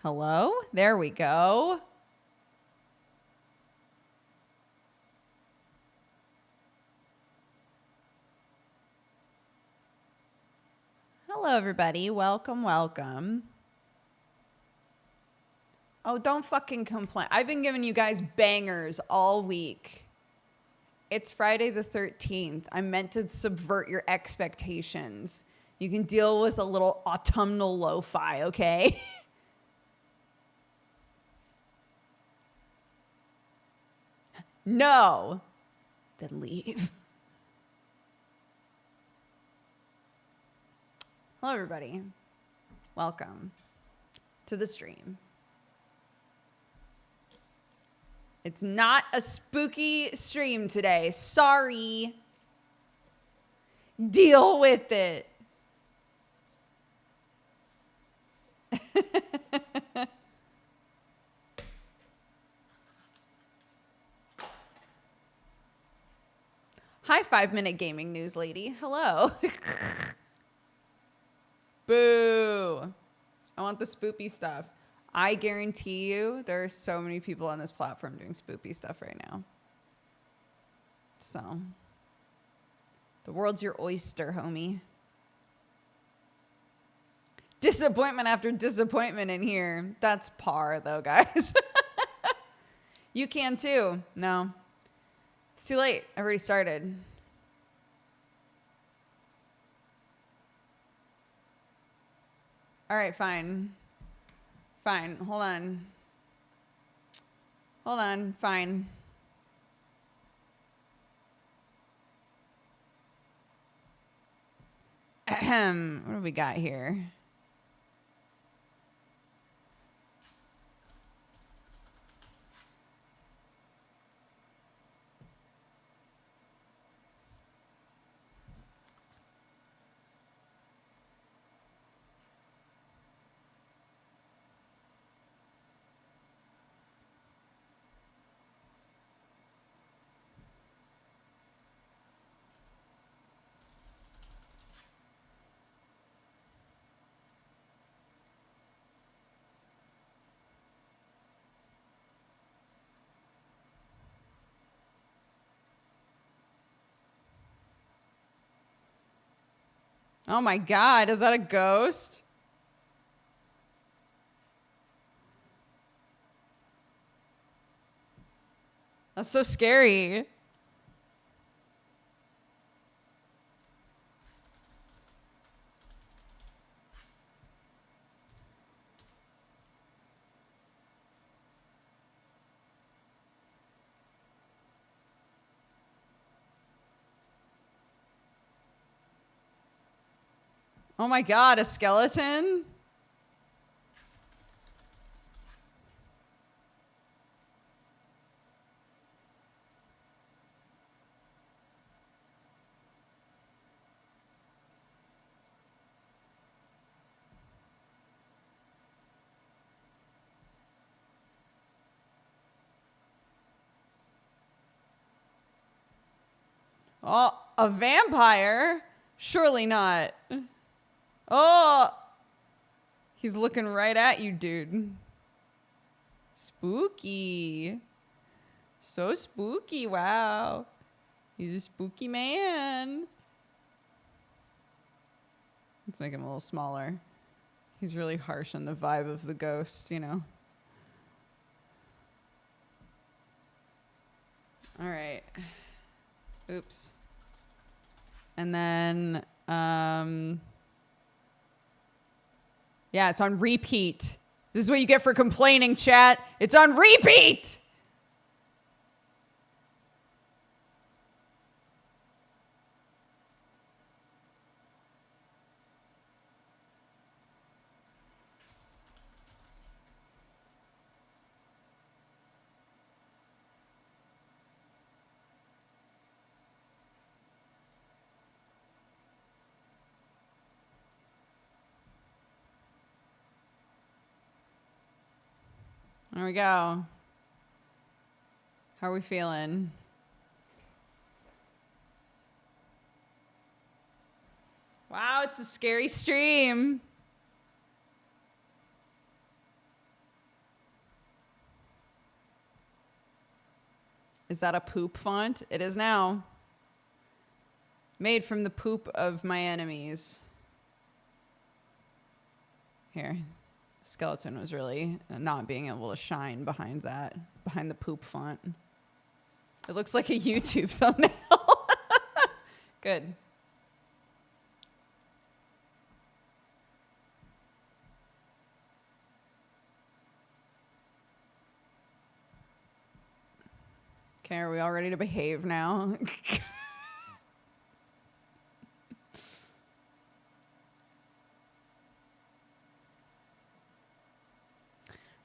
Hello? There we go. Hello, everybody. Welcome, welcome. Oh, don't fucking complain. I've been giving you guys bangers all week. It's Friday the 13th. I'm meant to subvert your expectations. You can deal with a little autumnal lo-fi, okay? No. Then leave. Hello, everybody. Welcome to the stream. It's not a spooky stream today. Sorry. Deal with it. Hi, 5-minute gaming news lady. Hello. Boo. I want the spoopy stuff. I guarantee you there are so many people on this platform doing spoopy stuff right now. So, the world's your oyster, homie. Disappointment after disappointment in here. That's par, though, guys. You can too. No. It's too late. I already started. All right, fine. Fine. Hold on. Hold on. Fine. Ahem. What do we got here? Oh my God, is that a ghost? That's so scary. Oh my God, a skeleton? Oh, a vampire? Surely not. Oh, he's looking right at you, dude. Spooky. So spooky, wow. He's a spooky man. Let's make him a little smaller. He's really harsh on the vibe of the ghost, you know. All right. Oops. And then, yeah, it's on repeat. This is what you get for complaining, chat. It's on repeat. There we go. How are we feeling? Wow, it's a scary stream. Is that a poop font? It is now. Made from the poop of my enemies. Here. Skeleton was really not being able to shine behind that, behind the poop font. It looks like a YouTube thumbnail. Good. Okay, are we all ready to behave now?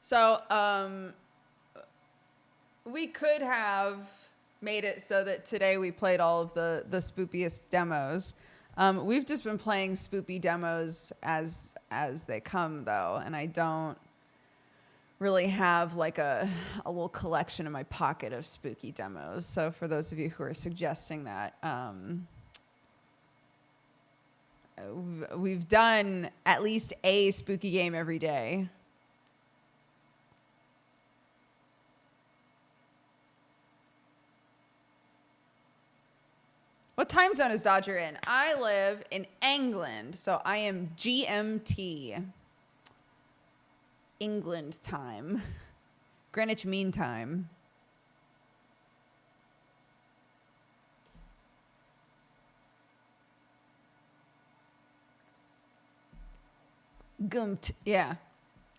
So, we could have made it so that today we played all of the spoopiest demos. We've just been playing spoopy demos as they come, though, and I don't really have like a little collection in my pocket of spooky demos. So for those of you who are suggesting that, we've done at least a spooky game every day. What time zone is Dodger in? I live in England, so I am GMT. England time. Greenwich Mean Time. Gumped. Yeah.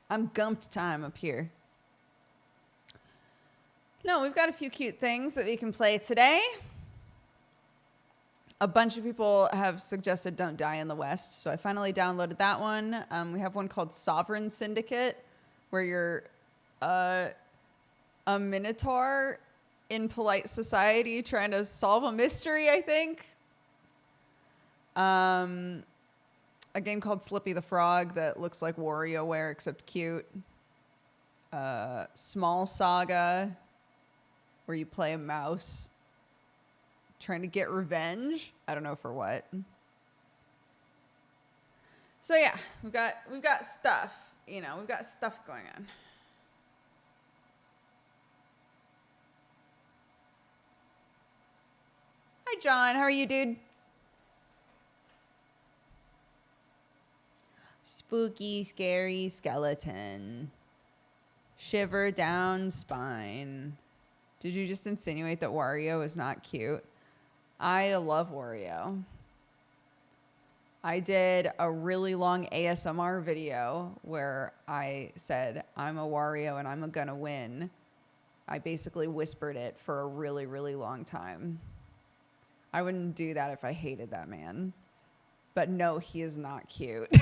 I'm gumped time up here. No, we've got a few cute things that we can play today. A bunch of people have suggested Don't Die in the West, so I finally downloaded that one. We have one called Sovereign Syndicate, where you're a minotaur in polite society trying to solve a mystery, I think. A game called Slippy the Frog that looks like WarioWare except cute. Small Saga, where you play a mouse trying to get revenge. I don't know for what. So yeah, we've got stuff. You know, we've got stuff going on. Hi, John. How are you, dude? Spooky, scary skeleton. Shiver down spine. Did you just insinuate that Wario is not cute? I love Wario. I did a really long ASMR video where I said, I'm a Wario and I'm gonna win. I basically whispered it for a really, really long time. I wouldn't do that if I hated that man. But no, he is not cute.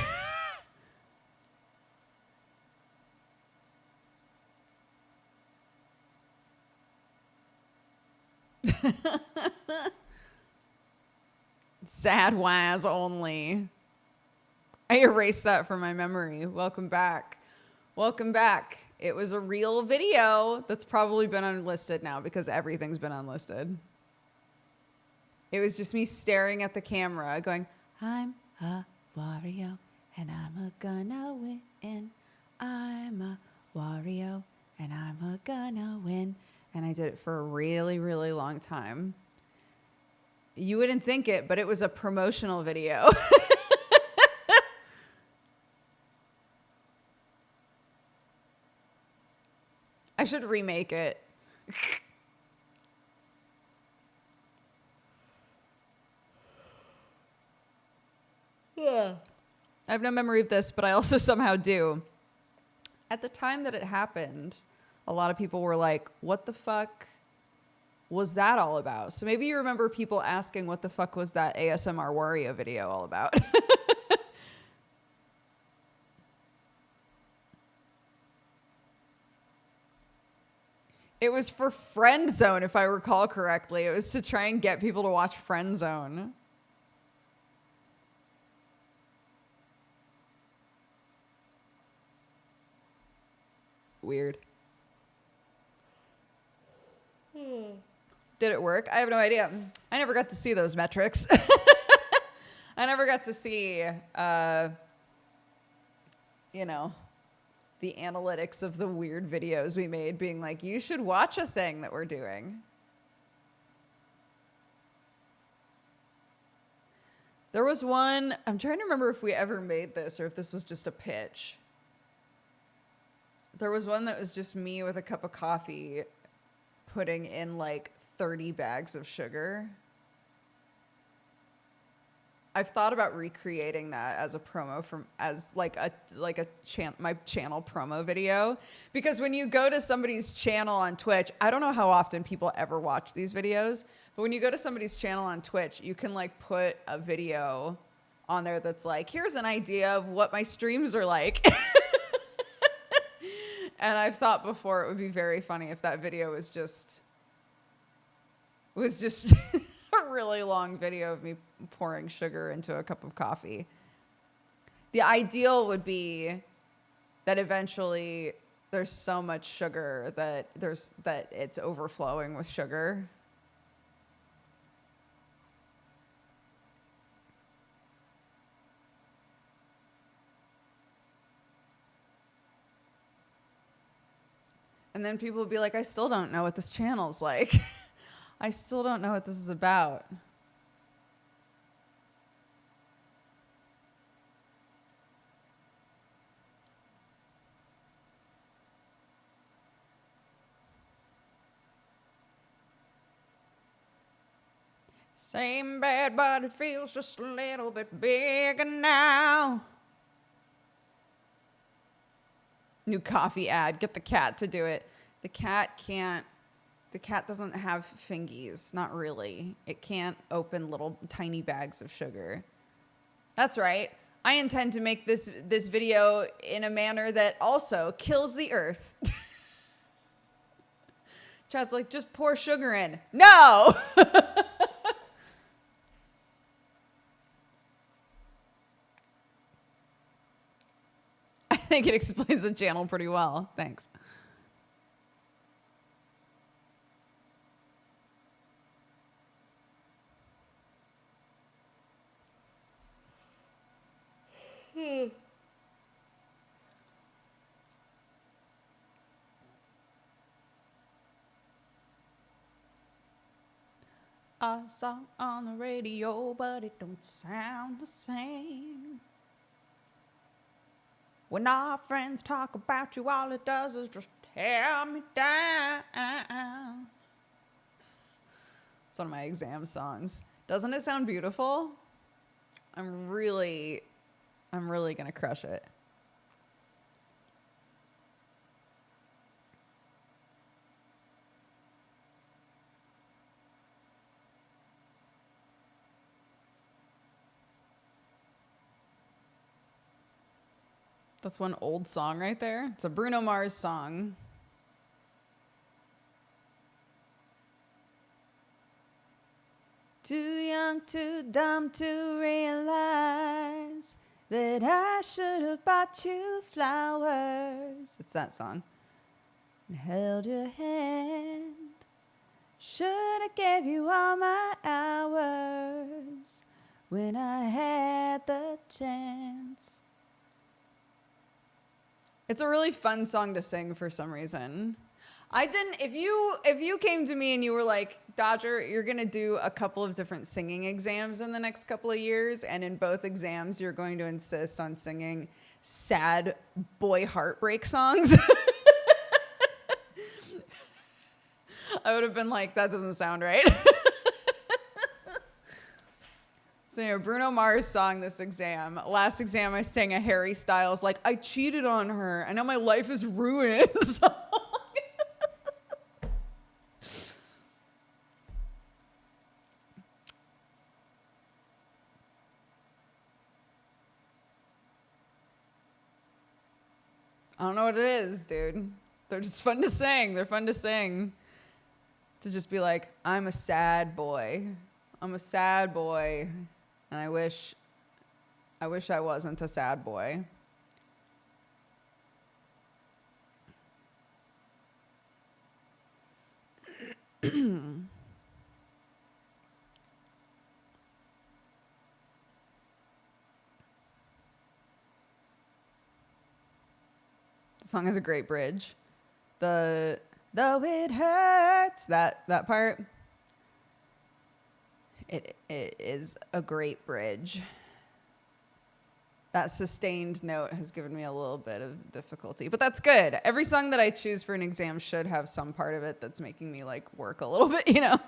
Sad Waz only. I erased that from my memory. Welcome back. Welcome back. It was a real video that's probably been unlisted now because everything's been unlisted. It was just me staring at the camera going, I'm a Wario and I'm gonna win. I'm a Wario and I'm gonna win. And I did it for a really, really long time. You wouldn't think it, but it was a promotional video. I should remake it. Yeah. I have no memory of this, but I also somehow do. At the time that it happened, a lot of people were like, what the fuck was that all about? So maybe you remember people asking what the fuck was that ASMR Wario video all about? It was for Friend Zone, if I recall correctly. It was to try and get people to watch Friend Zone. Weird. Did it work? I have no idea. I never got to see those metrics. I never got to see, the analytics of the weird videos we made being like, you should watch a thing that we're doing. There was one, I'm trying to remember if we ever made this or if this was just a pitch. There was one that was just me with a cup of coffee putting in like 30 bags of sugar. I've thought about recreating that as a promo as my channel promo video, because when you go to somebody's channel on Twitch, I don't know how often people ever watch these videos, but when you go to somebody's channel on Twitch, you can like put a video on there that's like, here's an idea of what my streams are like. And I've thought before it would be very funny if that video was just a really long video of me pouring sugar into a cup of coffee. The ideal would be that eventually there's so much sugar that it's overflowing with sugar. And then people would be like, I still don't know what this channel's like. I still don't know what this is about. Same bed, but it feels just a little bit bigger now. New coffee ad. Get the cat to do it. The cat doesn't have fingies. Not really. It can't open little tiny bags of sugar. That's right. I intend to make this video in a manner that also kills the earth. Chad's like, just pour sugar in. No! I think it explains the channel pretty well. Thanks. A song on the radio, but it don't sound the same. When our friends talk about you, all it does is just tear me down. It's one of my exam songs. Doesn't it sound beautiful? I'm really gonna crush it. That's one old song right there. It's a Bruno Mars song. Too young, too dumb to realize that I should have bought you flowers. It's that song. And held your hand. Should have gave you all my hours when I had the chance. It's a really fun song to sing for some reason. If you came to me and you were like, Dodger, you're going to do a couple of different singing exams in the next couple of years, and in both exams you're going to insist on singing sad boy heartbreak songs. I would have been like, that doesn't sound right. So, Bruno Mars song this exam. Last exam, I sang a Harry Styles, like, I cheated on her. I know my life is ruined song. I don't know what it is, dude. They're just fun to sing. They're fun to sing. To just be like, I'm a sad boy. I'm a sad boy. And I wish I wasn't a sad boy. The song has a great bridge. Though it hurts, that part. It is a great bridge. That sustained note has given me a little bit of difficulty, but that's good. Every song that I choose for an exam should have some part of it that's making me like work a little bit, you know?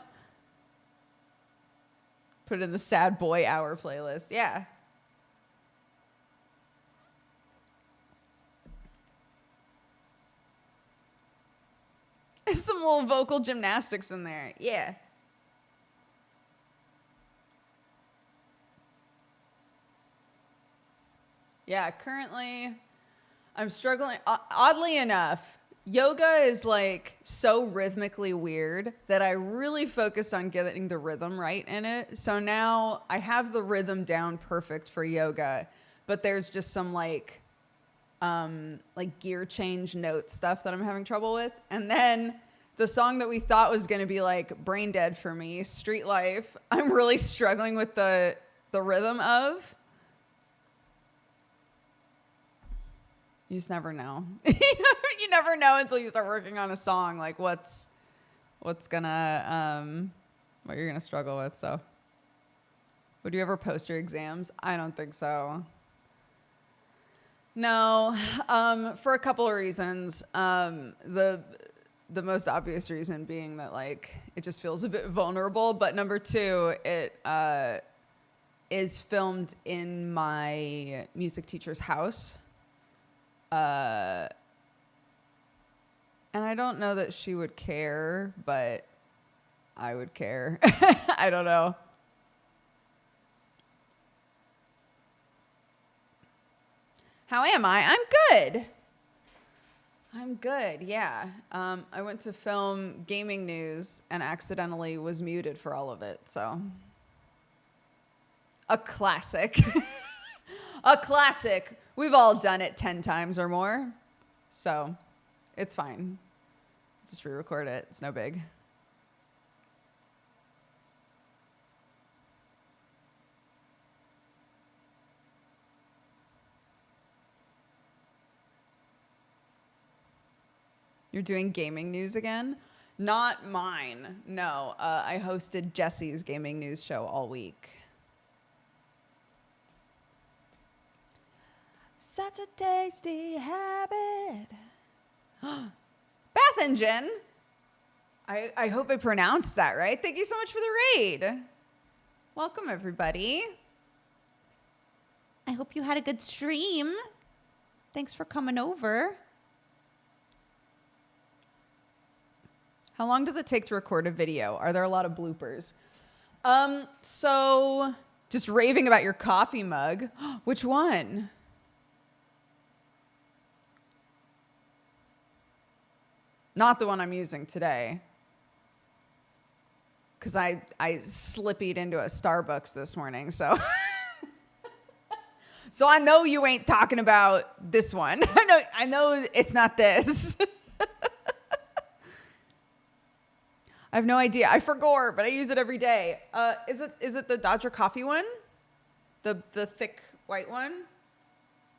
Put it in the sad boy hour playlist. Yeah. Some little vocal gymnastics in there. Yeah. Yeah, currently I'm struggling. Oddly enough, yoga is like so rhythmically weird that I really focused on getting the rhythm right in it. So now I have the rhythm down perfect for yoga, but there's just some like gear change note stuff that I'm having trouble with. And then the song that we thought was going to be like brain dead for me, Street Life, I'm really struggling with the rhythm of. You just never know. You never know until you start working on a song, like what you're gonna struggle with. So, would you ever post your exams? I don't think so. No, for a couple of reasons. The most obvious reason being that like it just feels a bit vulnerable, but number two, it is filmed in my music teacher's house. And I don't know that she would care, but I would care. I don't know. How am I? I'm good, yeah. I went to film gaming news and accidentally was muted for all of it, so. A classic. A classic. We've all done it 10 times or more. So, it's fine. Just re-record it. It's no big. You're doing gaming news again? Not mine. No. I hosted Jesse's gaming news show all week. Such a tasty habit. Bath Engine. I hope I pronounced that right. Thank you so much for the raid. Welcome, everybody. I hope you had a good stream. Thanks for coming over. How long does it take to record a video? Are there a lot of bloopers? So just raving about your coffee mug. Which one? Not the one I'm using today. Because I slippied into a Starbucks this morning, so. So I know you ain't talking about this one. I know it's not this. I have no idea. I forgot, but I use it every day. Is it the Dodger coffee one? The thick white one?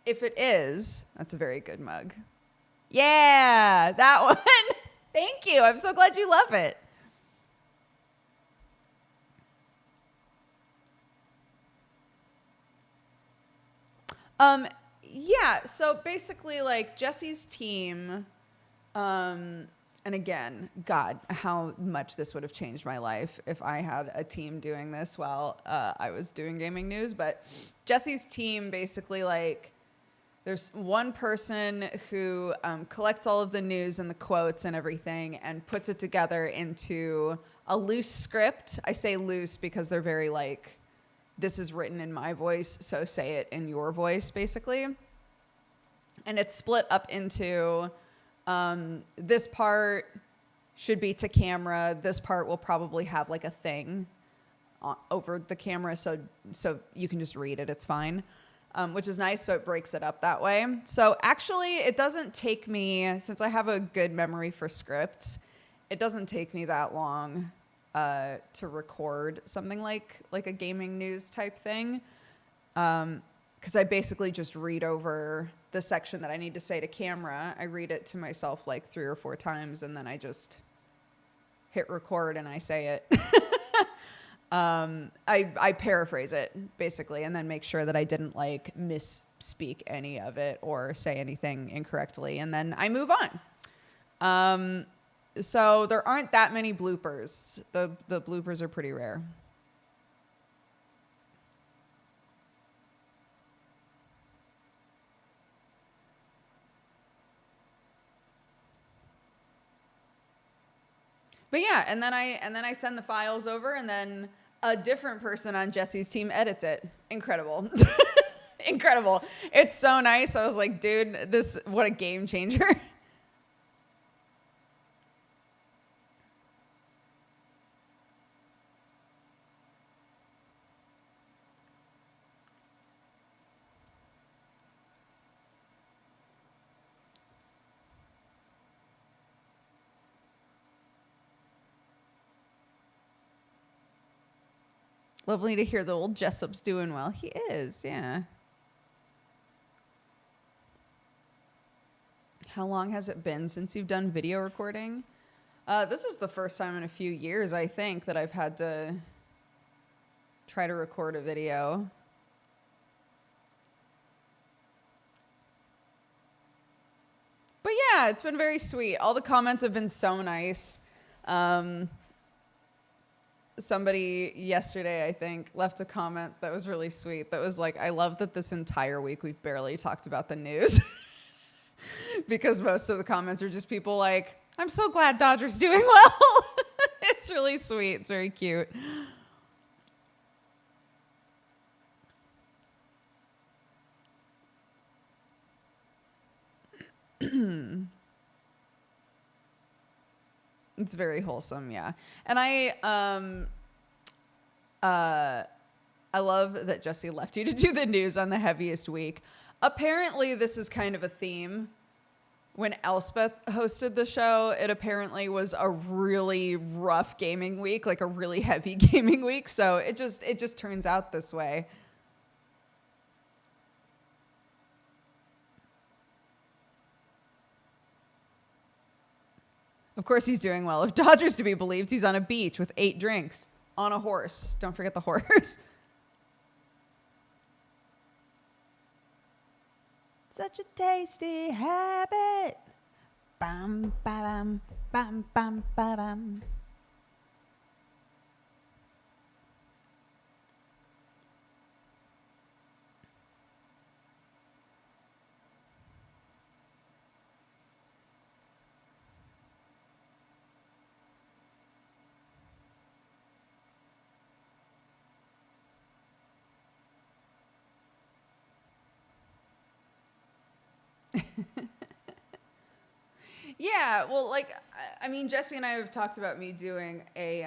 If it is, that's a very good mug. Yeah, that one. Thank you. I'm so glad you love it. Yeah, so basically like Jesse's team, and again, God, how much this would have changed my life if I had a team doing this while I was doing gaming news. But Jesse's team basically like, there's one person who collects all of the news and the quotes and everything and puts it together into a loose script. I say loose because they're very like, this is written in my voice, so say it in your voice, basically. And it's split up into this part should be to camera. This part will probably have like a thing over the camera, so you can just read it. It's fine. Which is nice, so it breaks it up that way. So actually, it doesn't take me, since I have a good memory for scripts, it doesn't take me that long to record something like a gaming news type thing. Because I basically just read over the section that I need to say to camera. I read it to myself like 3 or 4 times, and then I just hit record and I say it. I paraphrase it basically, and then make sure that I didn't like misspeak any of it or say anything incorrectly, and then I move on. So there aren't that many bloopers. The bloopers are pretty rare. But yeah, and then I send the files over, and then a different person on Jesse's team edits it. Incredible. Incredible. It's so nice. I was like, dude, what a game changer. Lovely to hear that old Jessup's doing well. He is, yeah. How long has it been since you've done video recording? This is the first time in a few years, I think, that I've had to try to record a video. But yeah, it's been very sweet. All the comments have been so nice. Somebody yesterday, I think, left a comment that was really sweet. That was like, I love that this entire week we've barely talked about the news. Because most of the comments are just people like, I'm so glad Dodger's doing well. It's really sweet. It's very cute. It's very wholesome, yeah. And I love that Jesse left you to do the news on the heaviest week. Apparently, this is kind of a theme. When Elspeth hosted the show, it apparently was a really rough gaming week, like a really heavy gaming week. So it just turns out this way. Of course he's doing well. If Dodger's to be believed, he's on a beach with 8 drinks on a horse. Don't forget the horse. Such a tasty habit. Bam, ba-bam, bam, bam, ba-bam. Yeah, well, like, I mean, Jesse and I have talked about me doing a,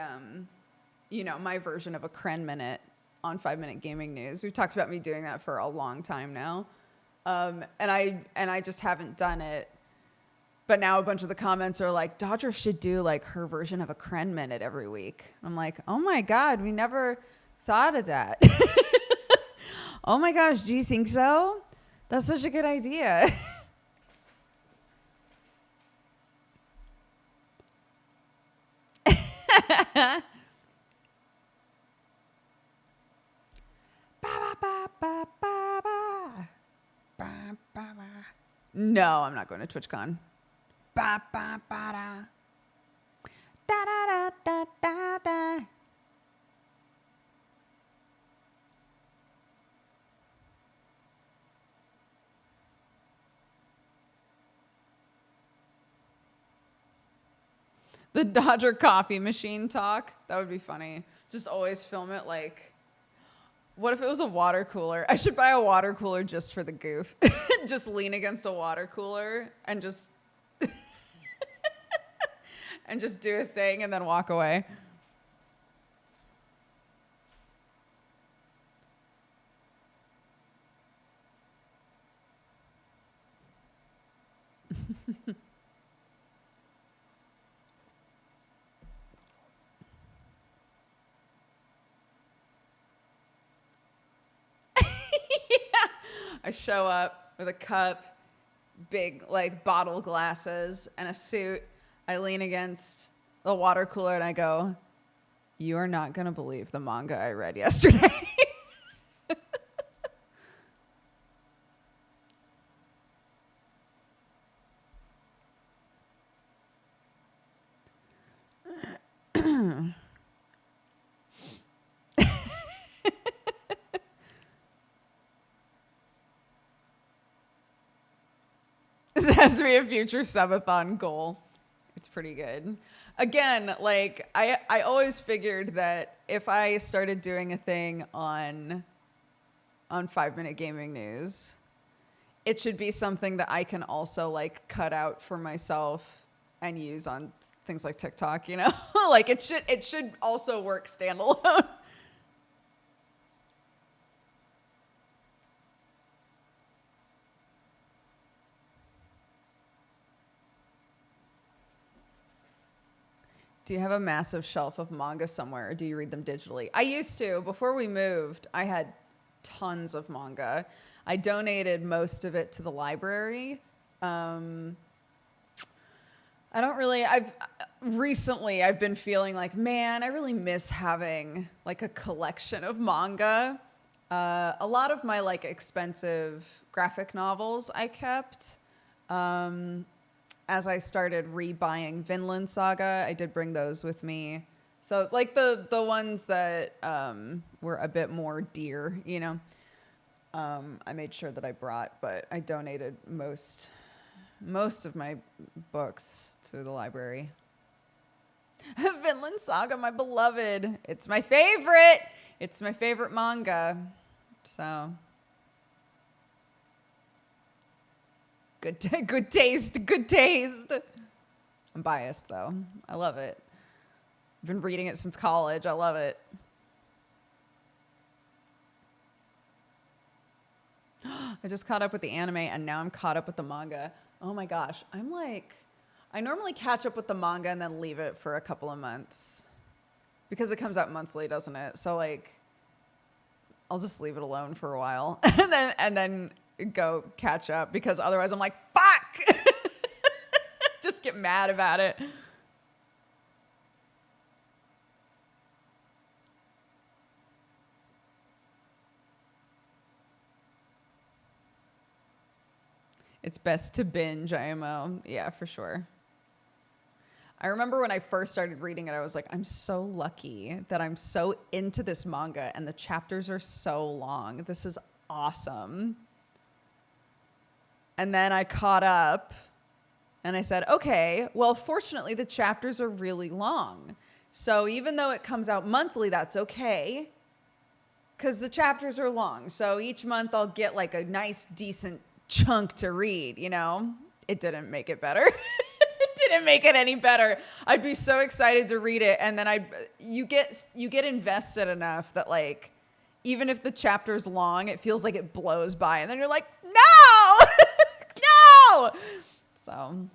my version of a Kren Minute on 5 Minute Gaming News. We've talked about me doing that for a long time now. And I just haven't done it. But now a bunch of the comments are like, Dodger should do like her version of a Kren Minute every week. I'm like, oh my God, we never thought of that. Oh my gosh, do you think so? That's such a good idea. No, I'm not going to TwitchCon. Ba, ba, ba, da. Da, da, da, da, da. The Dodger coffee machine talk. That would be funny. Just always film it like, what if it was a water cooler? I should buy a water cooler just for the goof. Just lean against a water cooler and just and just do a thing and then walk away. I show up with a cup, big like bottle glasses, and a suit. I lean against the water cooler and I go, You are not going to believe the manga I read yesterday. This has to be a future subathon goal. It's pretty good. Again, like I always figured that if I started doing a thing on 5 Minute Gaming News, it should be something that I can also like cut out for myself and use on things like TikTok, you know? Like it should also work standalone. Do you have a massive shelf of manga somewhere, or do you read them digitally? I used to. Before we moved, I had tons of manga. I donated most of it to the library. I don't really, recently I've been feeling like, man, I really miss having like a collection of manga. A lot of my like expensive graphic novels I kept. As I started rebuying Vinland Saga, I did bring those with me. So like the ones that were a bit more dear, you know, I made sure that I brought, but I donated most of my books to the library. Vinland Saga, my beloved. It's my favorite. It's my favorite manga. So good taste. I'm biased though. I love it. I've been reading it since college. I love it. I just caught up with the anime and now I'm caught up with the manga. Oh my gosh. I normally catch up with the manga and then leave it for a couple of months because it comes out monthly, doesn't it? So like, I'll just leave it alone for a while and then go catch up because otherwise I'm like, fuck! Just get mad about it. It's best to binge IMO. Yeah, for sure. I remember when I first started reading it, I was like, I'm so lucky that I'm so into this manga and the chapters are so long. This is awesome. And then I caught up and I said, okay, well, fortunately, the chapters are really long. So even though it comes out monthly, that's okay because the chapters are long. So each month I'll get like a nice, decent chunk to read, you know? It didn't make it better. It didn't make it any better. I'd be so excited to read it and then you get invested enough that like even if the chapter's long, it feels like it blows by and then you're like, "No!" No! So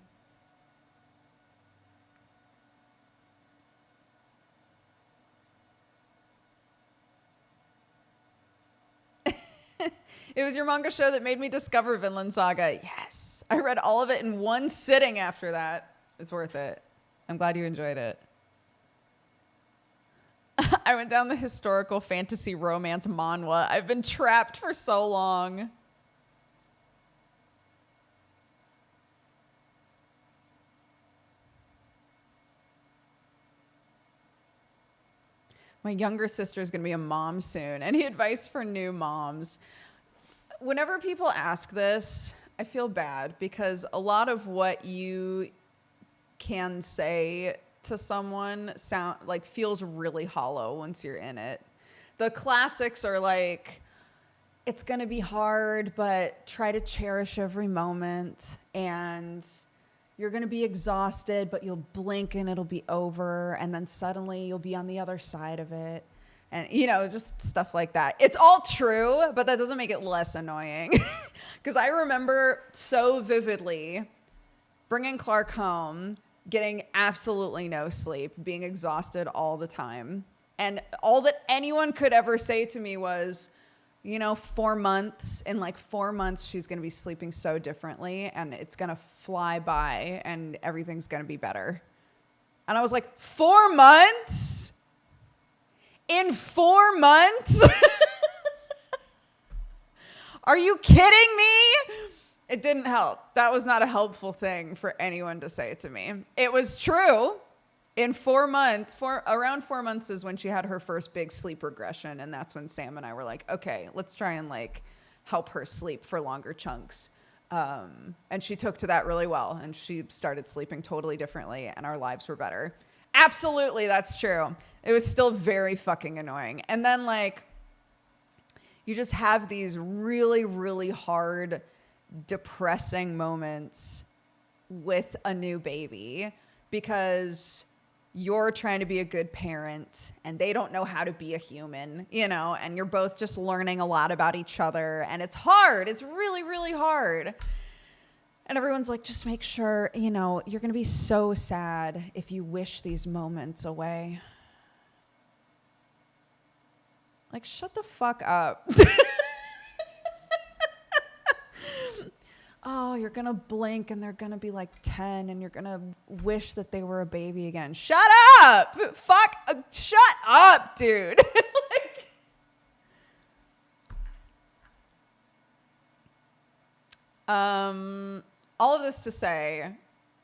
it was your manga show that made me discover Vinland Saga. Yes. I read all of it in one sitting after that. It was worth it. I'm glad you enjoyed it. I went down the historical fantasy romance manhwa. I've been trapped for so long. My younger sister is going to be a mom soon. Any advice for new moms? Whenever people ask this, I feel bad because a lot of what you can say to someone feels really hollow once you're in it. The classics are like, it's going to be hard, but try to cherish every moment and you're going to be exhausted, but you'll blink and it'll be over. And then suddenly you'll be on the other side of it. And, you know, just stuff like that. It's all true, but that doesn't make it less annoying. Because I remember so vividly bringing Clark home, getting absolutely no sleep, being exhausted all the time. And all that anyone could ever say to me was, you know, 4 months, in like 4 months, she's going to be sleeping so differently and it's going to fly by and everything's going to be better. And I was like, 4 months? In 4 months? Are you kidding me? It didn't help. That was not a helpful thing for anyone to say to me. It was true. In 4 months, around 4 months is when she had her first big sleep regression. And that's when Sam and I were like, okay, let's try and like help her sleep for longer chunks. And she took to that really well. And she started sleeping totally differently and our lives were better. Absolutely, that's true. It was still very fucking annoying. And then like, you just have these really, really hard, depressing moments with a new baby because you're trying to be a good parent and they don't know how to be a human, and you're both just learning a lot about each other and it's hard. It's really, really hard. And everyone's like, just make sure, you're going to be so sad if you wish these moments away. Like, shut the fuck up. Oh, you're going to blink and they're going to be like 10 and you're going to wish that they were a baby again. Shut up. Shut up, dude. All of this to say,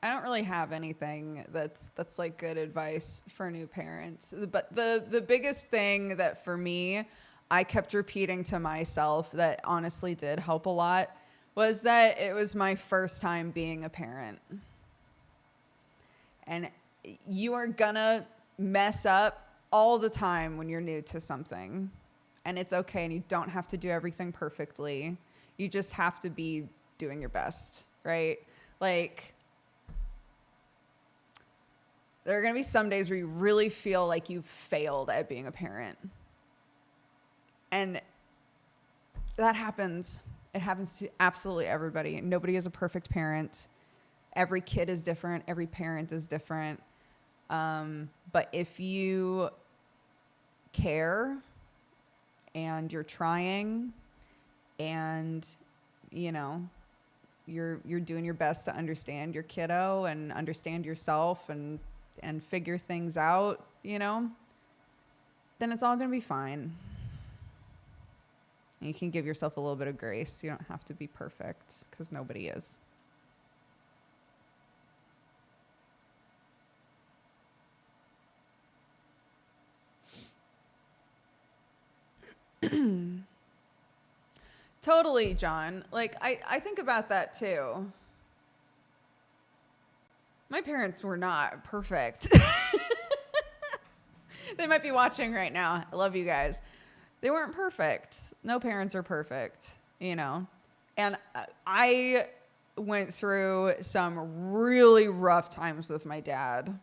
I don't really have anything that's like good advice for new parents. But the biggest thing that for me, I kept repeating to myself that honestly did help a lot was that it was my first time being a parent. And you are gonna mess up all the time when you're new to something. And it's okay, and you don't have to do everything perfectly. You just have to be doing your best, right? Like, there are gonna be some days where you really feel like you've failed at being a parent. And that happens. It happens to absolutely everybody. Nobody is a perfect parent. Every kid is different. Every parent is different. But if you care and you're trying and, you're doing your best to understand your kiddo and understand yourself and figure things out, then it's all going to be fine. And you can give yourself a little bit of grace. You don't have to be perfect because nobody is. Totally, John. Like, I think about that too. My parents were not perfect. They might be watching right now. I love you guys. They weren't perfect. No parents are perfect, And I went through some really rough times with my dad,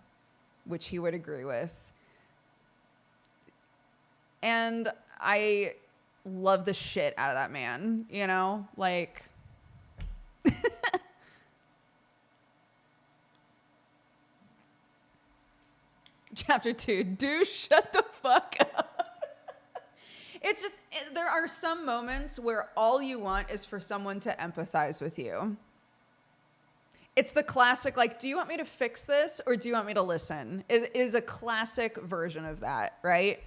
which he would agree with. And I love the shit out of that man, Like, Chapter 2, do shut the fuck up. It's just, there are some moments where all you want is for someone to empathize with you. It's the classic, like, do you want me to fix this or do you want me to listen? It is a classic version of that, right?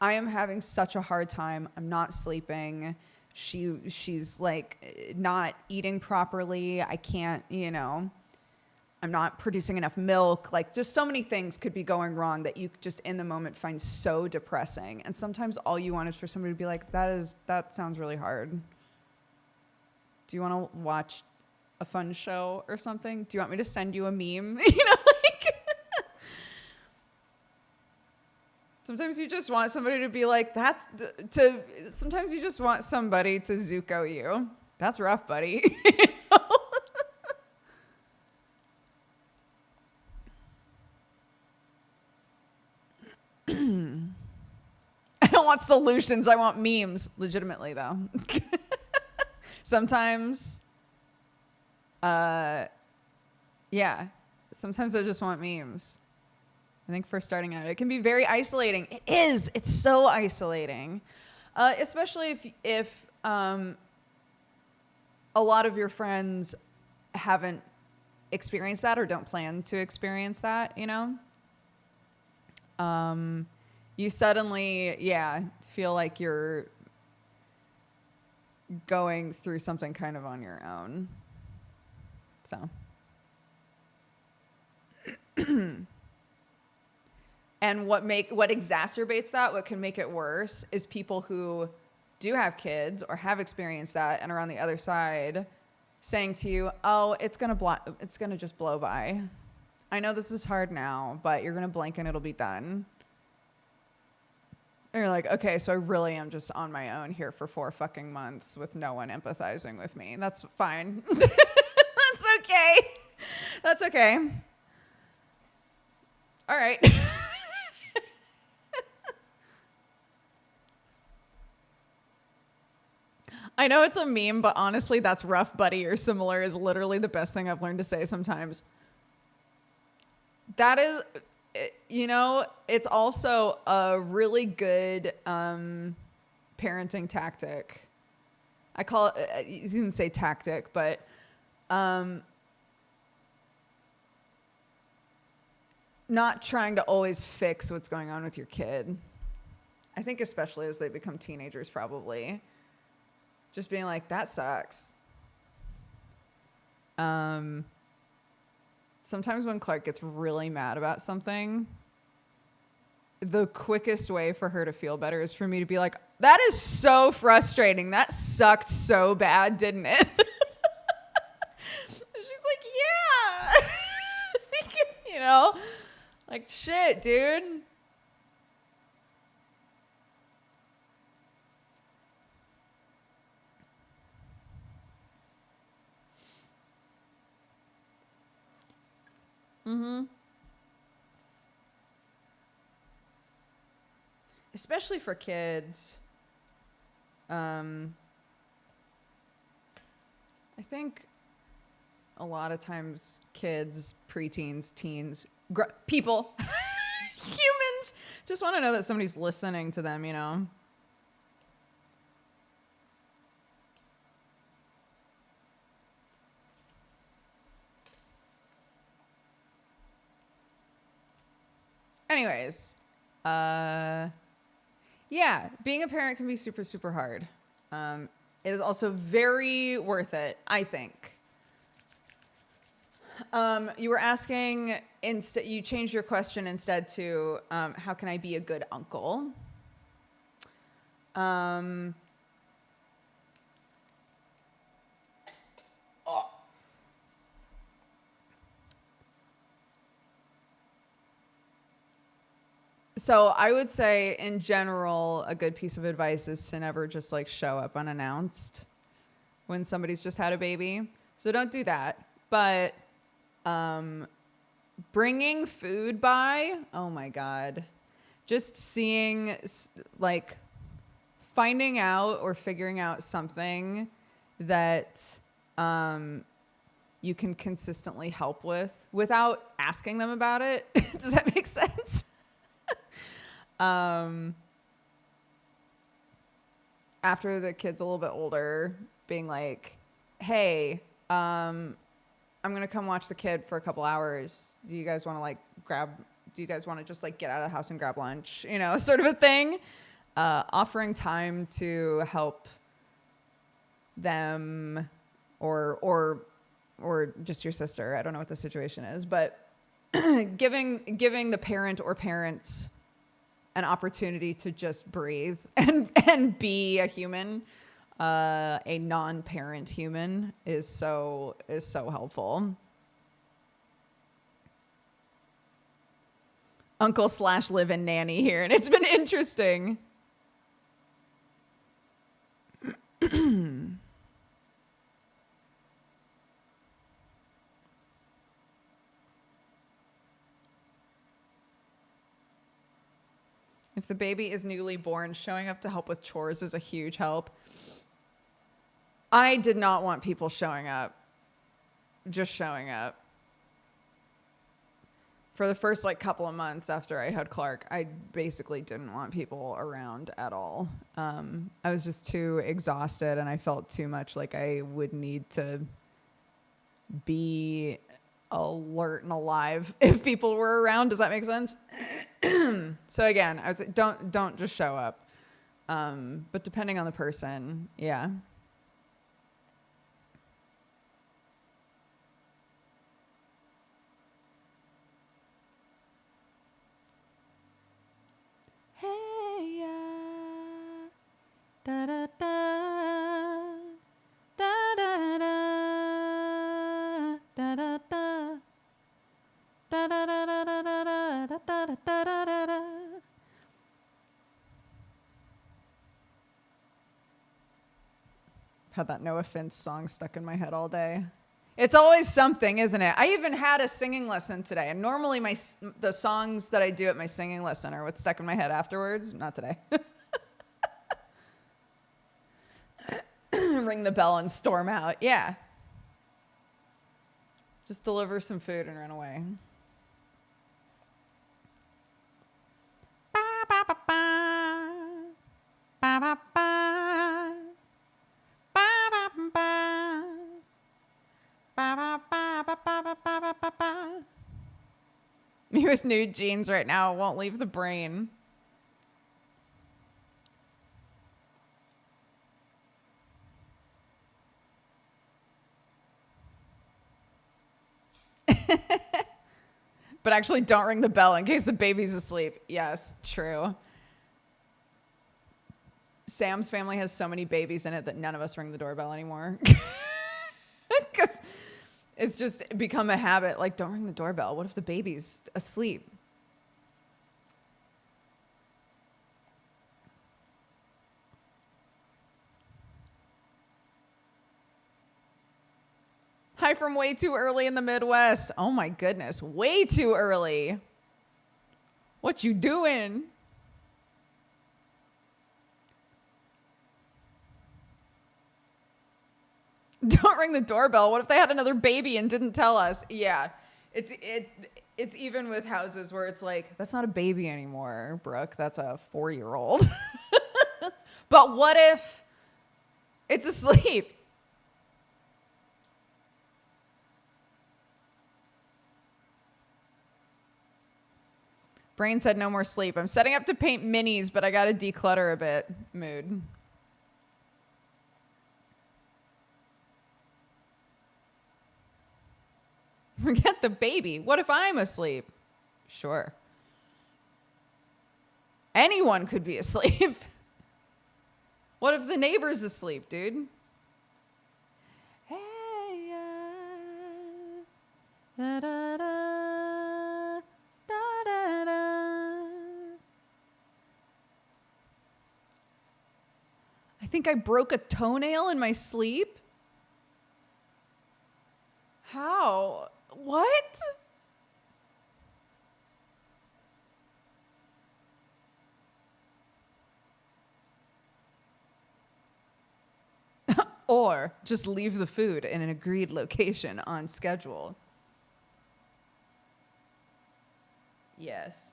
I am having such a hard time. I'm not sleeping. She's like not eating properly. I can't, I'm not producing enough milk. Like, just so many things could be going wrong that you just in the moment find so depressing. And sometimes all you want is for somebody to be like, that sounds really hard. Do you want to watch a fun show or something? Do you want me to send you a meme? Like, sometimes you just want somebody to be like, sometimes you just want somebody to Zuko you. That's rough, buddy. I don't want solutions. I want memes. Legitimately, though. Sometimes, sometimes I just want memes. I think for starting out, it can be very isolating. It is. It's so isolating, especially if a lot of your friends haven't experienced that or don't plan to experience that. You suddenly, feel like you're going through something kind of on your own. So. And what exacerbates that, what can make it worse, is people who do have kids or have experienced that and are on the other side saying to you, "Oh, it's gonna just blow by. I know this is hard now, but you're gonna blink and it'll be done." And you're like, "Okay, so I really am just on my own here for 4 fucking months with no one empathizing with me. That's fine. That's okay. That's okay. All right." I know it's a meme, but honestly, that's rough, buddy, or similar is literally the best thing I've learned to say sometimes. That is, it's also a really good parenting tactic. I call it, you can say tactic, but not trying to always fix what's going on with your kid. I think especially as they become teenagers, probably. Just being like, that sucks. Sometimes when Clark gets really mad about something, the quickest way for her to feel better is for me to be like, that is so frustrating. That sucked so bad, didn't it? She's like, yeah. Like, shit, dude. Mm-hmm. Especially for kids. I think a lot of times kids, preteens, teens, people, humans just want to know that somebody's listening to them, Anyways, being a parent can be super, super hard. It is also very worth it, I think. You were asking, you changed your question instead to, how can I be a good uncle? So I would say, in general, a good piece of advice is to never just like show up unannounced when somebody's just had a baby. So don't do that. But bringing food by, oh my God, just seeing, like, finding out or figuring out something that you can consistently help with without asking them about it. Does that make sense? After the kid's a little bit older, being like, hey, I'm going to come watch the kid for a couple hours. Do you guys want to do you guys want to just like get out of the house and grab lunch? Sort of a thing. Offering time to help them or just your sister. I don't know what the situation is, but giving the parent or parents an opportunity to just breathe and be a human, a non-parent human is so helpful. Uncle / live-in nanny here, and it's been interesting. If the baby is newly born, showing up to help with chores is a huge help. I did not want people showing up. Just showing up. For the first couple of months after I had Clark, I basically didn't want people around at all. I was just too exhausted, and I felt too much like I would need to be alert and alive if people were around. Does that make sense? So again, I would say don't just show up. But depending on the person, yeah. Hey ya, da da da, da da da, da da da, da da da da da da da da da da da. Had that No Offense song stuck in my head all day. It's always something, isn't it? I even had a singing lesson today, and normally the songs that I do at my singing lesson are what's stuck in my head afterwards. Not today. Ring the bell and storm out. Yeah. Just deliver some food and run away. Ba ba ba ba. Ba ba ba. Ba ba ba. Ba ba ba ba ba ba ba ba ba. Me with nude jeans right now won't leave the brain. But actually don't ring the bell in case the baby's asleep. Yes, true. Sam's family has so many babies in it that none of us ring the doorbell anymore. Because it's just become a habit. Like, don't ring the doorbell. What if the baby's asleep? Hi from way too early in the Midwest. Oh my goodness, way too early. What you doing? Don't ring the doorbell. What if they had another baby and didn't tell us? Yeah, it's even with houses where it's like, that's not a baby anymore, Brooke. That's a 4-year-old. But what if it's asleep? Brain said no more sleep. I'm setting up to paint minis, but I got to declutter a bit. Mood. Forget the baby. What if I'm asleep? Sure. Anyone could be asleep. What if the neighbor's asleep, dude? Hey, da, da, da, da, da, da. I think I broke a toenail in my sleep. How? What? Or just leave the food in an agreed location on schedule. Yes.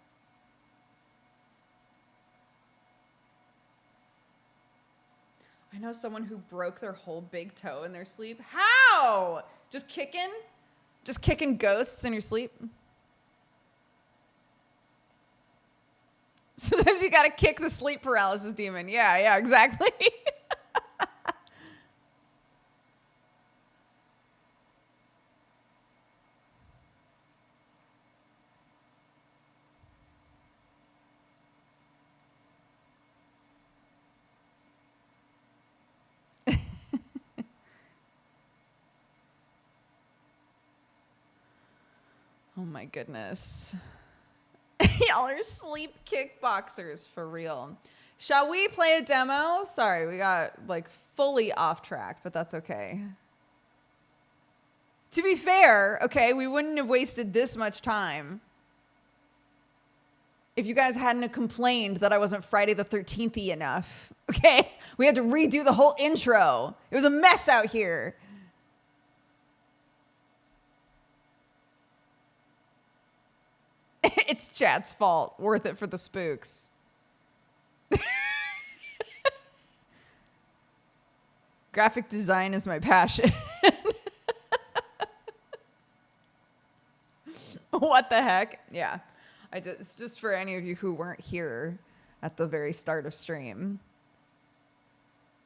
I know someone who broke their whole big toe in their sleep. How? Just kicking ghosts in your sleep? Sometimes you gotta kick the sleep paralysis demon. Yeah, exactly. Oh my goodness. Y'all are sleep kickboxers for real. Shall we play a demo? Sorry, we got like fully off track, but that's okay. To be fair, okay, we wouldn't have wasted this much time if you guys hadn't have complained that I wasn't Friday the 13th-y enough. Okay? We had to redo the whole intro. It was a mess out here. It's chat's fault. Worth it for the spooks. Graphic design is my passion. What the heck? Yeah. It's just for any of you who weren't here at the very start of stream.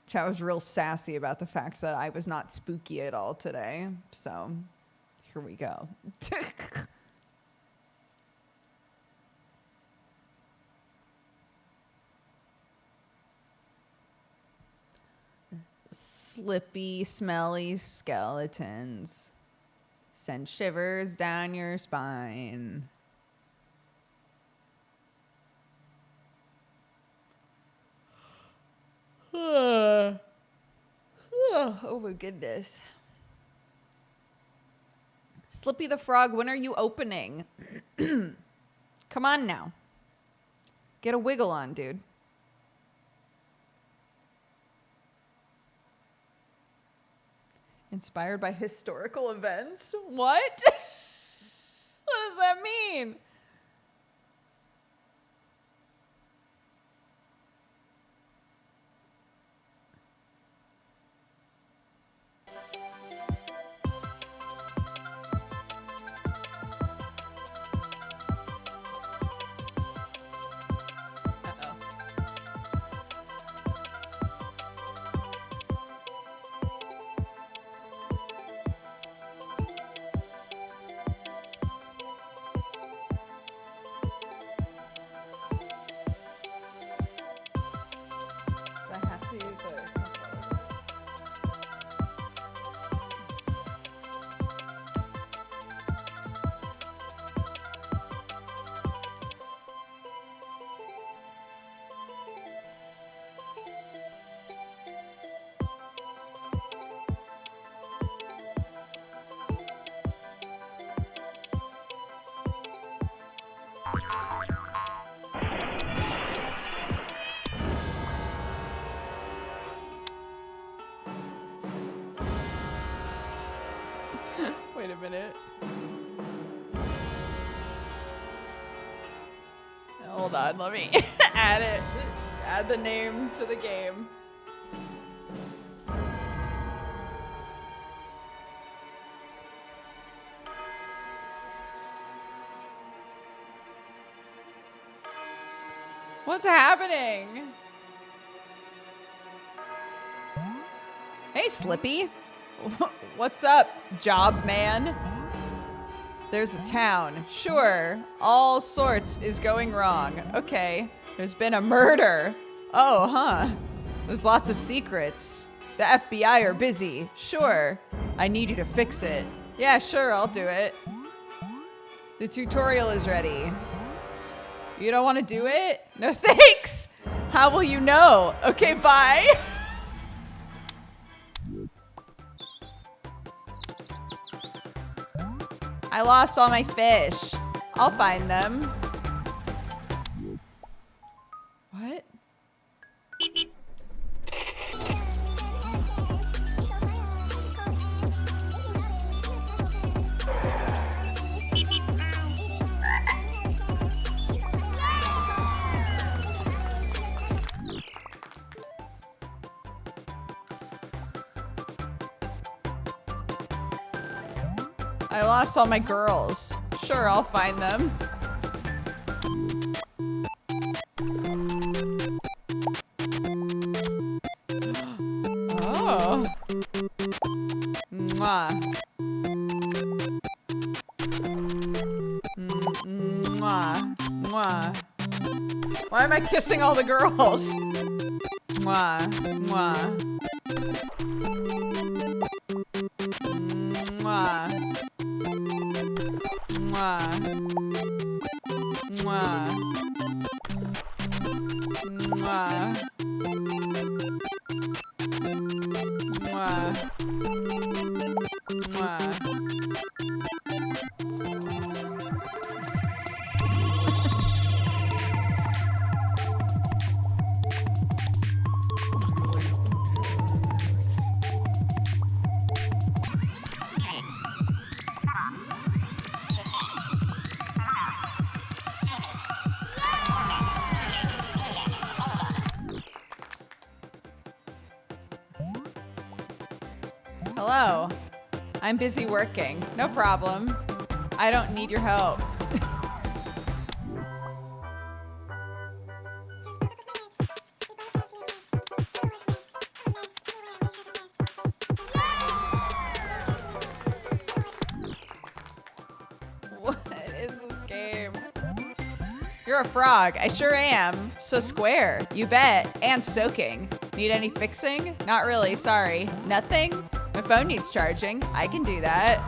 Chat was real sassy about the fact that I was not spooky at all today. So here we go. Slippy, smelly skeletons send shivers down your spine. Oh my goodness. Slippy the Frog, when are you opening? Come on now. Get a wiggle on, dude. Inspired by historical events? What? What does that mean? Wait a minute. Hold on, let me add it. Add the name to the game. What's happening? Hey, Slippy. What's up, job man? There's a town. Sure, all sorts is going wrong. Okay, there's been a murder. Oh, huh. There's lots of secrets. The FBI are busy. Sure, I need you to fix it. Yeah, sure, I'll do it. The tutorial is ready. You don't want to do it? No thanks. How will you know? Okay, bye. I lost all my fish. I'll find them. What? I lost all my girls. Sure, I'll find them. Oh. Mwah. Mwah. Mwah. Why am I kissing all the girls? Mwah. Mwah. Mwah. Mwah. Mwah. Mwah. Mwah. Mwah. Hello. I'm busy working. No problem. I don't need your help. What is this game? You're a frog. I sure am. So square. You bet. And soaking. Need any fixing? Not really. Sorry. Nothing? My phone needs charging. I can do that.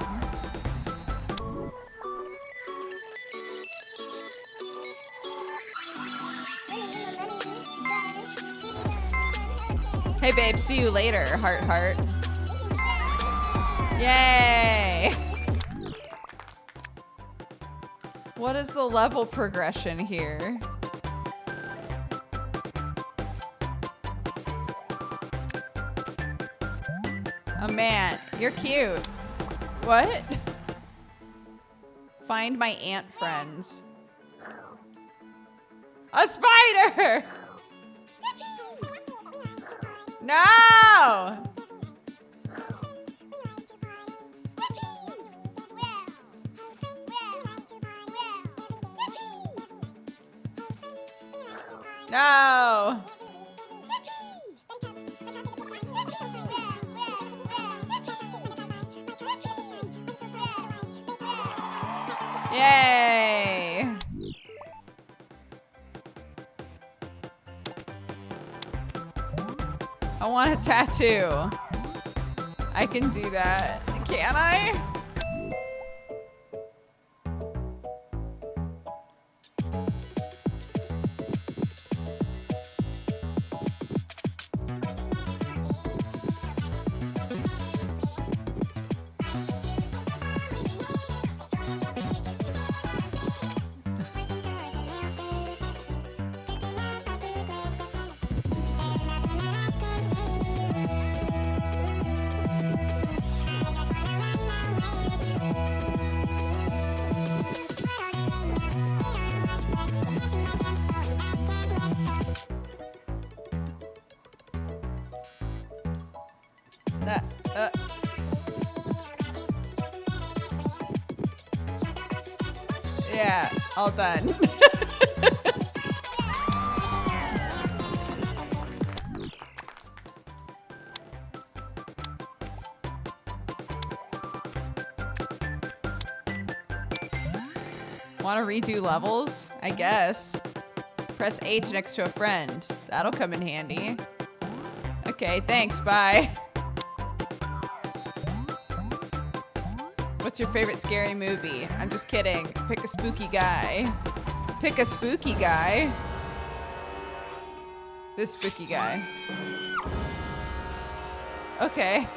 Hey babe, see you later, heart heart. Yay! What is the level progression here? Oh man, you're cute. What? Find my ant friends. A spider! No! No! Yay! I want a tattoo. I can do that. Can I? Yeah, all done. Want to redo levels? I guess. Press H next to a friend. That'll come in handy. Okay, thanks, bye. What's your favorite scary movie? I'm just kidding. Pick a spooky guy. Pick a spooky guy. This spooky guy. Okay.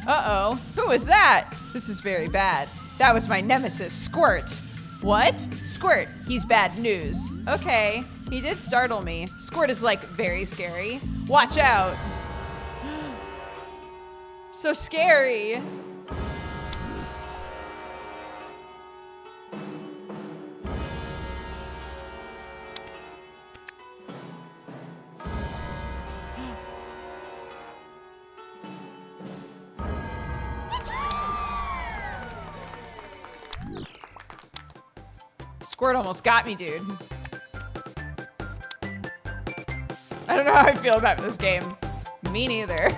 Uh-oh. Who was that? This is very bad. That was my nemesis, Squirt. What? Squirt. He's bad news. Okay. He did startle me. Squirt is, like, very scary. Watch out. So scary. Squirt almost got me, dude. I don't know how I feel about this game. Me neither.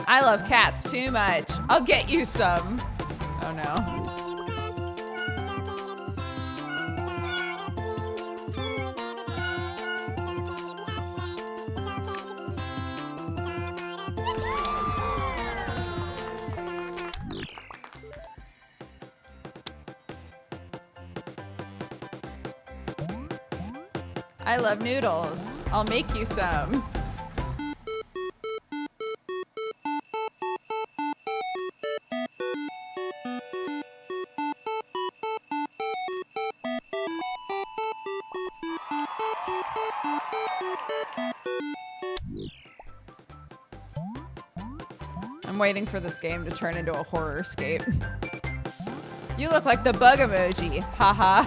I love cats too much. I'll get you some. Oh no. I love noodles. I'll make you some. I'm waiting for this game to turn into a horror escape. You look like the bug emoji. Haha.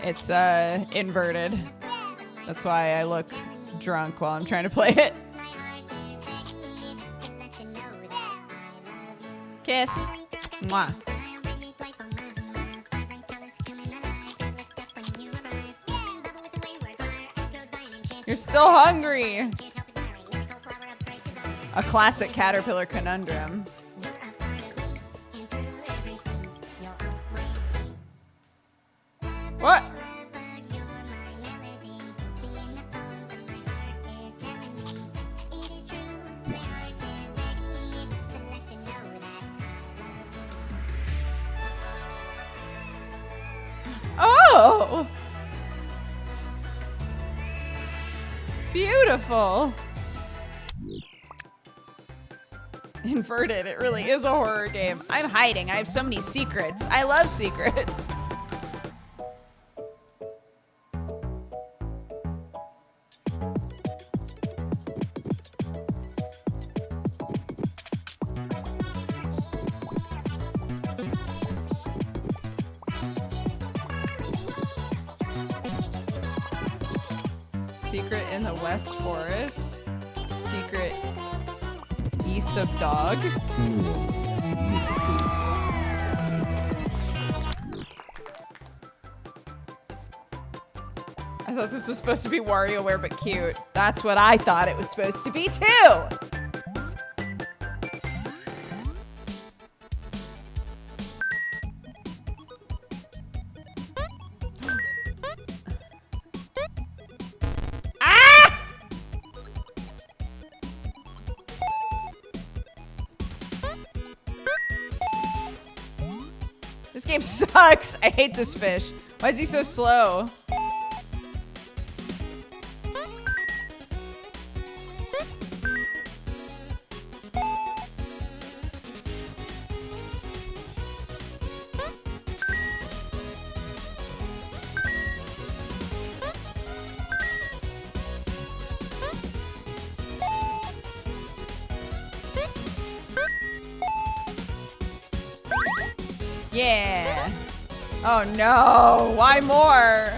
It's inverted. That's why I look drunk while I'm trying to play it. Kiss. Mwah. You're still hungry. A classic caterpillar conundrum. What? Oh! Beautiful. Inverted. It really is a horror game. I'm hiding. I have so many secrets. I love secrets. Secret in the West Forest. Secret east of dog. I thought this was supposed to be WarioWare but cute. That's what I thought it was supposed to be too. This game sucks. I hate this fish. Why is he so slow? Yeah. Oh no, why more?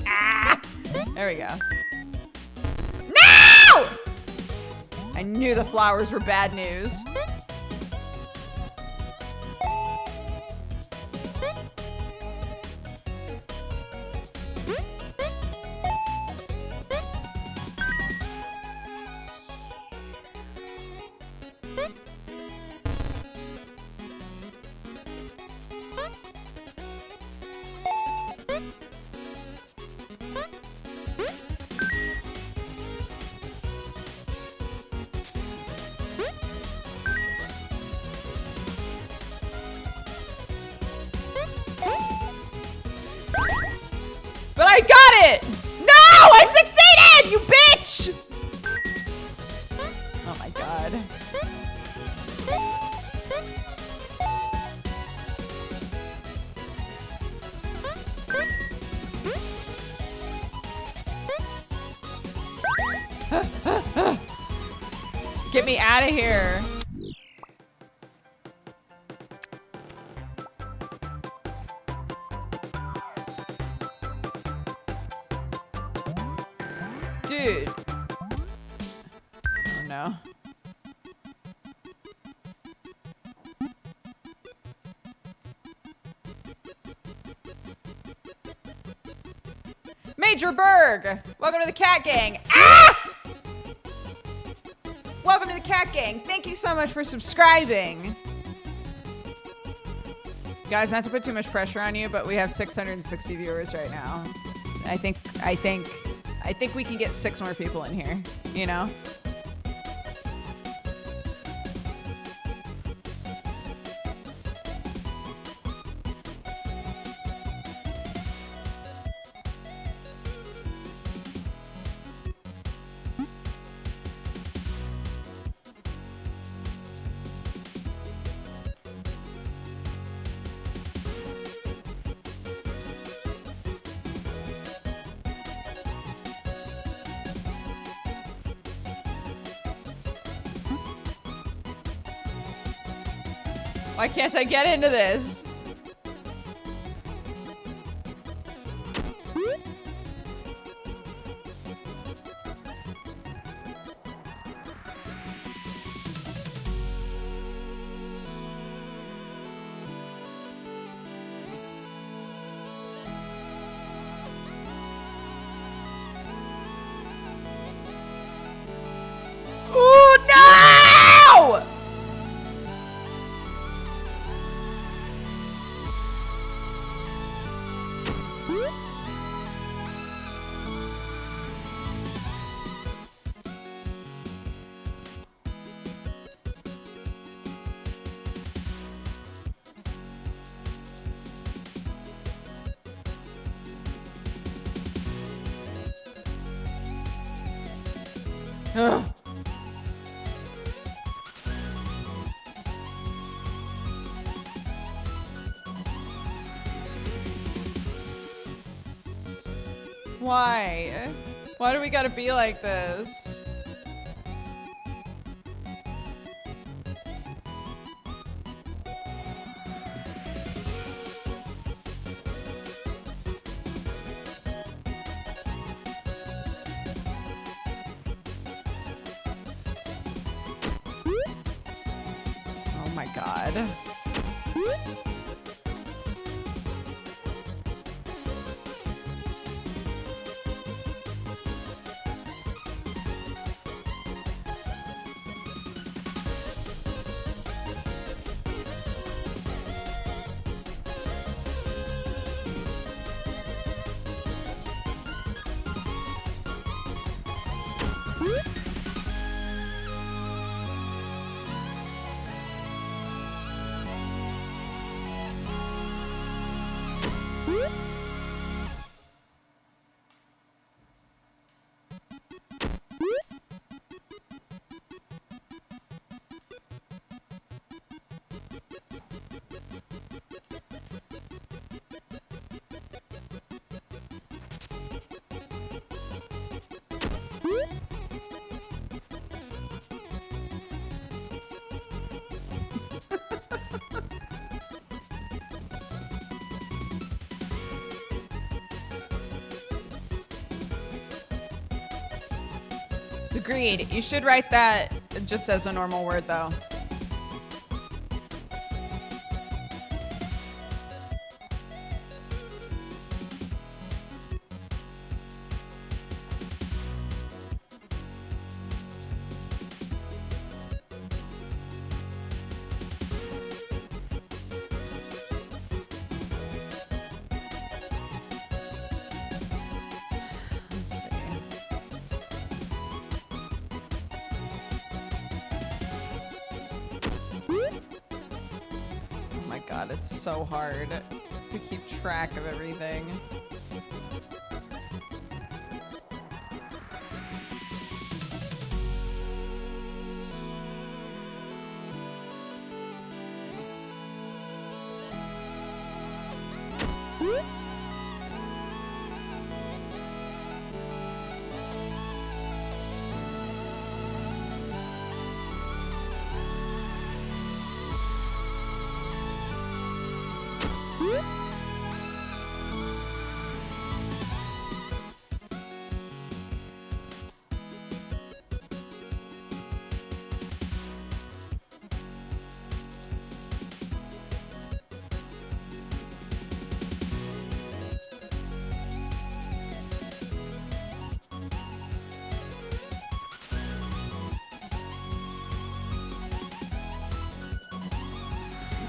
Ah, there we go. No! I knew the flowers were bad news. But I got it! No! I succeeded! You bitch! Oh my god. Get me out of here. Dude. Oh no. Major Berg! Welcome to the Cat Gang. Ah! Welcome to the Cat Gang. Thank you so much for subscribing. Guys, not to put too much pressure on you, but we have 660 viewers right now. I think we can get 6 more people in here, you know? Why can't I get into this? Ooh, no! Ugh. Why? Why do we gotta be like this? Oh my god. Agreed. You should write that just as a normal word, though. Let's see. Oh my god, it's so hard to keep track of everything.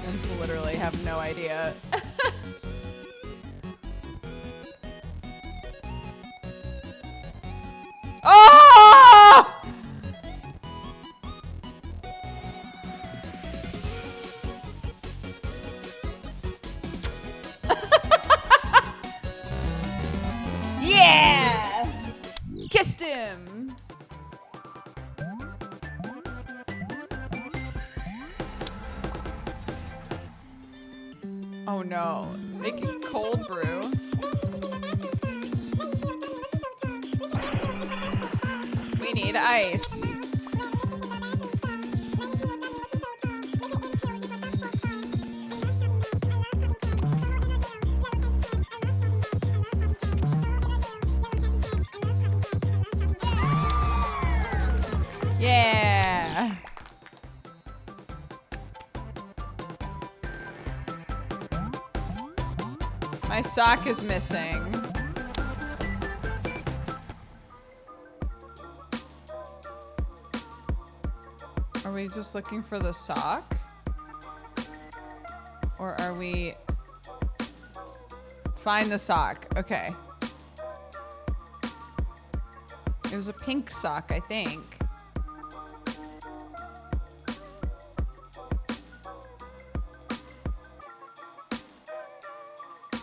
I just literally have no idea. on. Oh no, making cold brew. We need ice. Yeah. My sock is missing. Are we just looking for the sock? Or are we... Find the sock. Okay. It was a pink sock, I think.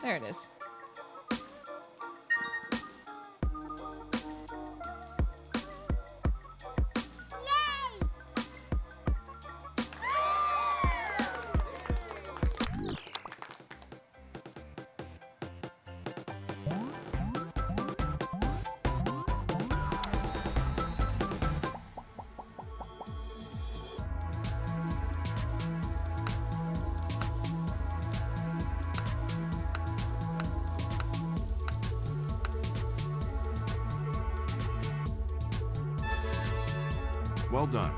There it is. Well done.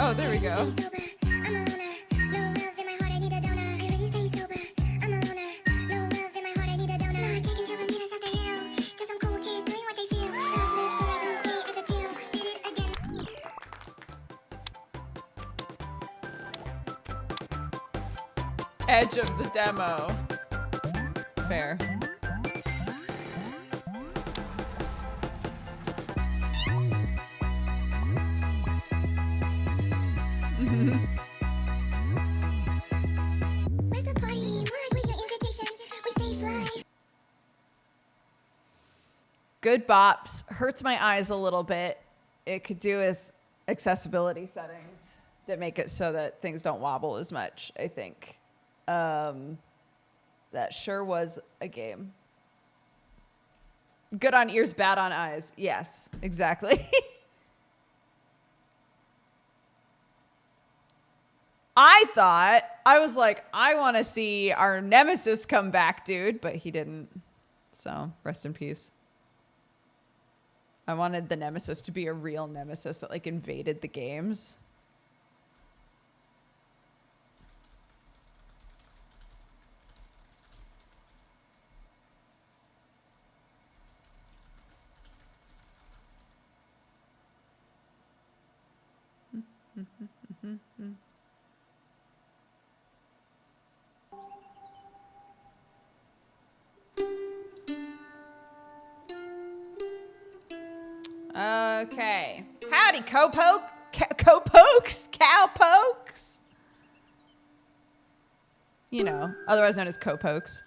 Oh, there we go. Edge of the demo. Fair. Good bops. Hurts my eyes a little bit. It could do with accessibility settings that make it so that things don't wobble as much, I think. That sure was a game. Good on ears, bad on eyes. Yes, exactly. I was like, I want to see our nemesis come back, dude, but he didn't. So, rest in peace. I wanted the nemesis to be a real nemesis that like invaded the games. Okay. Howdy, cowpokes? Cowpokes? You know, otherwise known as cowpokes.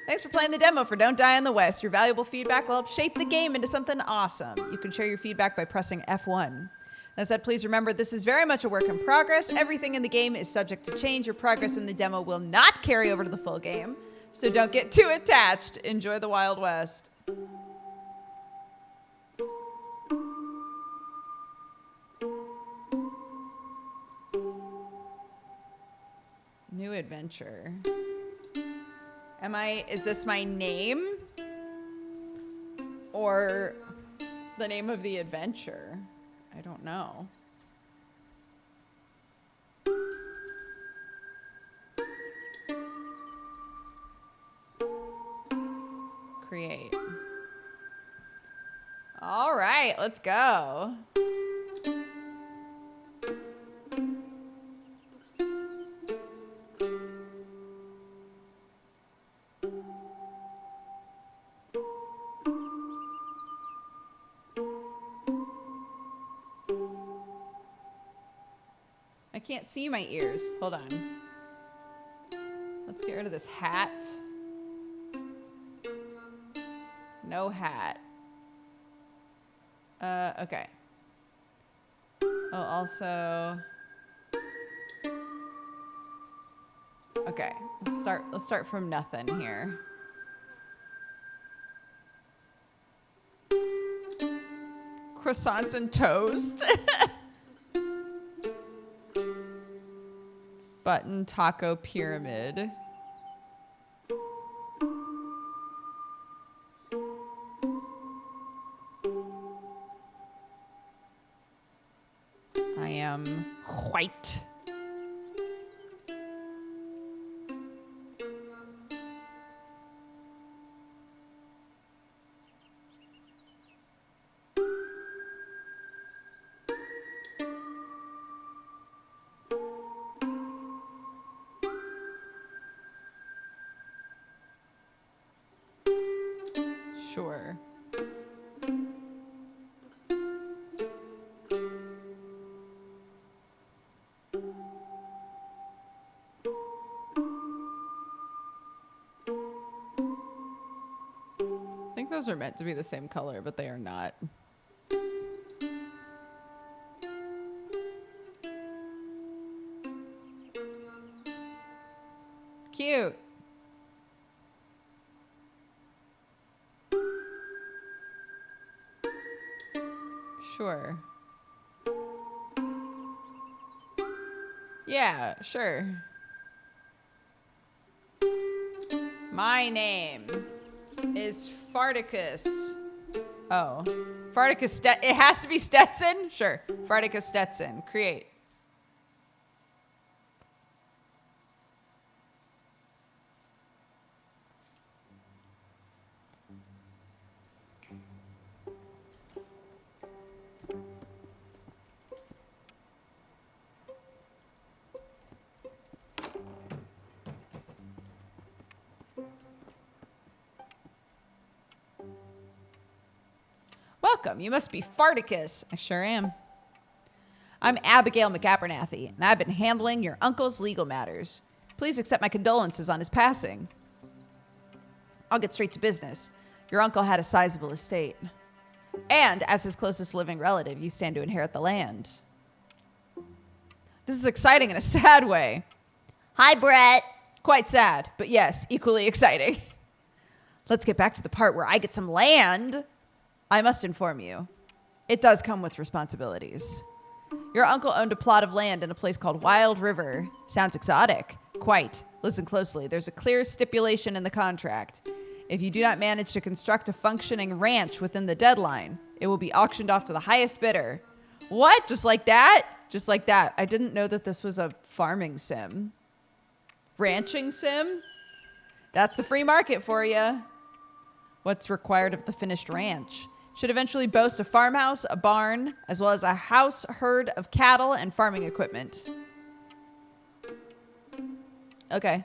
Thanks for playing the demo for Don't Die in the West. Your valuable feedback will help shape the game into something awesome. You can share your feedback by pressing F1. That said, please remember this is very much a work in progress. Everything in the game is subject to change. Your progress in the demo will not carry over to the full game. So don't get too attached. Enjoy the Wild West. New adventure. Is this my name? Or the name of the adventure? I don't know. Create. All right, let's go. I can't see my ears. Hold on. Let's get rid of this hat. No hat. Okay. Oh, also. Okay, let's start from nothing here. Croissants and toast. Button taco pyramid. I am white. Sure. I think those are meant to be the same color, but they are not. Cute. Sure. Yeah, sure. My name is Farticus. Oh. Farticus it has to be Stetson? Sure. Farticus Stetson. Create. Welcome. You must be Farticus. I sure am. I'm Abigail McAbernathy, and I've been handling your uncle's legal matters. Please accept my condolences on his passing. I'll get straight to business. Your uncle had a sizable estate. And as his closest living relative, you stand to inherit the land. This is exciting in a sad way. Hi, Brett. Quite sad, but yes, equally exciting. Let's get back to the part where I get some land. I must inform you, it does come with responsibilities. Your uncle owned a plot of land in a place called Wild River. Sounds exotic. Quite. Listen closely. There's a clear stipulation in the contract. If you do not manage to construct a functioning ranch within the deadline, it will be auctioned off to the highest bidder. What? Just like that? Just like that. I didn't know that this was a farming sim. Ranching sim? That's the free market for you. What's required of the finished ranch? Should eventually boast a farmhouse, a barn, as well as a house, herd of cattle, and farming equipment. Okay.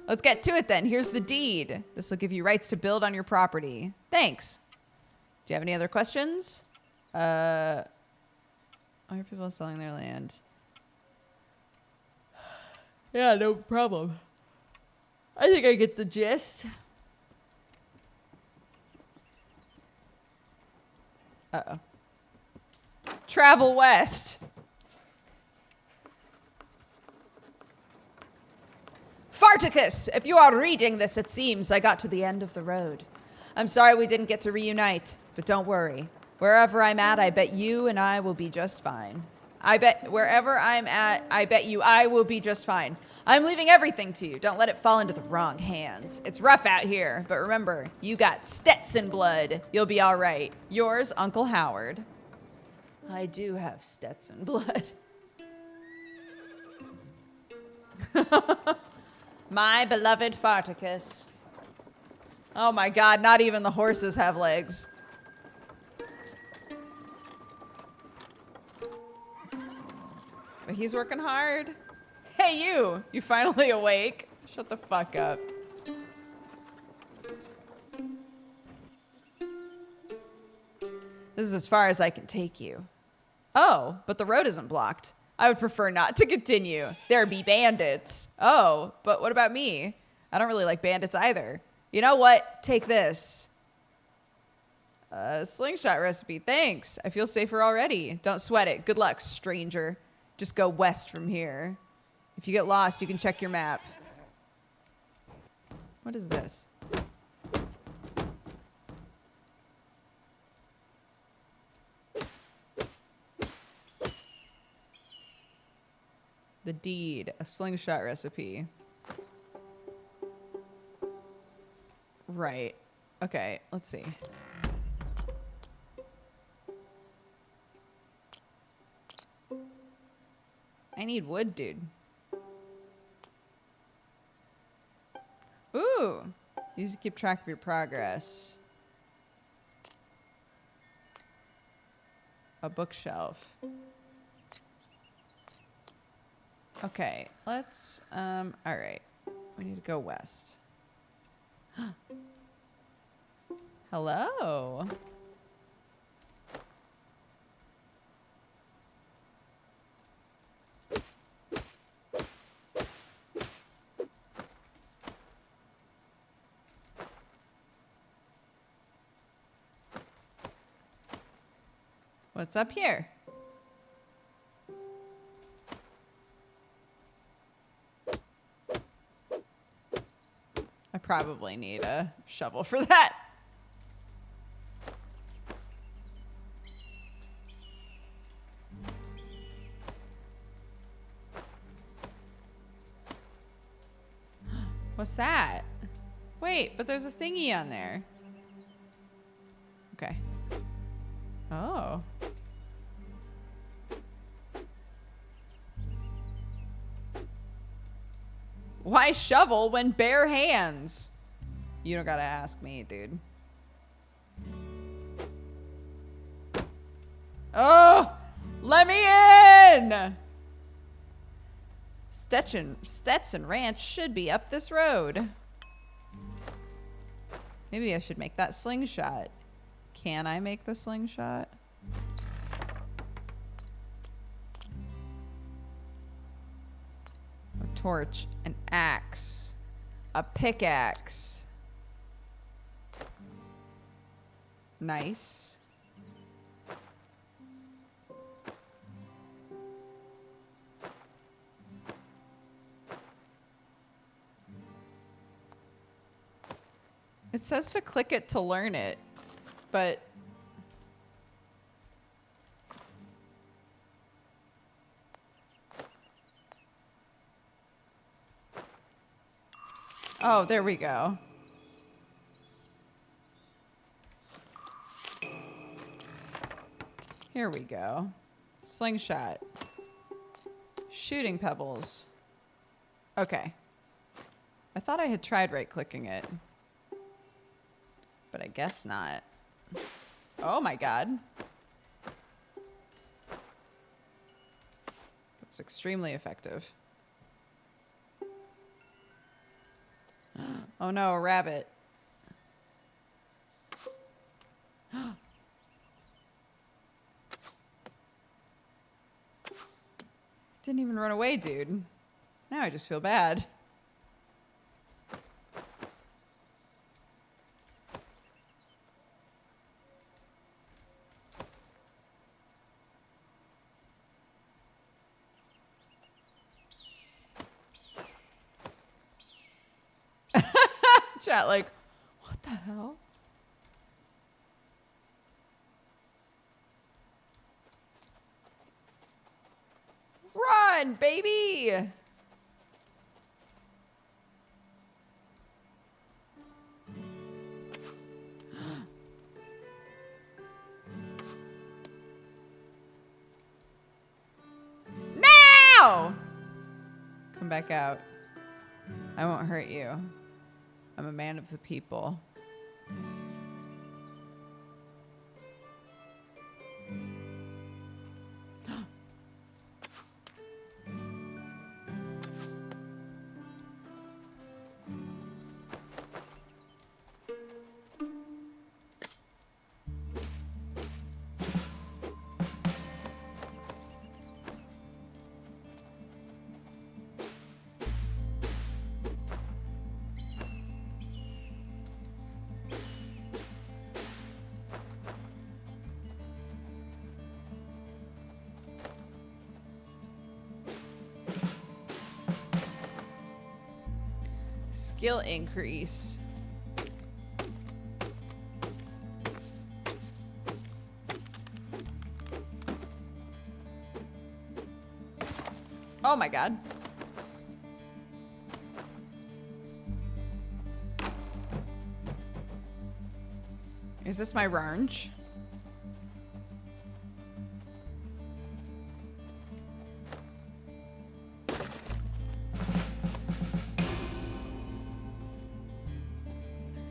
Let's get to it then. Here's the deed. This will give you rights to build on your property. Thanks. Do you have any other questions? Why are people selling their land? Yeah, no problem. I think I get the gist. Uh-oh. Travel west. Farticus, if you are reading this, it seems I got to the end of the road. I'm sorry we didn't get to reunite, but don't worry. Wherever I'm at, I bet you and I will be just fine. I bet wherever I'm at, I bet you I will be just fine. I'm leaving everything to you. Don't let it fall into the wrong hands. It's rough out here, but remember, you got Stetson blood. You'll be all right. Yours, Uncle Howard. I do have Stetson blood. My beloved Farticus. Oh my god, not even the horses have legs. But he's working hard. Hey, you! You finally awake? Shut the fuck up. This is as far as I can take you. Oh, but the road isn't blocked. I would prefer not to continue. There be bandits. Oh, but what about me? I don't really like bandits either. You know what? Take this. A slingshot recipe. Thanks. I feel safer already. Don't sweat it. Good luck, stranger. Just go west from here. If you get lost, you can check your map. What is this? The deed, a slingshot recipe. Right. Okay, let's see. I need wood, dude. Ooh. Use to keep track of your progress. A bookshelf. Okay, let's, all right. We need to go west. Hello. What's up here? I probably need a shovel for that. What's that? Wait, but there's a thingy on there. Okay. Oh. Why shovel when bare hands? You don't gotta ask me, dude. Oh, let me in! Stetson Ranch should be up this road. Maybe I should make that slingshot. Can I make the slingshot? A torch, an axe, a pickaxe. Nice. It says to click it to learn it, but oh, there we go. Here we go. Slingshot. Shooting pebbles. Okay. I thought I had tried right-clicking it. But I guess not. Oh my god. That was extremely effective. Oh no, a rabbit. Didn't even run away, dude. Now I just feel bad. Chat like, what the hell? Run, baby! Now! Come back out. I won't hurt you. I'm a man of the people. Skill increase. Oh my god. Is this my range?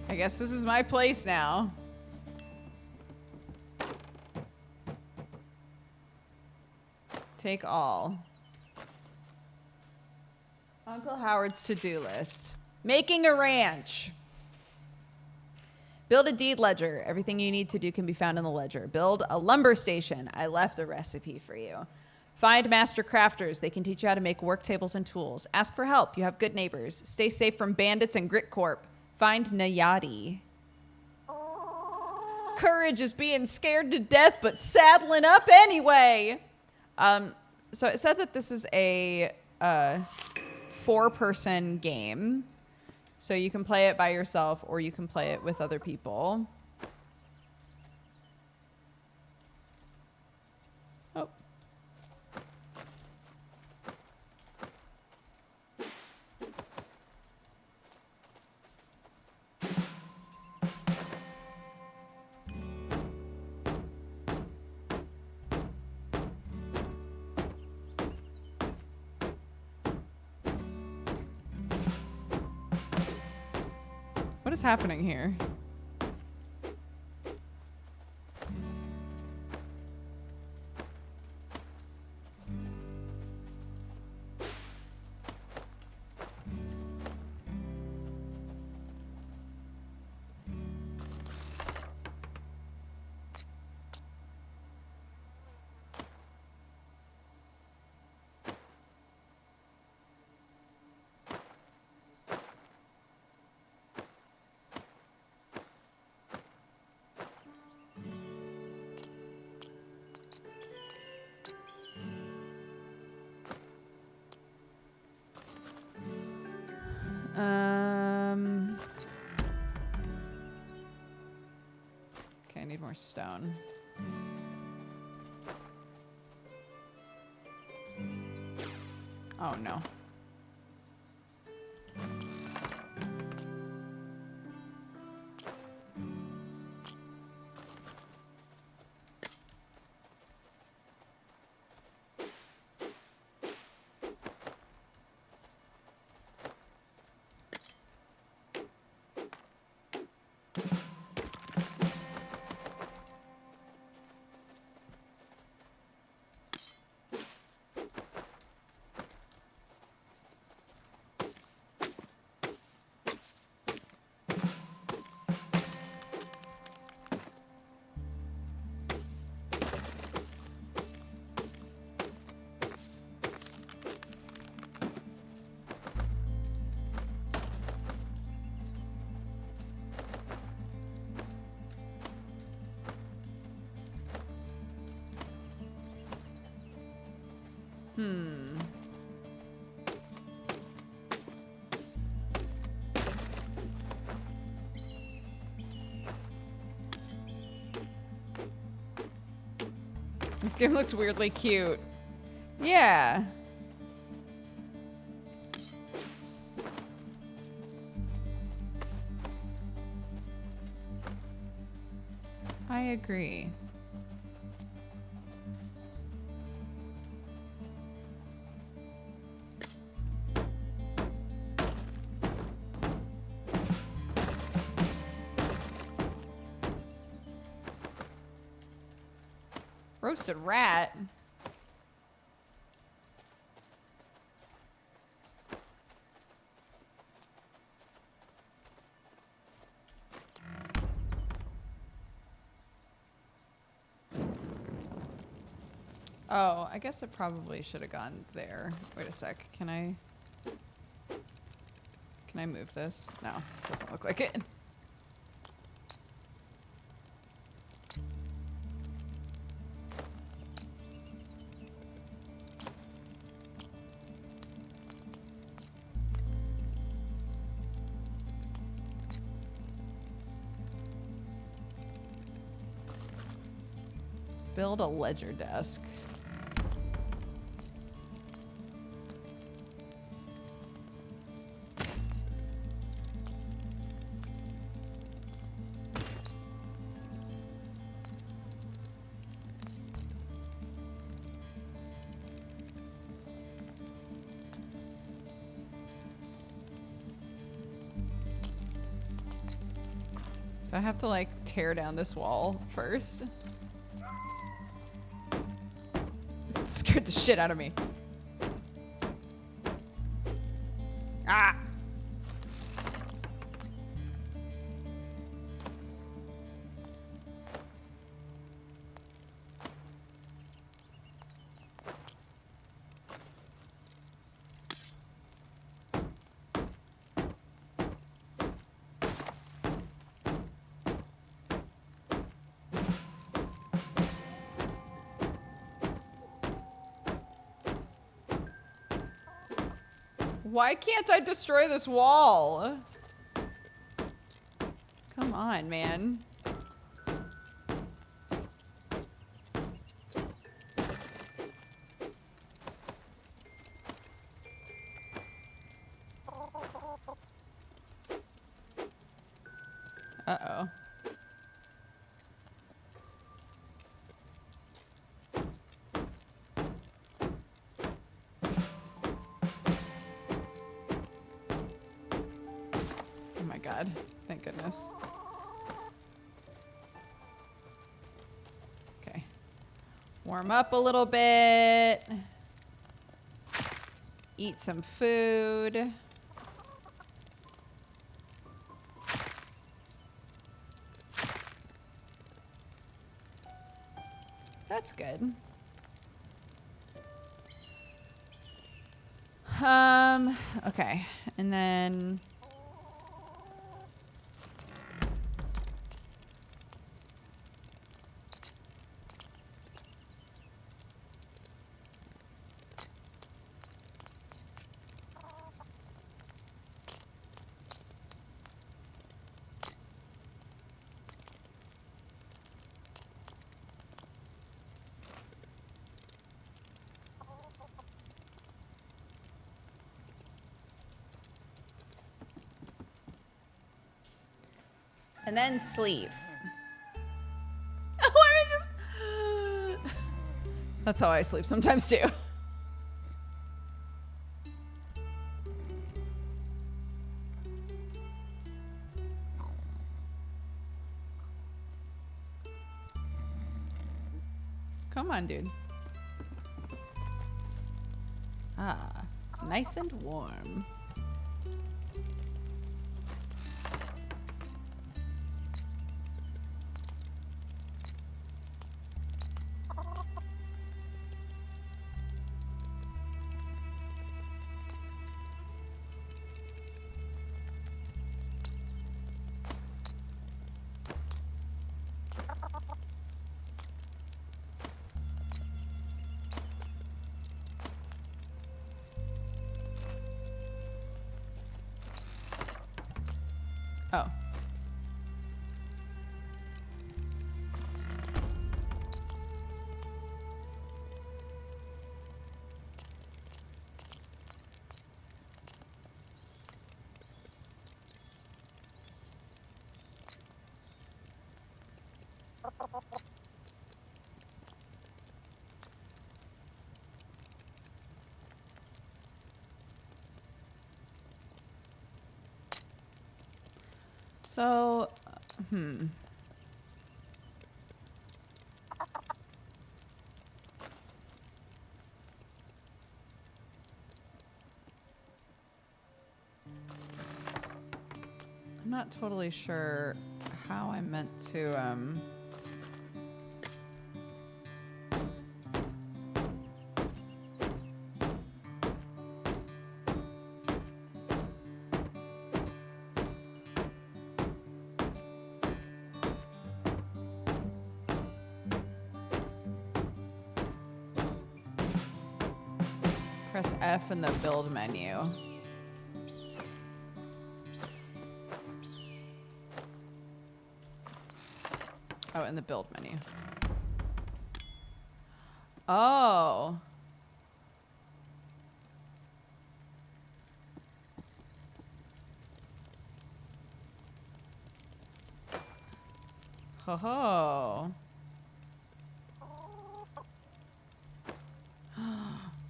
I guess this is my place now. Take all. Uncle Howard's to-do list. Making a ranch. Build a deed ledger. Everything you need to do can be found in the ledger. Build a lumber station. I left a recipe for you. Find master crafters. They can teach you how to make work tables and tools. Ask for help. You have good neighbors. Stay safe from bandits and Grit Corp. Find Nayati. Courage is being scared to death, but saddling up anyway. So it said that this is a 4-person game. So you can play it by yourself or you can play it with other people. Oh. What is happening here? Okay, I need more stone. Oh no. This game looks weirdly cute. Yeah. I agree. Roasted rat. Oh, I guess it probably should have gone there. Wait a sec. Can I move this? No, doesn't look like it. Build a ledger desk. Do I have to like tear down this wall first? It scared the shit out of me. Ah! Why can't I destroy this wall? Come on, man. Uh-oh. Oh my god. Thank goodness. Okay. Warm up a little bit. Eat some food. That's good. Okay. And then sleep. Let me just. That's how I sleep sometimes too. Come on, dude. Ah, nice and warm. Oh. So, not totally sure how I meant to, press F in the build menu. Oh, in the build menu. Oh. Ho ho.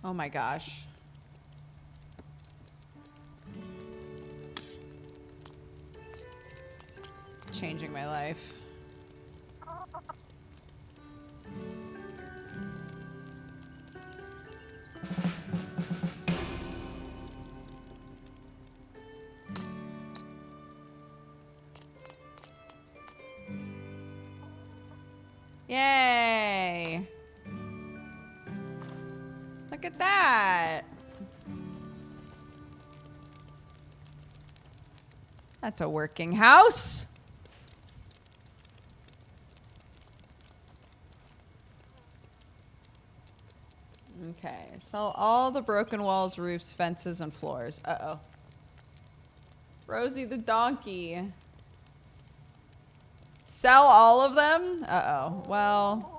Oh my gosh. Changing my life. Yay! Look at that. That's a working house. Okay, sell all the broken walls, roofs, fences, and floors. Uh-oh. Rosie the donkey. Sell all of them? Uh-oh. Well.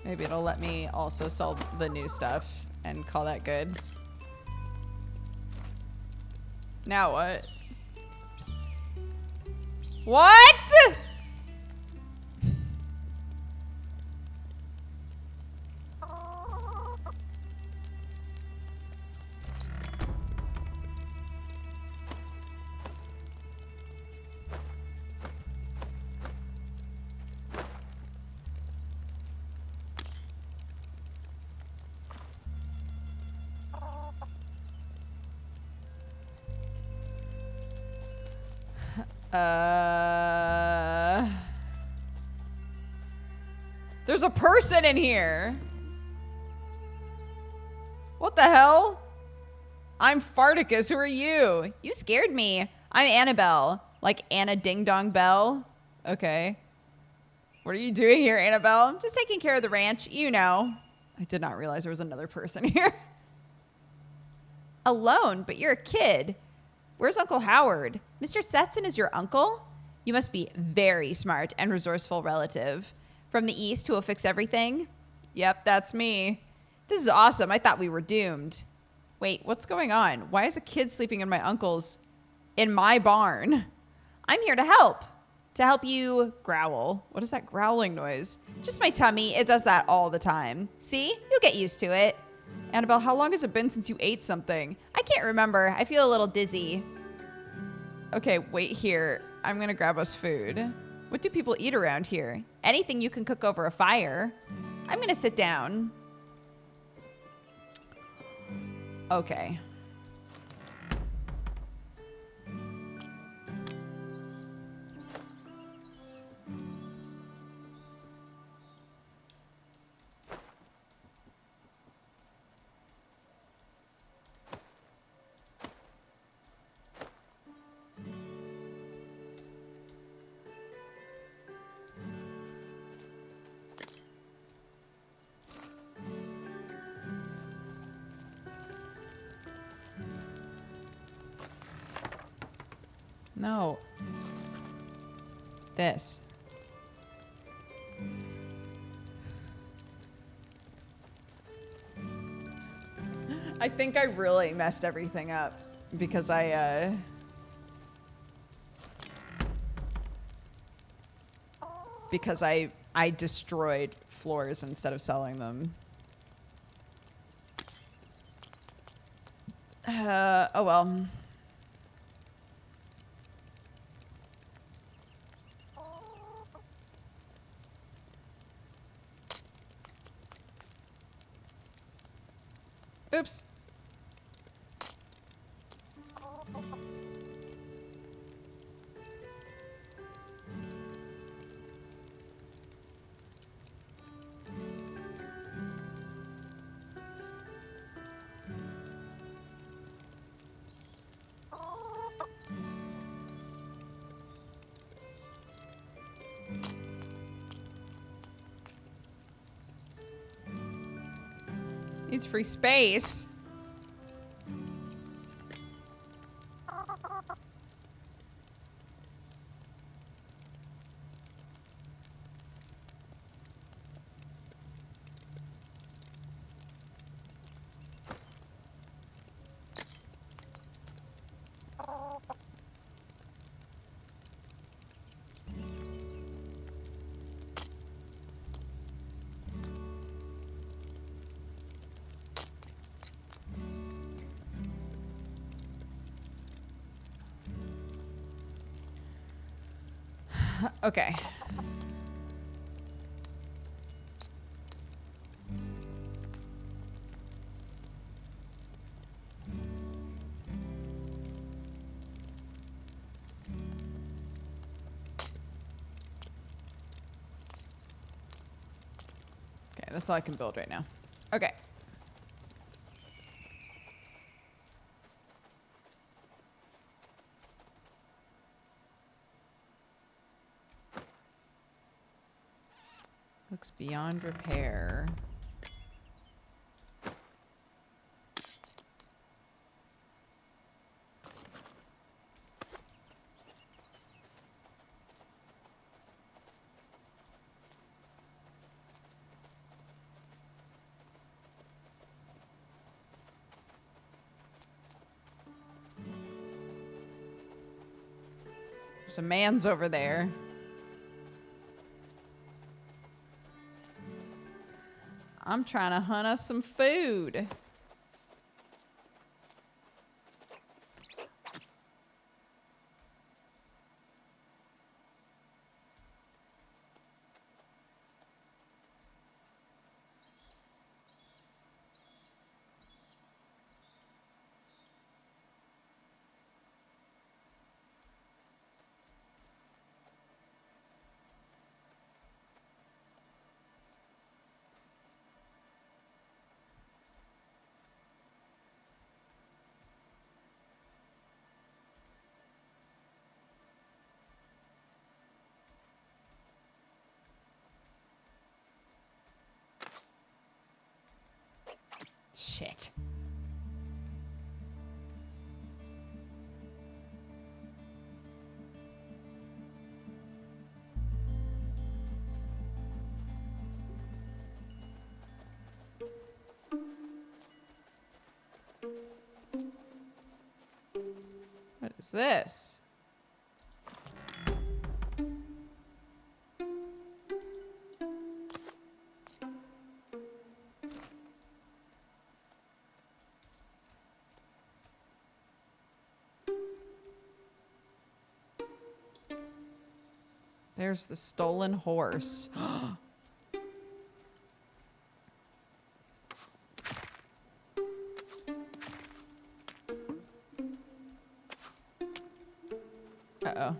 Maybe it'll let me also sell the new stuff and call that good. Now what? What? There's a person in here. What the hell? I'm Farticus. Who are you? You scared me. I'm Annabelle. Like Anna Ding Dong Bell. Okay. What are you doing here, Annabelle? I'm just taking care of the ranch. You know. I did not realize there was another person here. Alone, but you're a kid. Where's Uncle Howard? Mr. Setson is your uncle? You must be very smart and resourceful relative. From the east who will fix everything? Yep, that's me. This is awesome. I thought we were doomed. Wait, what's going on? Why is a kid sleeping in my uncle's... in my barn? I'm here to help. To help you growl. What is that growling noise? Just my tummy. It does that all the time. See? You'll get used to it. Annabelle, how long has it been since you ate something? I can't remember. I feel a little dizzy. Okay, wait here. I'm gonna grab us food. What do people eat around here? Anything you can cook over a fire. I'm gonna sit down. Okay. No. This. I think I really messed everything up because I destroyed floors instead of selling them. Oh well. Oops. Needs free space. Okay. Okay, that's all I can build right now. Okay. Looks beyond repair. There's a man's over there. I'm trying to hunt us some food. Shit. What is this? There's the stolen horse. Uh-oh.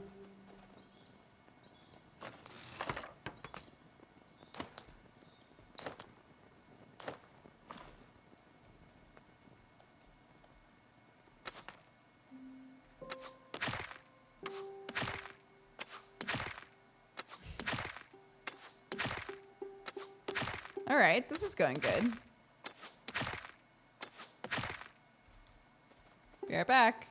All right, this is going good. Be right back.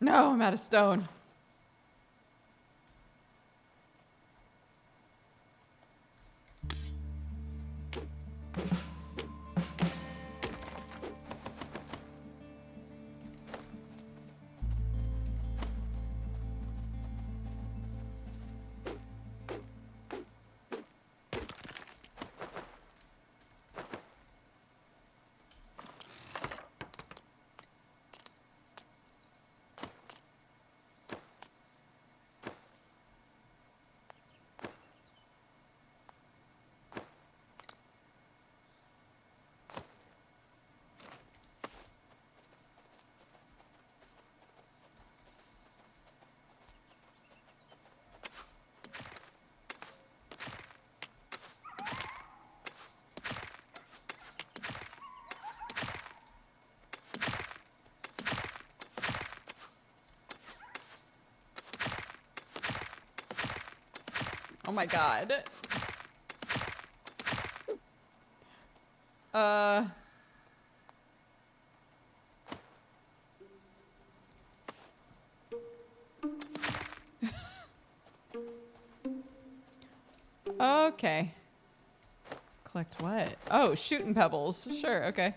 No, I'm out of stone. Oh my god. Okay. Collect what? Oh, shooting pebbles. Sure, okay.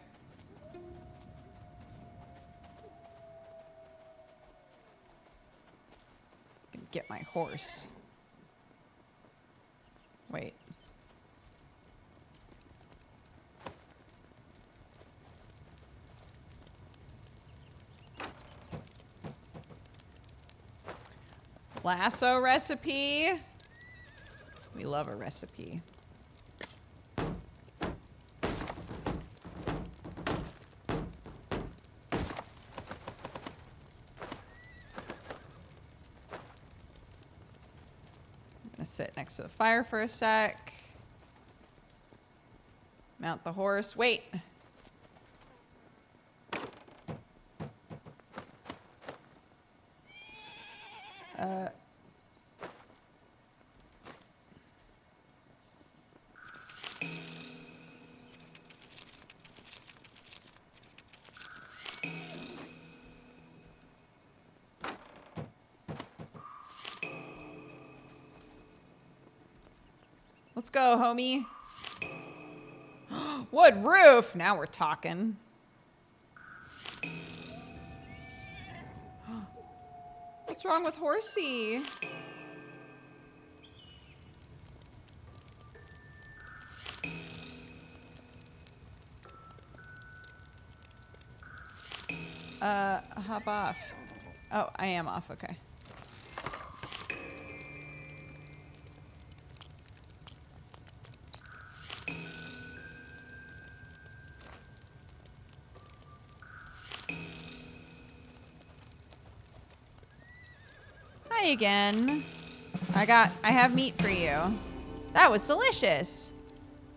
Gonna get my horse. Wait. Lasso recipe. We love a recipe. I'm gonna sit next to the fire for a sec. Mount the horse. Wait. Let's go, homie. Wood roof. Now we're talking. What's wrong with Horsey? Hop off. Oh, I am off. Okay. Hi again. I have meat for you. That was delicious.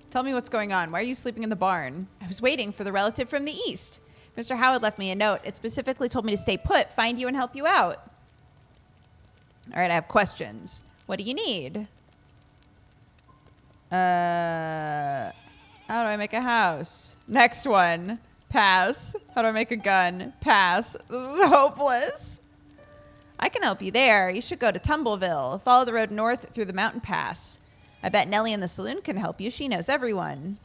Tell me what's going on. Why are you sleeping in the barn? I was waiting for the relative from the east. Mr. Howard left me a note. It specifically told me to stay put, find you, and help you out. All right, I have questions. What do you need? How do I make a house? Next one. Pass. How do I make a gun? Pass. This is hopeless. I can help you there. You should go to Tumbleville. Follow the road north through the mountain pass. I bet Nellie in the saloon can help you. She knows everyone.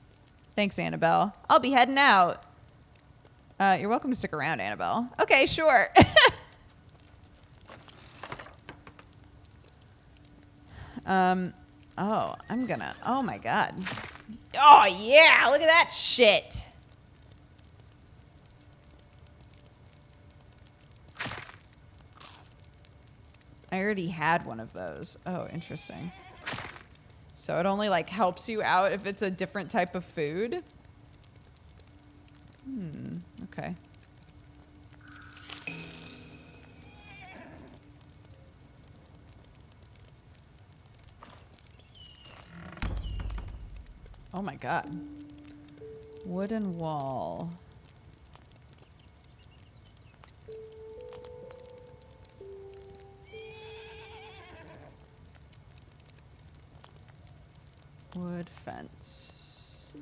Thanks, Annabelle. I'll be heading out. You're welcome to stick around, Annabelle. Okay, sure. Oh, oh my God. Oh yeah, look at that shit. I already had one of those. Oh, interesting. So it only like helps you out if it's a different type of food? Okay. Oh my God. Wooden wall. Wood fence.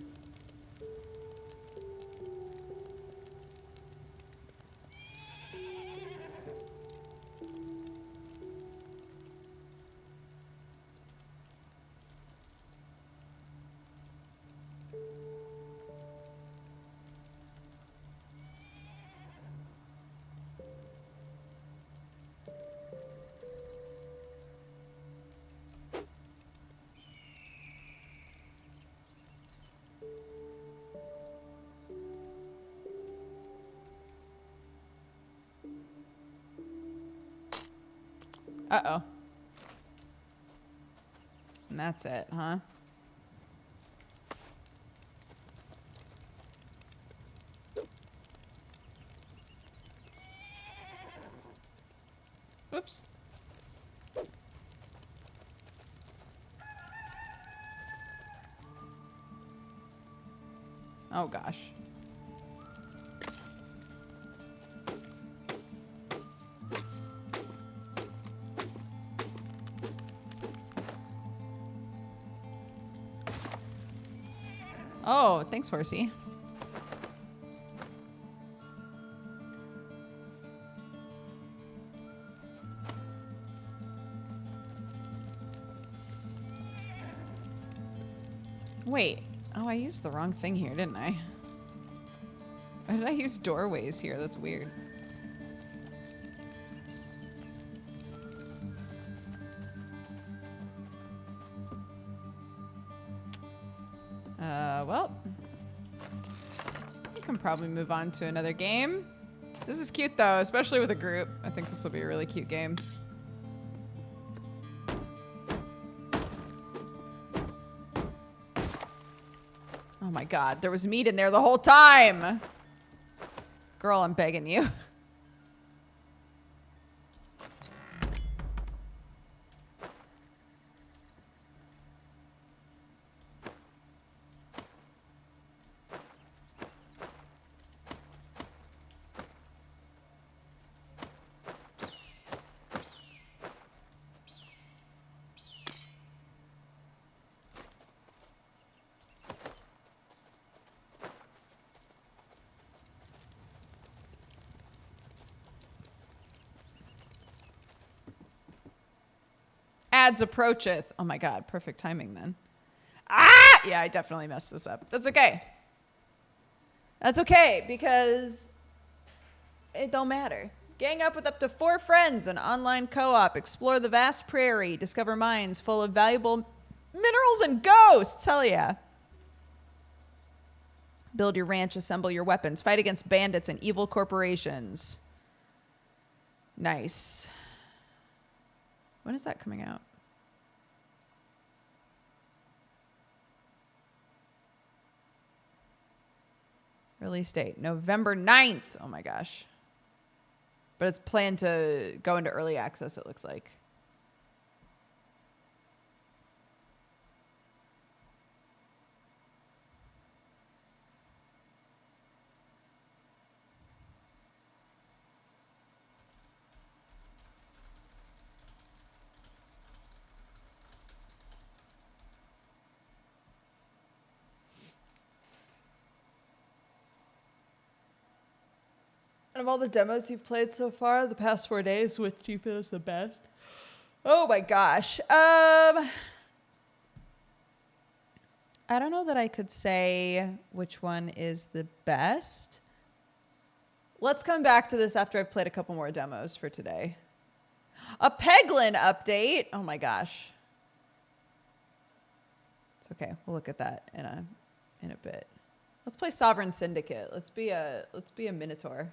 Uh-oh. And that's it, huh? Oops. Oh, gosh. Oh, thanks, horsey. Wait. Oh, I used the wrong thing here, didn't I? Why did I use doorways here? That's weird. Well. We can probably move on to another game. This is cute, though, especially with a group. I think this will be a really cute game. Oh my god, there was meat in there the whole time! Girl, I'm begging you. Ads approacheth. Oh my god, perfect timing then. Ah! Yeah, I definitely messed this up. That's okay. That's okay, because it don't matter. Gang up with up to 4 friends, an online co-op, explore the vast prairie, discover mines full of valuable minerals and ghosts. Hell yeah. Build your ranch, assemble your weapons, fight against bandits and evil corporations. Nice. When is that coming out? Release date, November 9th. Oh my gosh. But it's planned to go into early access, it looks like. Of all the demos you've played so far, the past 4 days, which do you feel is the best? Oh my gosh. I don't know that I could say which one is the best. Let's come back to this after I've played a couple more demos for today. A Peglin update. Oh my gosh. It's okay. We'll look at that in a bit. Let's play Sovereign Syndicate. Let's be a Minotaur.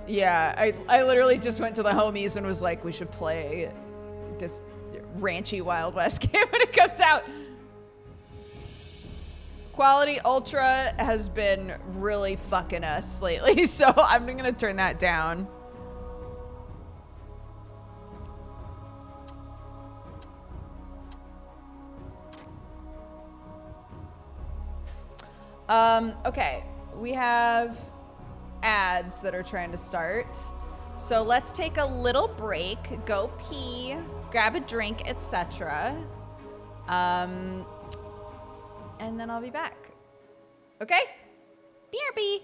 Yeah, I literally just went to the homies and was like, we should play this ranchy Wild West game when it comes out. Quality Ultra has been really fucking us lately, so I'm gonna turn that down. Okay, we have ads that are trying to start. So let's take a little break, go pee, grab a drink, etc. and then I'll be back. Okay? BRB.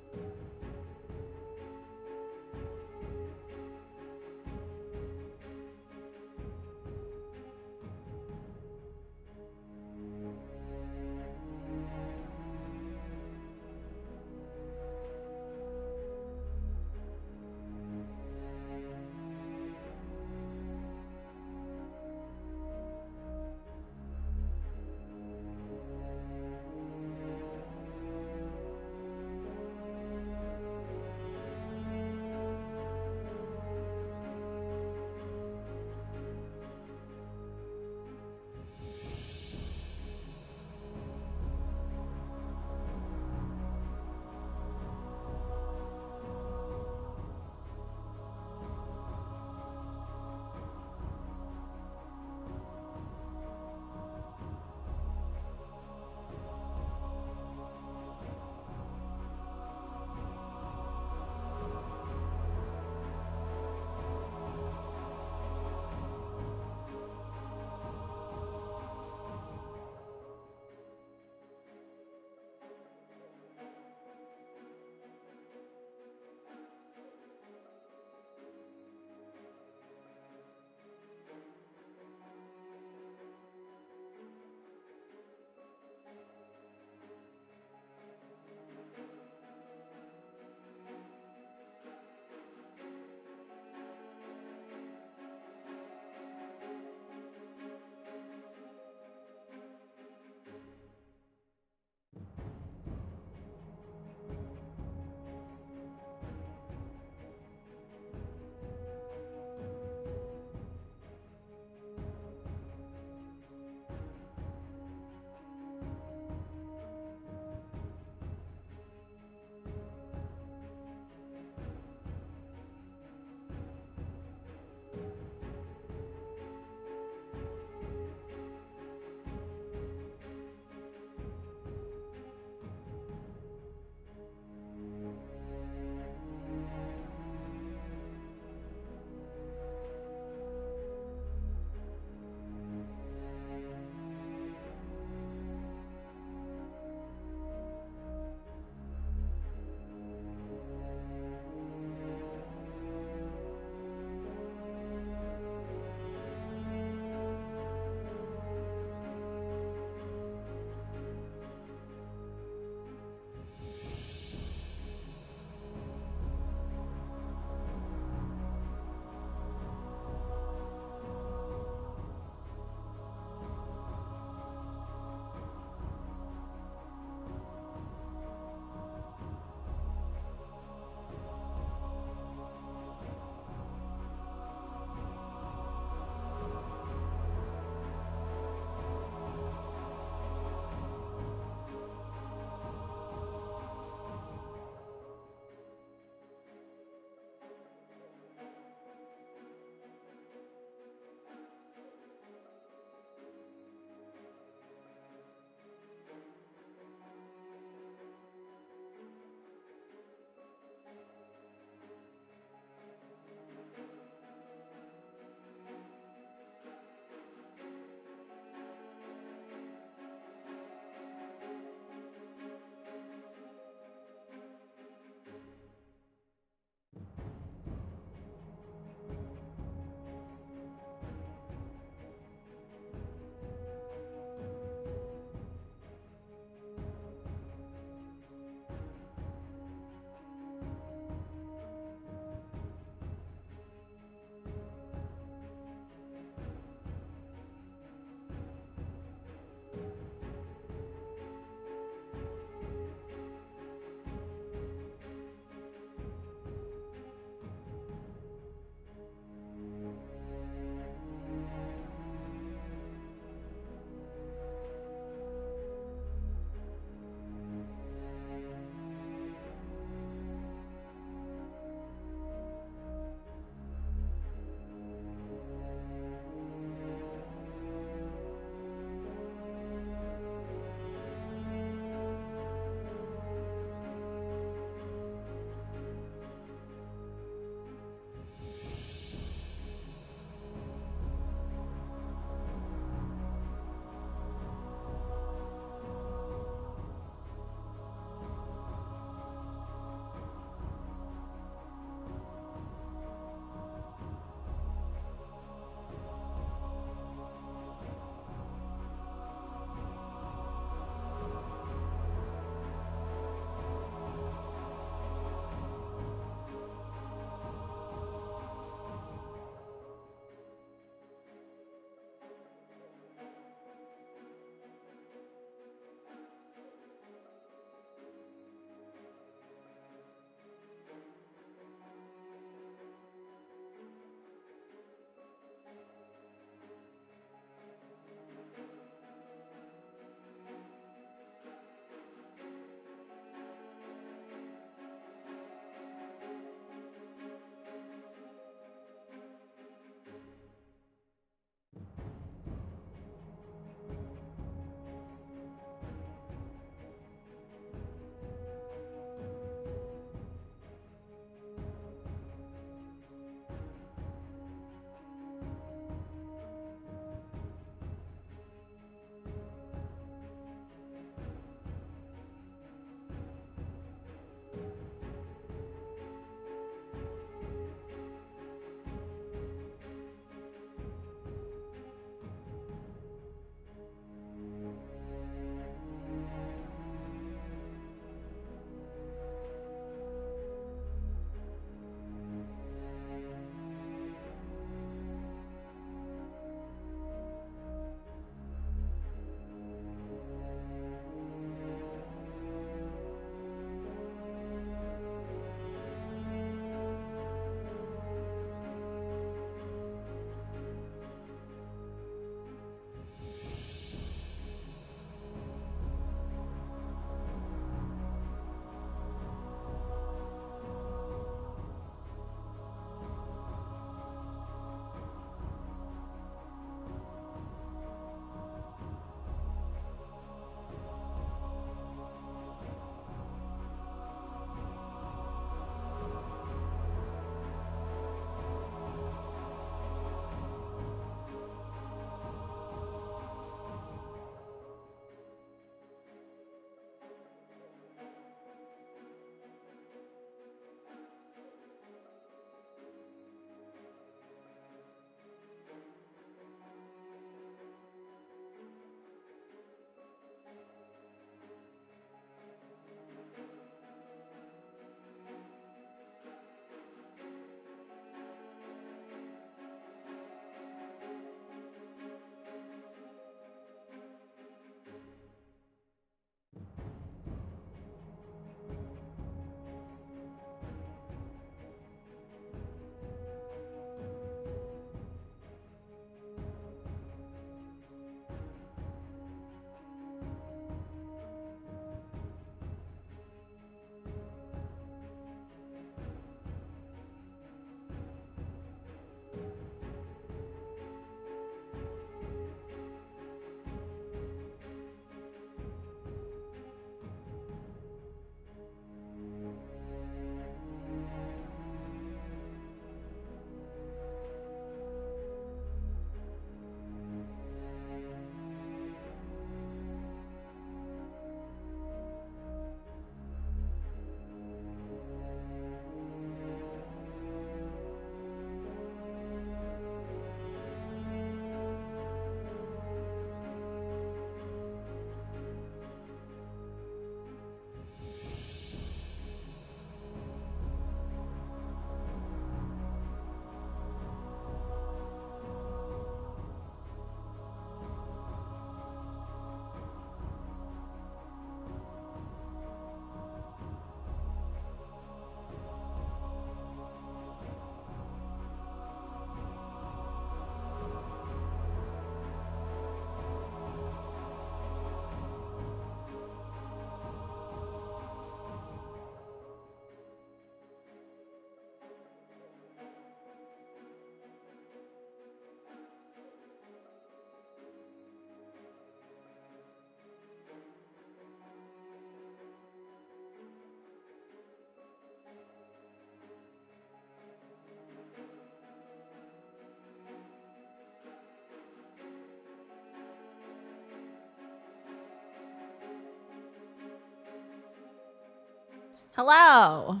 Hello.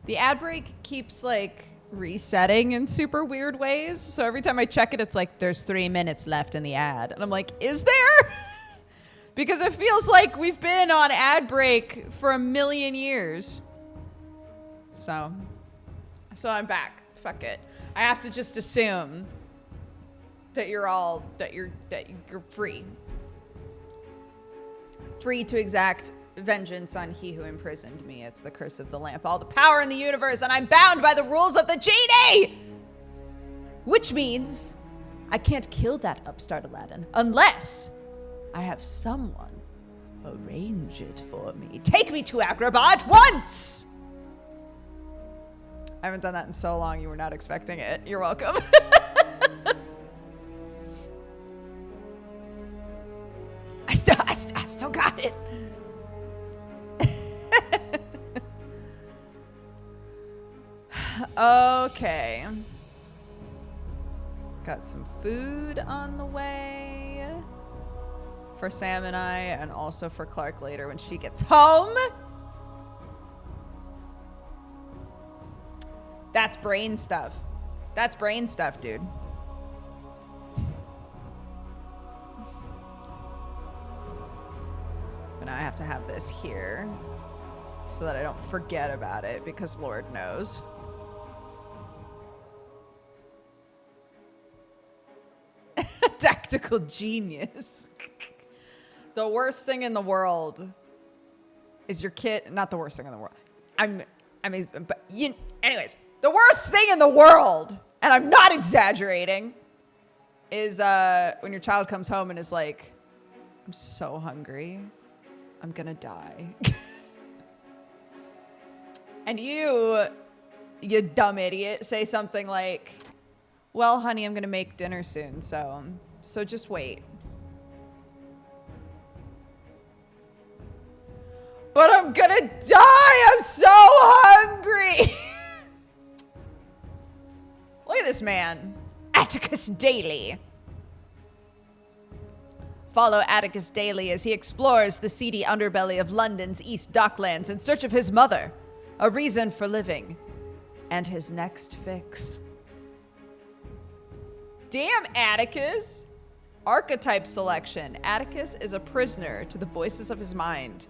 The ad break keeps like resetting in super weird ways. So every time I check it, it's like there's 3 minutes left in the ad. And I'm like, is there? Because it feels like we've been on ad break for a million years. So I'm back. Fuck it. I have to just assume that you're free. Free to exact vengeance on he who imprisoned me. It's the curse of the lamp. All the power in the universe, and I'm bound by the rules of the genie! Which means I can't kill that upstart Aladdin unless I have someone arrange it for me. Take me to Agrabah at once! I haven't done that in so long, you were not expecting it. You're welcome. I still got it. Okay. Got some food on the way for Sam and I, and also for Clark later when she gets home. That's brain stuff. That's brain stuff, dude. But now I have to have this here so that I don't forget about it, because Lord knows. Tactical genius. The worst thing in the world is your kid. Not the worst thing in the world. Anyways, the worst thing in the world, and I'm not exaggerating, is when your child comes home and is like, I'm so hungry. I'm gonna die. And you dumb idiot, say something like, well, honey, I'm gonna make dinner soon, so just wait. But I'm gonna die! I'm so hungry! Look at this man. Atticus Daly. Follow Atticus Daly as he explores the seedy underbelly of London's East Docklands in search of his mother, a reason for living, and his next fix. Damn, Atticus! Archetype selection. Atticus is a prisoner to the voices of his mind.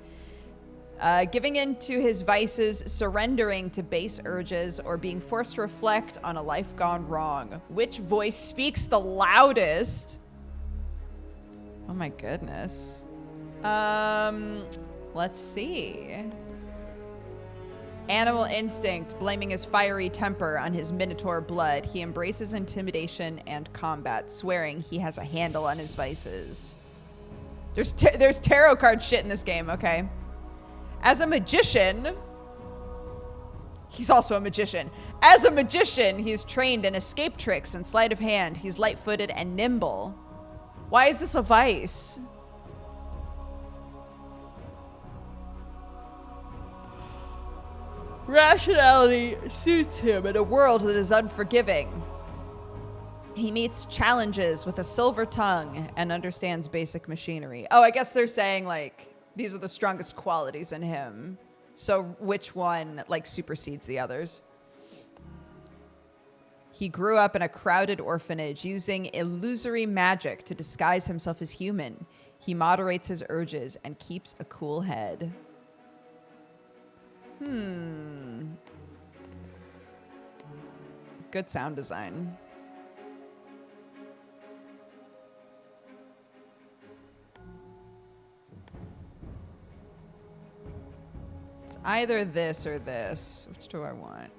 Giving in to his vices, surrendering to base urges, or being forced to reflect on a life gone wrong. Which voice speaks the loudest? Oh my goodness. Let's see. Animal instinct, blaming his fiery temper on his minotaur blood. He embraces intimidation and combat, swearing he has a handle on his vices. There's tarot card shit in this game, okay? As a magician, he's also a magician. As a magician, he's trained in escape tricks and sleight of hand. He's light-footed and nimble. Why is this a vice? Rationality suits him in a world that is unforgiving. He meets challenges with a silver tongue and understands basic machinery. Oh, I guess they're saying, like, these are the strongest qualities in him. So which one, like, supersedes the others? He grew up in a crowded orphanage using illusory magic to disguise himself as human. He moderates his urges and keeps a cool head. Good sound design. It's either this or this. Which do I want?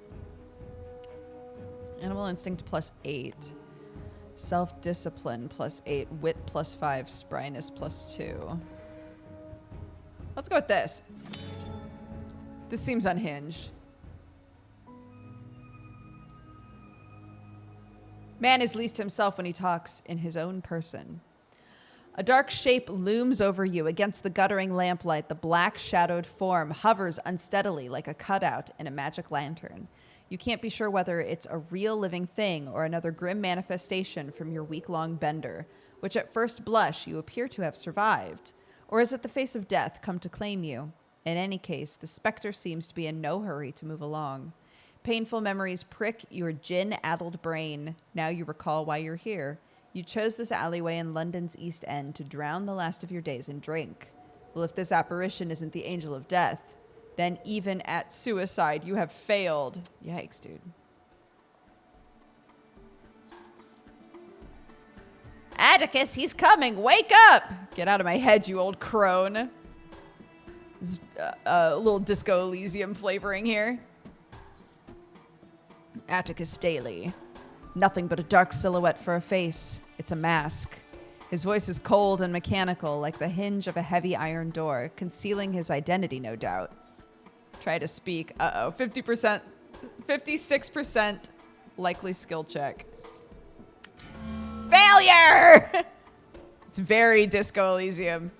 Animal instinct +8. Self-discipline +8. Wit +5. Spryness +2. Let's go with this. This seems unhinged. Man is least himself when he talks in his own person. A dark shape looms over you against the guttering lamplight. The black shadowed form hovers unsteadily like a cutout in a magic lantern. You can't be sure whether it's a real living thing or another grim manifestation from your week-long bender, which at first blush you appear to have survived. Or is it the face of death come to claim you? In any case, the specter seems to be in no hurry to move along. Painful memories prick your gin-addled brain. Now you recall why you're here. You chose this alleyway in London's East End to drown the last of your days in drink. Well, if this apparition isn't the angel of death, then even at suicide, you have failed. Yikes, dude. Atticus, he's coming. Wake up! Get out of my head, you old crone. This is a little Disco Elysium flavoring here. Atticus Daly. Nothing but a dark silhouette for a face. It's a mask. His voice is cold and mechanical, like the hinge of a heavy iron door, concealing his identity, no doubt. Try to speak. Uh-oh. 50%, 56% likely skill check. Failure! It's very Disco Elysium.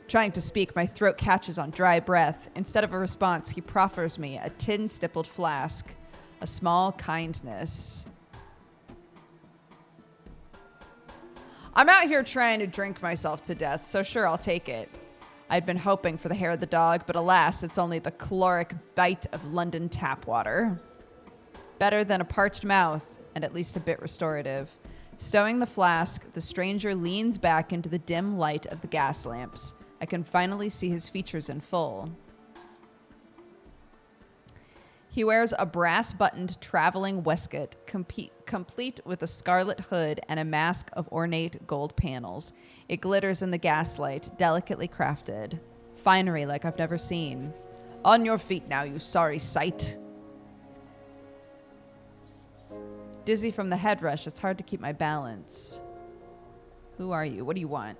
Trying to speak, my throat catches on dry breath. Instead of a response, he proffers me a tin-stippled flask. A small kindness. I'm out here trying to drink myself to death, so sure, I'll take it. I'd been hoping for the hair of the dog, but alas, it's only the caloric bite of London tap water. Better than a parched mouth, and at least a bit restorative. Stowing the flask, the stranger leans back into the dim light of the gas lamps. I can finally see his features in full. He wears a brass-buttoned traveling waistcoat, complete with a scarlet hood and a mask of ornate gold panels. It glitters in the gaslight, delicately crafted. Finery like I've never seen. On your feet now, you sorry sight. Dizzy from the head rush, it's hard to keep my balance. Who are you? What do you want?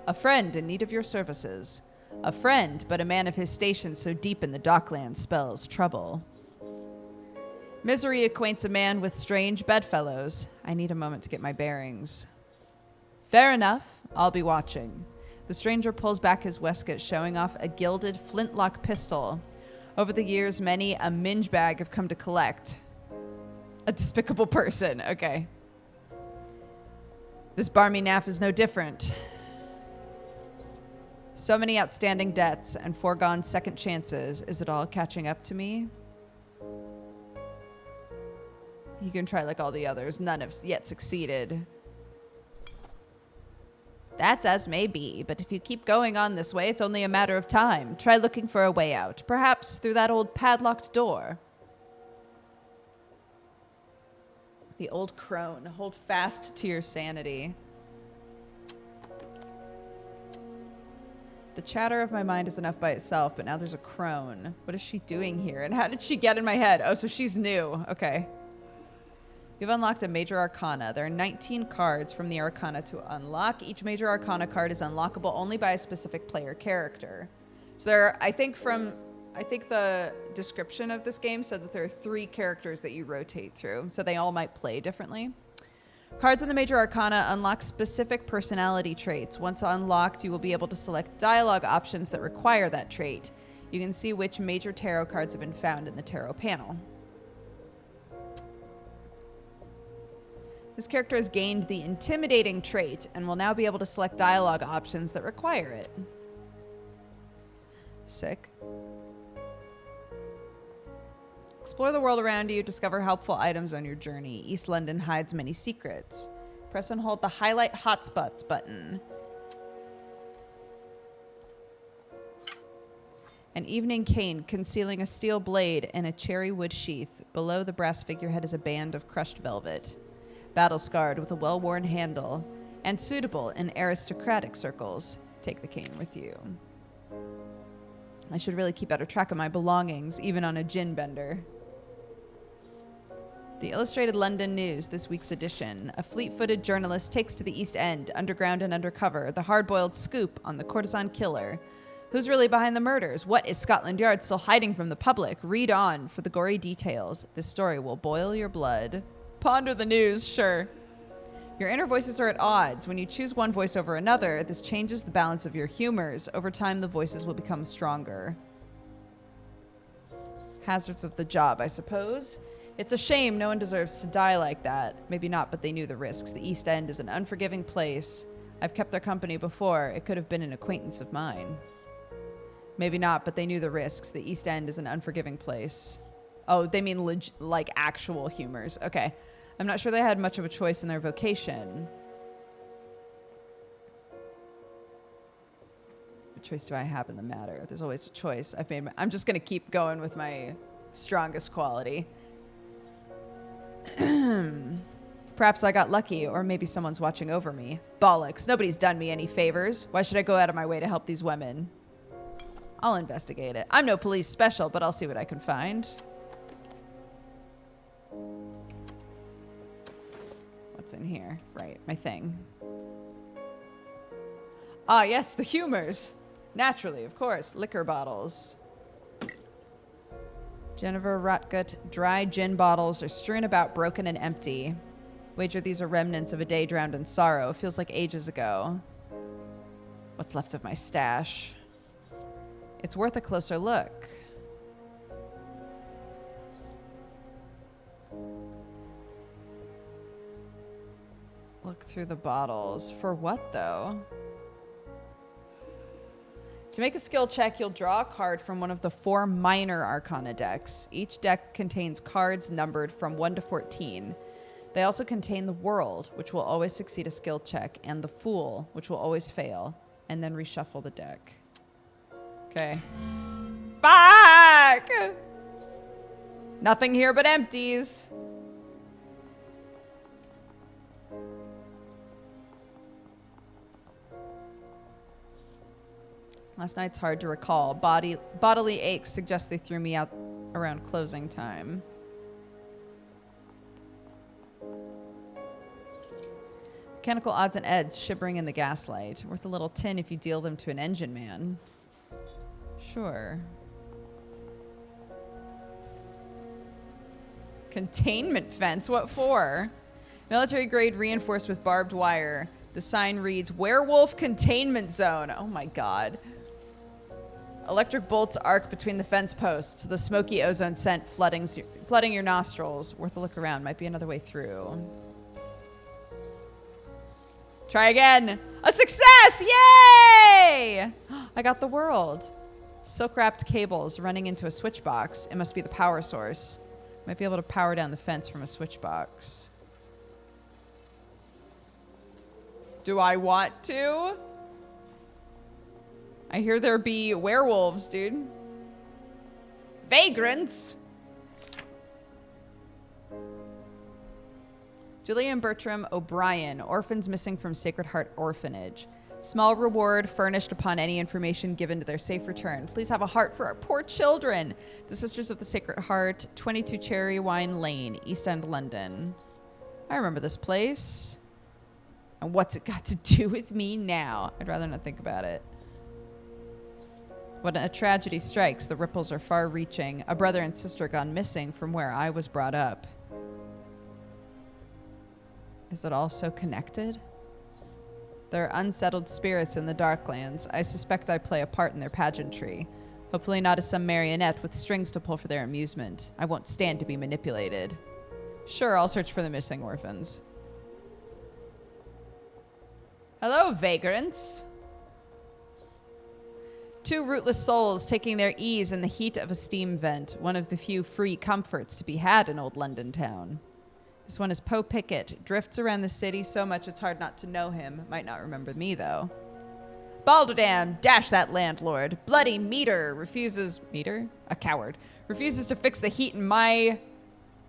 A friend in need of your services. A friend, but a man of his station so deep in the docklands spells trouble. Misery acquaints a man with strange bedfellows. I need a moment to get my bearings. Fair enough. I'll be watching. The stranger pulls back his waistcoat, showing off a gilded flintlock pistol. Over the years, many a minge bag have come to collect. A despicable person. Okay. This barmy naff is no different. So many outstanding debts and foregone second chances. Is it all catching up to me? He can try like all the others. None have yet succeeded. That's as may be, but if you keep going on this way, it's only a matter of time. Try looking for a way out. Perhaps through that old padlocked door. The old crone. Hold fast to your sanity. The chatter of my mind is enough by itself, but now there's a crone. What is she doing here? And how did she get in my head? Oh, so she's new. Okay. You've unlocked a major arcana. There are 19 cards from the arcana to unlock. Each major arcana card is unlockable only by a specific player character. So there are, I think the description of this game said that there are 3 characters that you rotate through. So they all might play differently. Cards in the Major Arcana unlock specific personality traits. Once unlocked, you will be able to select dialogue options that require that trait. You can see which major tarot cards have been found in the tarot panel. This character has gained the Intimidating trait and will now be able to select dialogue options that require it. Sick. Explore the world around you, discover helpful items on your journey. East London hides many secrets. Press and hold the Highlight Hotspots button. An evening cane concealing a steel blade and a cherry wood sheath. Below the brass figurehead is a band of crushed velvet. Battle-scarred with a well-worn handle and suitable in aristocratic circles. Take the cane with you. I should really keep better track of my belongings, even on a gin bender. The Illustrated London News, this week's edition. A fleet-footed journalist takes to the East End, underground and undercover, the hard-boiled scoop on the courtesan killer. Who's really behind the murders? What is Scotland Yard still hiding from the public? Read on for the gory details. This story will boil your blood. Ponder the news, sure. Your inner voices are at odds. When you choose one voice over another, this changes the balance of your humors. Over time, the voices will become stronger. Hazards of the job, I suppose. It's a shame no one deserves to die like that. Maybe not, but they knew the risks. The East End is an unforgiving place. I've kept their company before. It could have been an acquaintance of mine. Maybe not, but they knew the risks. The East End is an unforgiving place. Oh, they mean like actual humors. Okay. I'm not sure they had much of a choice in their vocation. What choice do I have in the matter? There's always a choice. I'm just going to keep going with my strongest quality. Perhaps I got lucky, or maybe someone's watching over me. Bollocks. Nobody's done me any favors. Why should I go out of my way to help these women? I'll investigate it. I'm no police special, but I'll see what I can find. What's in here? Right, my thing. Ah, yes, the humors. Naturally, of course. Liquor bottles. Jennifer Rotgut dry gin bottles are strewn about, broken and empty. Wager these are remnants of a day drowned in sorrow. Feels like ages ago. What's left of my stash? It's worth a closer look. Look through the bottles. For what, though? To make a skill check, you'll draw a card from one of the 4 minor arcana decks. Each deck contains cards numbered from 1 to 14. They also contain the World, which will always succeed a skill check, and the Fool, which will always fail, and then reshuffle the deck. Okay. Fuck! Nothing here but empties. Last night's hard to recall. Bodily aches suggest they threw me out around closing time. Mechanical odds and ends shivering in the gaslight. Worth a little tin if you deal them to an engine man. Sure. Containment fence? What for? Military grade reinforced with barbed wire. The sign reads, Werewolf Containment Zone. Oh my god. Electric bolts arc between the fence posts. The smoky ozone scent flooding your nostrils. Worth a look around. Might be another way through. Try again. A success! Yay! I got the World. Silk-wrapped cables running into a switch box. It must be the power source. Might be able to power down the fence from a switch box. Do I want to? I hear there be werewolves, dude. Vagrants! Julian Bertram O'Brien, orphans missing from Sacred Heart Orphanage. Small reward furnished upon any information given to their safe return. Please have a heart for our poor children. The Sisters of the Sacred Heart, 22 Cherry Wine Lane, East End, London. I remember this place. And what's it got to do with me now? I'd rather not think about it. When a tragedy strikes, the ripples are far-reaching. A brother and sister gone missing from where I was brought up. Is it all so connected? There are unsettled spirits in the Darklands. I suspect I play a part in their pageantry. Hopefully not as some marionette with strings to pull for their amusement. I won't stand to be manipulated. Sure, I'll search for the missing orphans. Hello, vagrants. 2 rootless souls taking their ease in the heat of a steam vent, one of the few free comforts to be had in old London town. This one is Poe Pickett. Drifts around the city so much it's hard not to know him. Might not remember me, though. Balderdam, dash that landlord. Bloody Meter refuses... Meter? A coward. Refuses to fix the heat in my...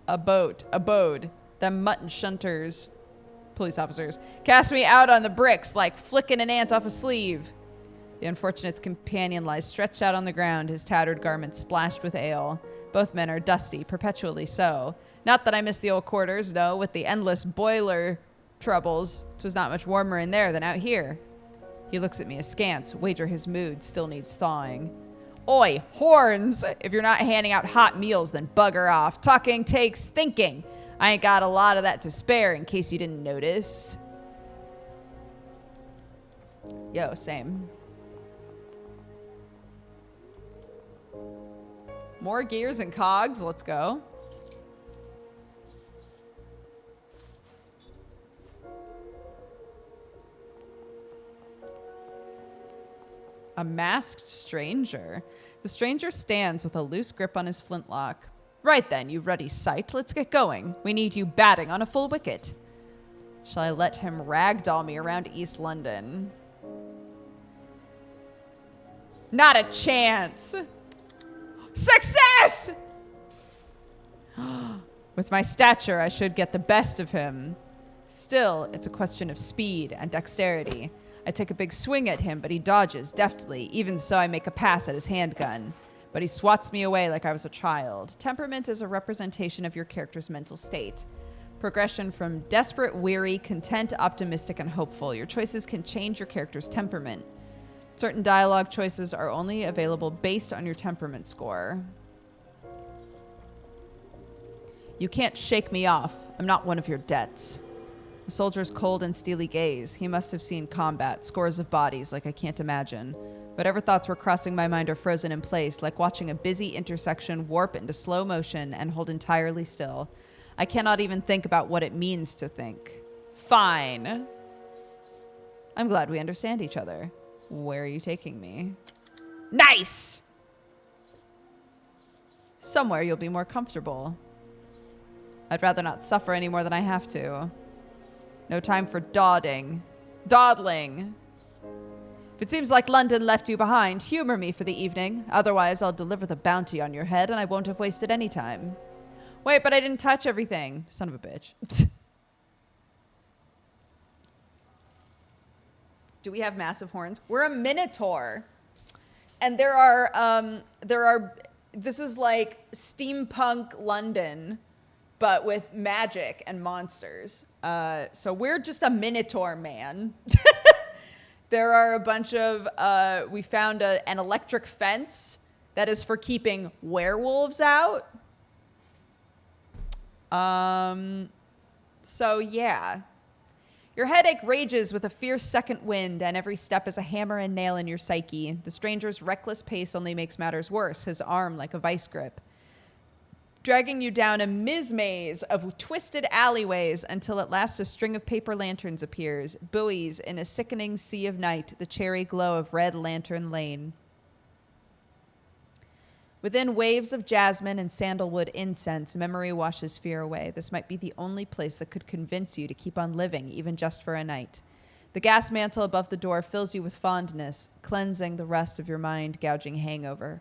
abode. Them mutton shunters... Police officers. Cast me out on the bricks like flicking an ant off a sleeve. The unfortunate's companion lies stretched out on the ground, his tattered garments splashed with ale. Both men are dusty, perpetually so. Not that I miss the old quarters, no, with the endless boiler troubles. 'Twas not much warmer in there than out here. He looks at me askance. Wager his mood still needs thawing. Oi, horns! If you're not handing out hot meals, then bugger off. Talking takes thinking. I ain't got a lot of that to spare, in case you didn't notice. Yo, same. More gears and cogs. Let's go. A masked stranger. The stranger stands with a loose grip on his flintlock. Right then, you ruddy sight, let's get going. We need you batting on a full wicket. Shall I let him ragdoll me around East London? Not a chance. Success! With my stature, I should get the best of him. Still, it's a question of speed and dexterity. I take a big swing at him, but he dodges deftly. Even so, I make a pass at his handgun. But he swats me away like I was a child. Temperament is a representation of your character's mental state. Progression from desperate, weary, content, optimistic, and hopeful. Your choices can change your character's temperament. Certain dialogue choices are only available based on your temperament score. You can't shake me off. I'm not one of your debts. The soldier's cold and steely gaze. He must have seen combat, scores of bodies, like I can't imagine. Whatever thoughts were crossing my mind are frozen in place, like watching a busy intersection warp into slow motion and hold entirely still. I cannot even think about what it means to think. Fine. I'm glad we understand each other. Where are you taking me? Nice! Somewhere you'll be more comfortable. I'd rather not suffer any more than I have to. No time for dawdling. If it seems like London left you behind, humor me for the evening. Otherwise, I'll deliver the bounty on your head and I won't have wasted any time. Wait, but I didn't touch everything. Son of a bitch. Do we have massive horns? We're a minotaur. And there are, this is like steampunk London, but with magic and monsters. So we're just a minotaur, man. There are a bunch of, we found an electric fence that is for keeping werewolves out. So yeah. Your headache rages with a fierce second wind, and every step is a hammer and nail in your psyche. The stranger's reckless pace only makes matters worse, his arm like a vice grip, dragging you down a maze of twisted alleyways until at last a string of paper lanterns appears, buoys in a sickening sea of night, the cherry glow of Red Lantern Lane. Within waves of jasmine and sandalwood incense, memory washes fear away. This might be the only place that could convince you to keep on living, even just for a night. The gas mantle above the door fills you with fondness, cleansing the rest of your mind, gouging hangover.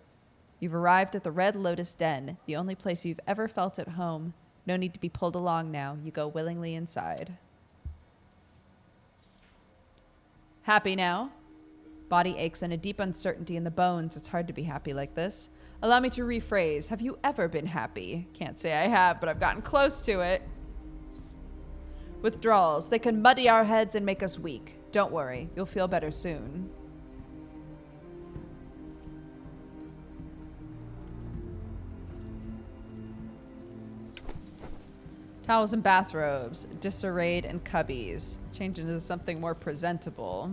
You've arrived at the Red Lotus Den, the only place you've ever felt at home. No need to be pulled along now. You go willingly inside. Happy now? Body aches and a deep uncertainty in the bones. It's hard to be happy like this. Allow me to rephrase. Have you ever been happy? Can't say I have, but I've gotten close to it. Withdrawals. They can muddy our heads and make us weak. Don't worry. You'll feel better soon. Towels and bathrobes. Disarrayed and cubbies. Change into something more presentable.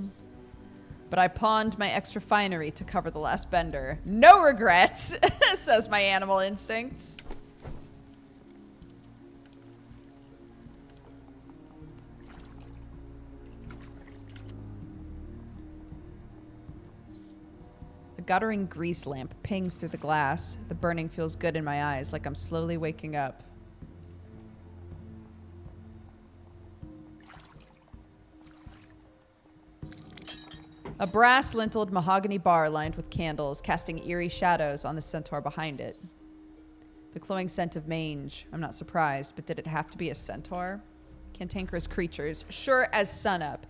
But I pawned my extra finery to cover the last bender. No regrets, says my animal instincts. A guttering grease lamp pings through the glass. The burning feels good in my eyes, like I'm slowly waking up. A brass-lintled mahogany bar lined with candles, casting eerie shadows on the centaur behind it. The cloying scent of mange. I'm not surprised, but did it have to be a centaur? Cantankerous creatures, sure as sunup.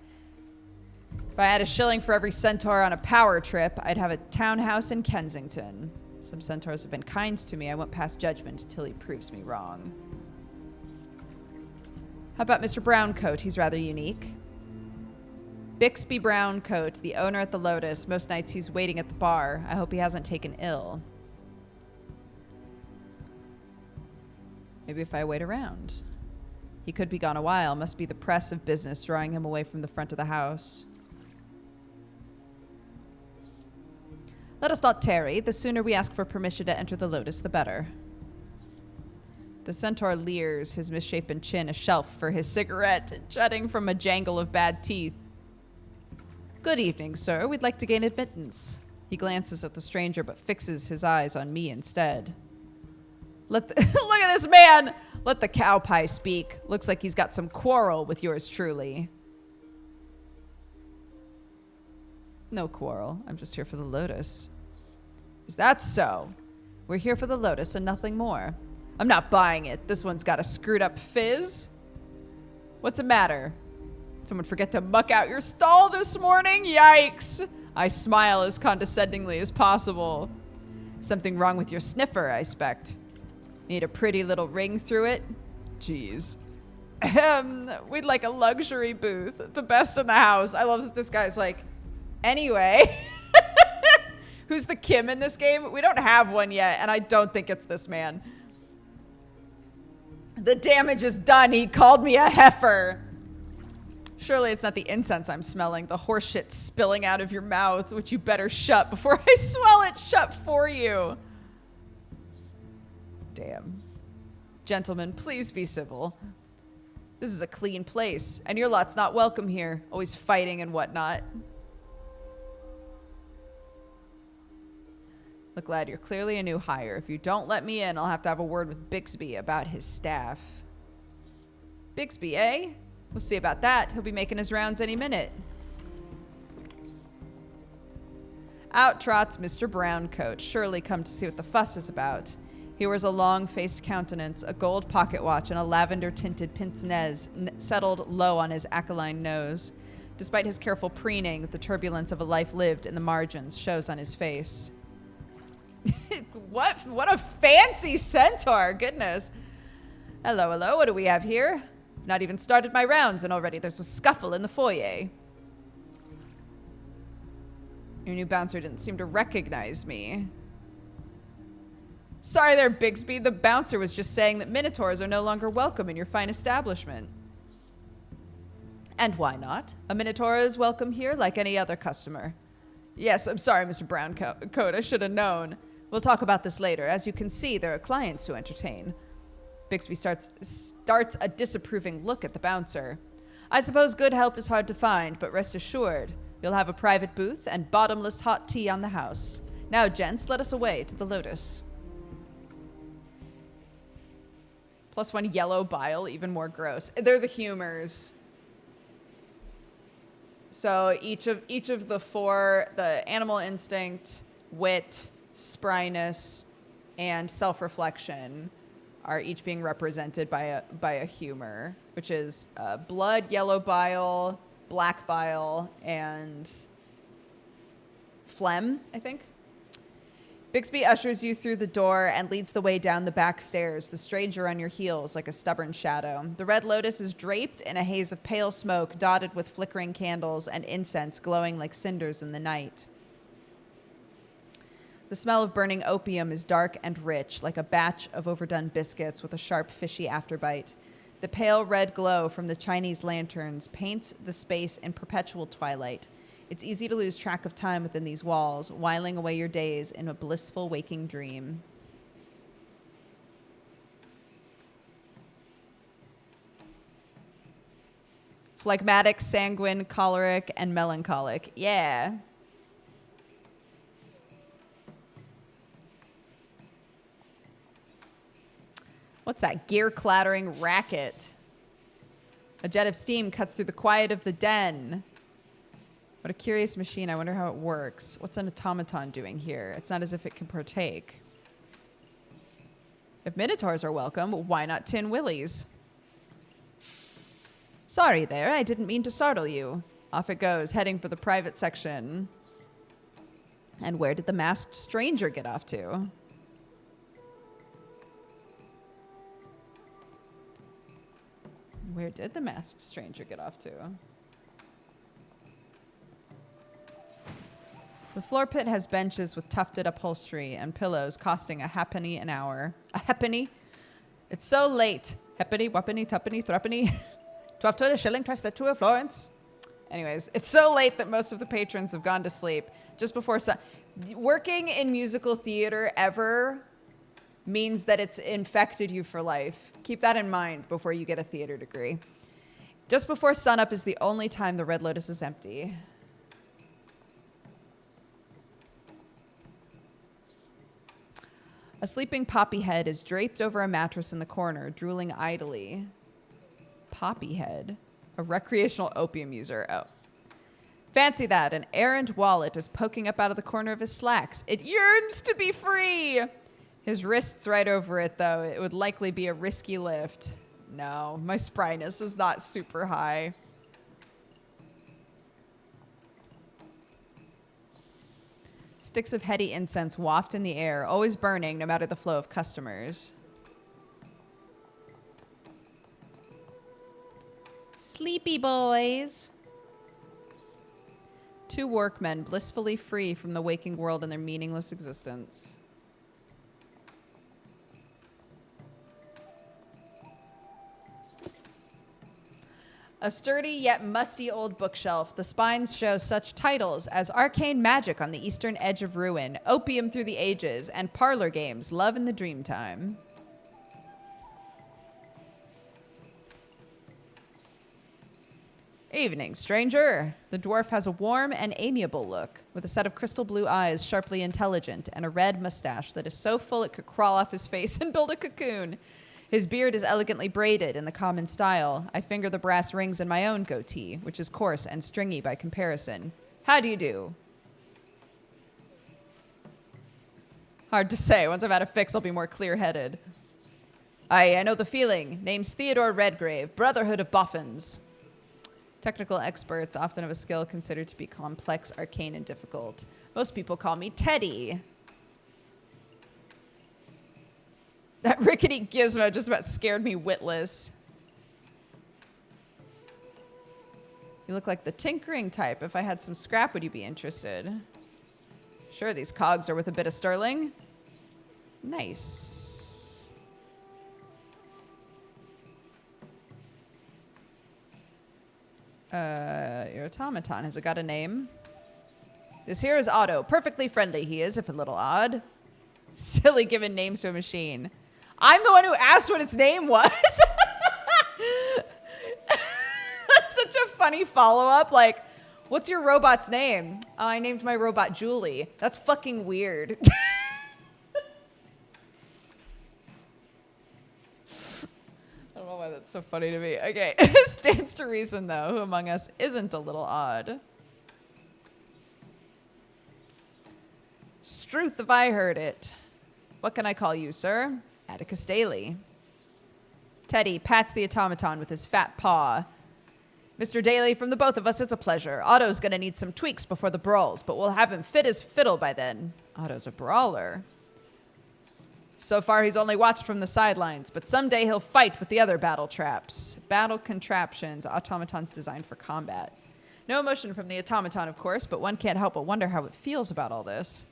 If I had a shilling for every centaur on a power trip, I'd have a townhouse in Kensington. Some centaurs have been kind to me. I won't pass judgment until he proves me wrong. How about Mr. Browncoat? He's rather unique. Bixby Browncoat, the owner at the Lotus. Most nights he's waiting at the bar. I hope he hasn't taken ill. Maybe if I wait around. He could be gone a while. Must be the press of business drawing him away from the front of the house. Let us not tarry. The sooner we ask for permission to enter the Lotus, the better. The centaur leers, his misshapen chin a shelf for his cigarette, jutting from a jangle of bad teeth. Good evening, sir. We'd like to gain admittance. He glances at the stranger but fixes his eyes on me instead. Look at this man! Let the cow pie speak. Looks like he's got some quarrel with yours truly. No quarrel. I'm just here for the lotus. Is that so? We're here for the lotus and nothing more. I'm not buying it. This one's got a screwed up fizz. What's the matter? Someone forget to muck out your stall this morning? Yikes! I smile as condescendingly as possible. Something wrong with your sniffer, I expect. Need a pretty little ring through it? Jeez. We'd like a luxury booth. The best in the house. I love that this guy's like, anyway. Who's the Kim in this game? We don't have one yet, and I don't think it's this man. The damage is done. He called me a heifer. Surely it's not the incense I'm smelling, the horse shit spilling out of your mouth, which you better shut before I swell it shut for you. Damn. Gentlemen, please be civil. This is a clean place, and your lot's not welcome here, always fighting and whatnot. Look, lad, you're clearly a new hire. If you don't let me in, I'll have to have a word with Bixby about his staff. Bixby, eh? We'll see about that. He'll be making his rounds any minute. Out trots Mr. Browncoat, surely come to see what the fuss is about. He wears a long-faced countenance, a gold pocket watch, and a lavender-tinted pince-nez settled low on his aquiline nose. Despite his careful preening, the turbulence of a life lived in the margins shows on his face. What a fancy centaur, goodness. Hello, hello, what do we have here? Not even started my rounds and already there's a scuffle in the foyer. Your new bouncer didn't seem to recognize me. Sorry there, Bixby. The bouncer was just saying that minotaurs are no longer welcome in your fine establishment. And why not? A minotaur is welcome here like any other customer. Yes, I'm sorry, Mr. Browncoat. I should have known. We'll talk about this later. As you can see, there are clients to entertain. Bixby starts a disapproving look at the bouncer. I suppose good help is hard to find, but rest assured, you'll have a private booth and bottomless hot tea on the house. Now, gents, let us away to the Lotus. +1 yellow bile, even more gross. They're the humors. So each of the four, the animal instinct, wit, spryness, and self-reflection are each being represented by a humor, which is blood, yellow bile, black bile, and phlegm, I think. Bixby ushers you through the door and leads the way down the back stairs, the stranger on your heels like a stubborn shadow. The Red Lotus is draped in a haze of pale smoke dotted with flickering candles and incense glowing like cinders in the night. The smell of burning opium is dark and rich, like a batch of overdone biscuits with a sharp, fishy afterbite. The pale red glow from the Chinese lanterns paints the space in perpetual twilight. It's easy to lose track of time within these walls, whiling away your days in a blissful waking dream. Phlegmatic, sanguine, choleric, and melancholic. Yeah. What's that gear clattering racket? A jet of steam cuts through the quiet of the den. What a curious machine. I wonder how it works. What's an automaton doing here? It's not as if it can partake. If minotaurs are welcome, why not Tin Willies? Sorry there, I didn't mean to startle you. Off it goes, heading for the private section. And where did the masked stranger get off to? Where did the masked stranger get off to? The floor pit has benches with tufted upholstery and pillows costing a halfpenny an hour. A halfpenny? It's so late. Halfpenny, wappenny, tuppenny, threepenny. 12 to a shilling, twice that to a Florence. Anyways, it's so late that most of the patrons have gone to sleep. Just before working in musical theater ever means that it's infected you for life. Keep that in mind before you get a theater degree. Just before sunup is the only time the Red Lotus is empty. A sleeping poppy head is draped over a mattress in the corner, drooling idly. Poppy head? A recreational opium user. Oh. Fancy that. An errant wallet is poking up out of the corner of his slacks. It yearns to be free. His wrist's right over it, though. It would likely be a risky lift. No, my spryness is not super high. Sticks of heady incense waft in the air, always burning no matter the flow of customers. Sleepy boys. Two workmen blissfully free from the waking world and their meaningless existence. A sturdy yet musty old bookshelf. The spines show such titles as Arcane Magic on the Eastern Edge of Ruin, Opium Through the Ages, and parlor games, Love in the Dreamtime. Evening, stranger. The dwarf has a warm and amiable look, with a set of crystal blue eyes, sharply intelligent, and a red mustache that is so full it could crawl off his face and build a cocoon. His beard is elegantly braided in the common style. I finger the brass rings in my own goatee, which is coarse and stringy by comparison. How do you do? Hard to say. Once I've had a fix, I'll be more clear-headed. I know the feeling. Name's Theodore Redgrave, Brotherhood of Boffins. Technical experts often have a skill considered to be complex, arcane, and difficult. Most people call me Teddy. That rickety gizmo just about scared me witless. You look like the tinkering type. If I had some scrap, would you be interested? Sure, these cogs are worth a bit of sterling. Nice. Your automaton, has it got a name? This here is Otto. Perfectly friendly he is, if a little odd. Silly giving names to a machine. I'm the one who asked what its name was. That's such a funny follow-up. Like, what's your robot's name? Oh, I named my robot Julie. That's fucking weird. I don't know why that's so funny to me. Okay, stands to reason, though, who among us isn't a little odd? Struth if I heard it. What can I call you, sir? Atticus Daly. Teddy pats the automaton with his fat paw. Mr. Daly, from the both of us, it's a pleasure. Otto's gonna need some tweaks before the brawls, but we'll have him fit as fiddle by then. Otto's a brawler. So far, he's only watched from the sidelines, but someday he'll fight with the other battle traps. Battle contraptions, automatons designed for combat. No emotion from the automaton, of course, but one can't help but wonder how it feels about all this.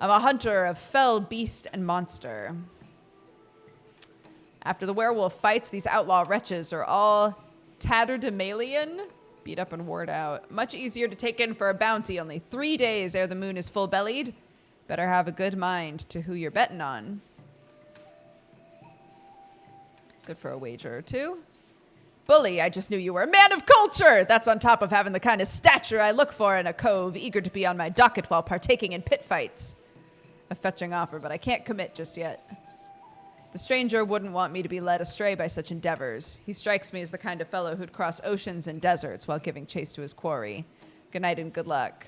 I'm a hunter of fell beast and monster. After the werewolf fights, these outlaw wretches are all tatterdemalion, beat up and worn out. Much easier to take in for a bounty, only 3 days ere the moon is full-bellied. Better have a good mind to who you're betting on. Good for a wager or two. Bully, I just knew you were a man of culture. That's on top of having the kind of stature I look for in a cove, eager to be on my docket while partaking in pit fights. A fetching offer, but I can't commit just yet. The stranger wouldn't want me to be led astray by such endeavors. He strikes me as the kind of fellow who'd cross oceans and deserts while giving chase to his quarry. Good night and good luck.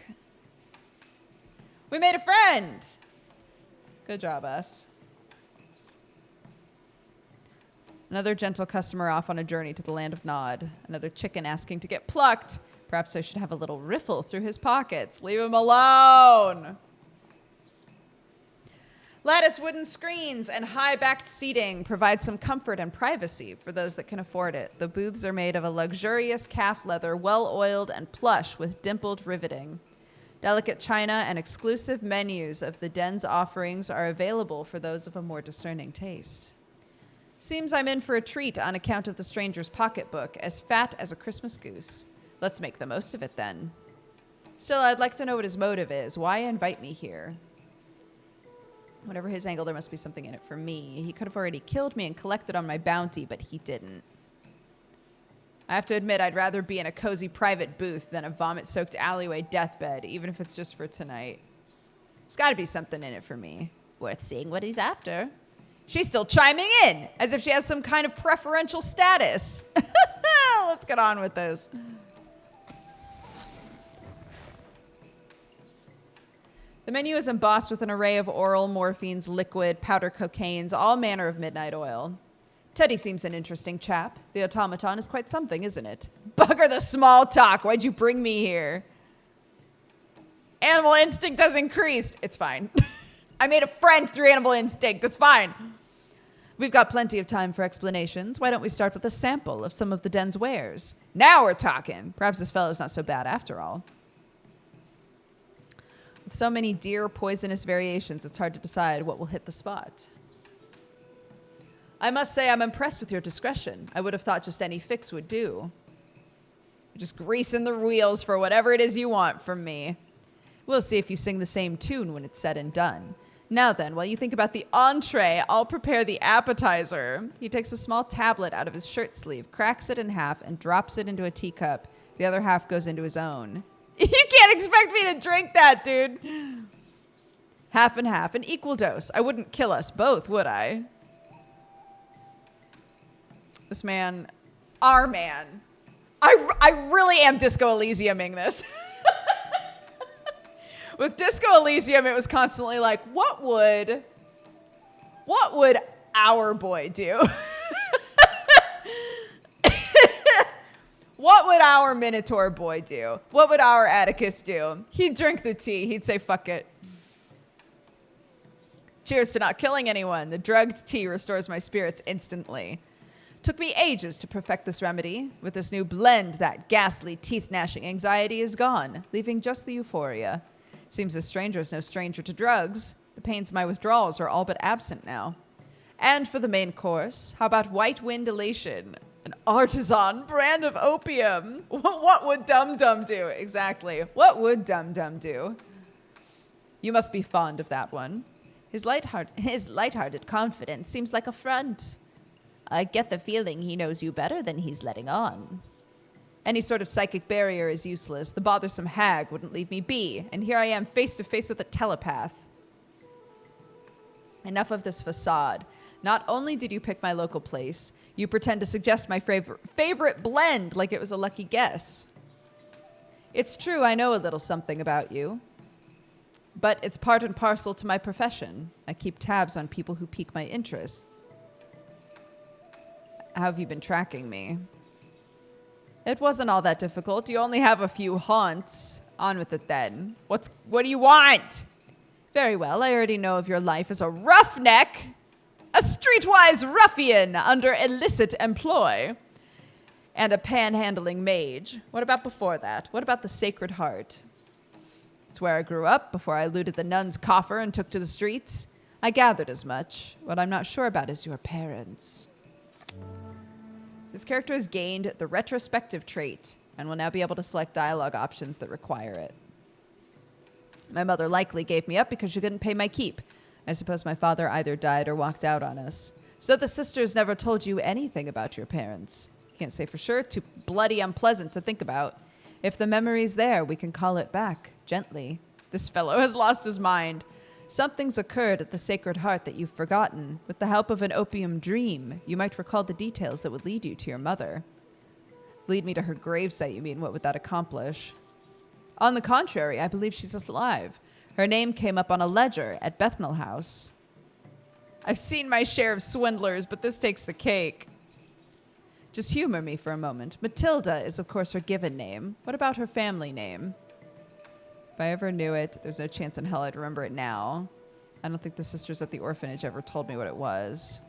We made a friend! Good job, us. Another gentle customer off on a journey to the land of Nod. Another chicken asking to get plucked. Perhaps I should have a little riffle through his pockets. Leave him alone! Lattice wooden screens and high-backed seating provide some comfort and privacy for those that can afford it. The booths are made of a luxurious calf leather, well-oiled and plush with dimpled riveting. Delicate china and exclusive menus of the den's offerings are available for those of a more discerning taste. Seems I'm in for a treat on account of the stranger's pocketbook, as fat as a Christmas goose. Let's make the most of it then. Still, I'd like to know what his motive is. Why invite me here? Whatever his angle, there must be something in it for me. He could have already killed me and collected on my bounty, but he didn't. I have to admit, I'd rather be in a cozy private booth than a vomit-soaked alleyway deathbed, even if it's just for tonight. There's got to be something in it for me. Worth seeing what he's after. She's still chiming in, as if she has some kind of preferential status. Let's get on with this. The menu is embossed with an array of oral morphines, liquid, powder cocaines, all manner of midnight oil. Teddy seems an interesting chap. The automaton is quite something, isn't it? Bugger the small talk. Why'd you bring me here? Animal instinct has increased. It's fine. I made a friend through animal instinct. It's fine. We've got plenty of time for explanations. Why don't we start with a sample of some of the den's wares? Now we're talking. Perhaps this fellow's not so bad after all. With so many dear poisonous variations, it's hard to decide what will hit the spot. I must say I'm impressed with your discretion. I would have thought just any fix would do. You're just greasing the wheels for whatever it is you want from me. We'll see if you sing the same tune when it's said and done. Now then, while you think about the entree, I'll prepare the appetizer. He takes a small tablet out of his shirt sleeve, cracks it in half, and drops it into a teacup. The other half goes into his own. You can't expect me to drink that, dude. Half and half, an equal dose. I wouldn't kill us both, would I? This man, our man. I really am Disco Elysiuming this. With Disco Elysium, it was constantly like, what would our boy do? What would our Minotaur boy do? What would our Atticus do? He'd drink the tea. He'd say, fuck it. Cheers to not killing anyone. The drugged tea restores my spirits instantly. Took me ages to perfect this remedy. With this new blend, that ghastly teeth-gnashing anxiety is gone, leaving just the euphoria. Seems this stranger is no stranger to drugs. The pains of my withdrawals are all but absent now. And for the main course, how about White Wind Elation? An artisan brand of opium. What would Dum Dum do? Exactly. What would Dum Dum do? You must be fond of that one. His lighthearted confidence seems like a front. I get the feeling he knows you better than he's letting on. Any sort of psychic barrier is useless. The bothersome hag wouldn't leave me be, and here I am face to face with a telepath. Enough of this facade. Not only did you pick my local place, you pretend to suggest my favorite blend like it was a lucky guess. It's true, I know a little something about you, but it's part and parcel to my profession. I keep tabs on people who pique my interests. How have you been tracking me? It wasn't all that difficult. You only have a few haunts. On with it then. What do you want? Very well, I already know of your life as a roughneck, a streetwise ruffian under illicit employ, and a panhandling mage. What about before that? What about the Sacred Heart? It's where I grew up before I looted the nun's coffer and took to the streets. I gathered as much. What I'm not sure about is your parents. This character has gained the retrospective trait and will now be able to select dialogue options that require it. My mother likely gave me up because she couldn't pay my keep. I suppose my father either died or walked out on us. So the sisters never told you anything about your parents. Can't say for sure, too bloody unpleasant to think about. If the memory's there, we can call it back, gently. This fellow has lost his mind. Something's occurred at the Sacred Heart that you've forgotten. With the help of an opium dream, you might recall the details that would lead you to your mother. Lead me to her gravesite, you mean? What would that accomplish? On the contrary, I believe she's alive. Her name came up on a ledger at Bethnal House. I've seen my share of swindlers, but this takes the cake. Just humor me for a moment. Matilda is, of course, her given name. What about her family name? If I ever knew it, there's no chance in hell I'd remember it now. I don't think the sisters at the orphanage ever told me what it was.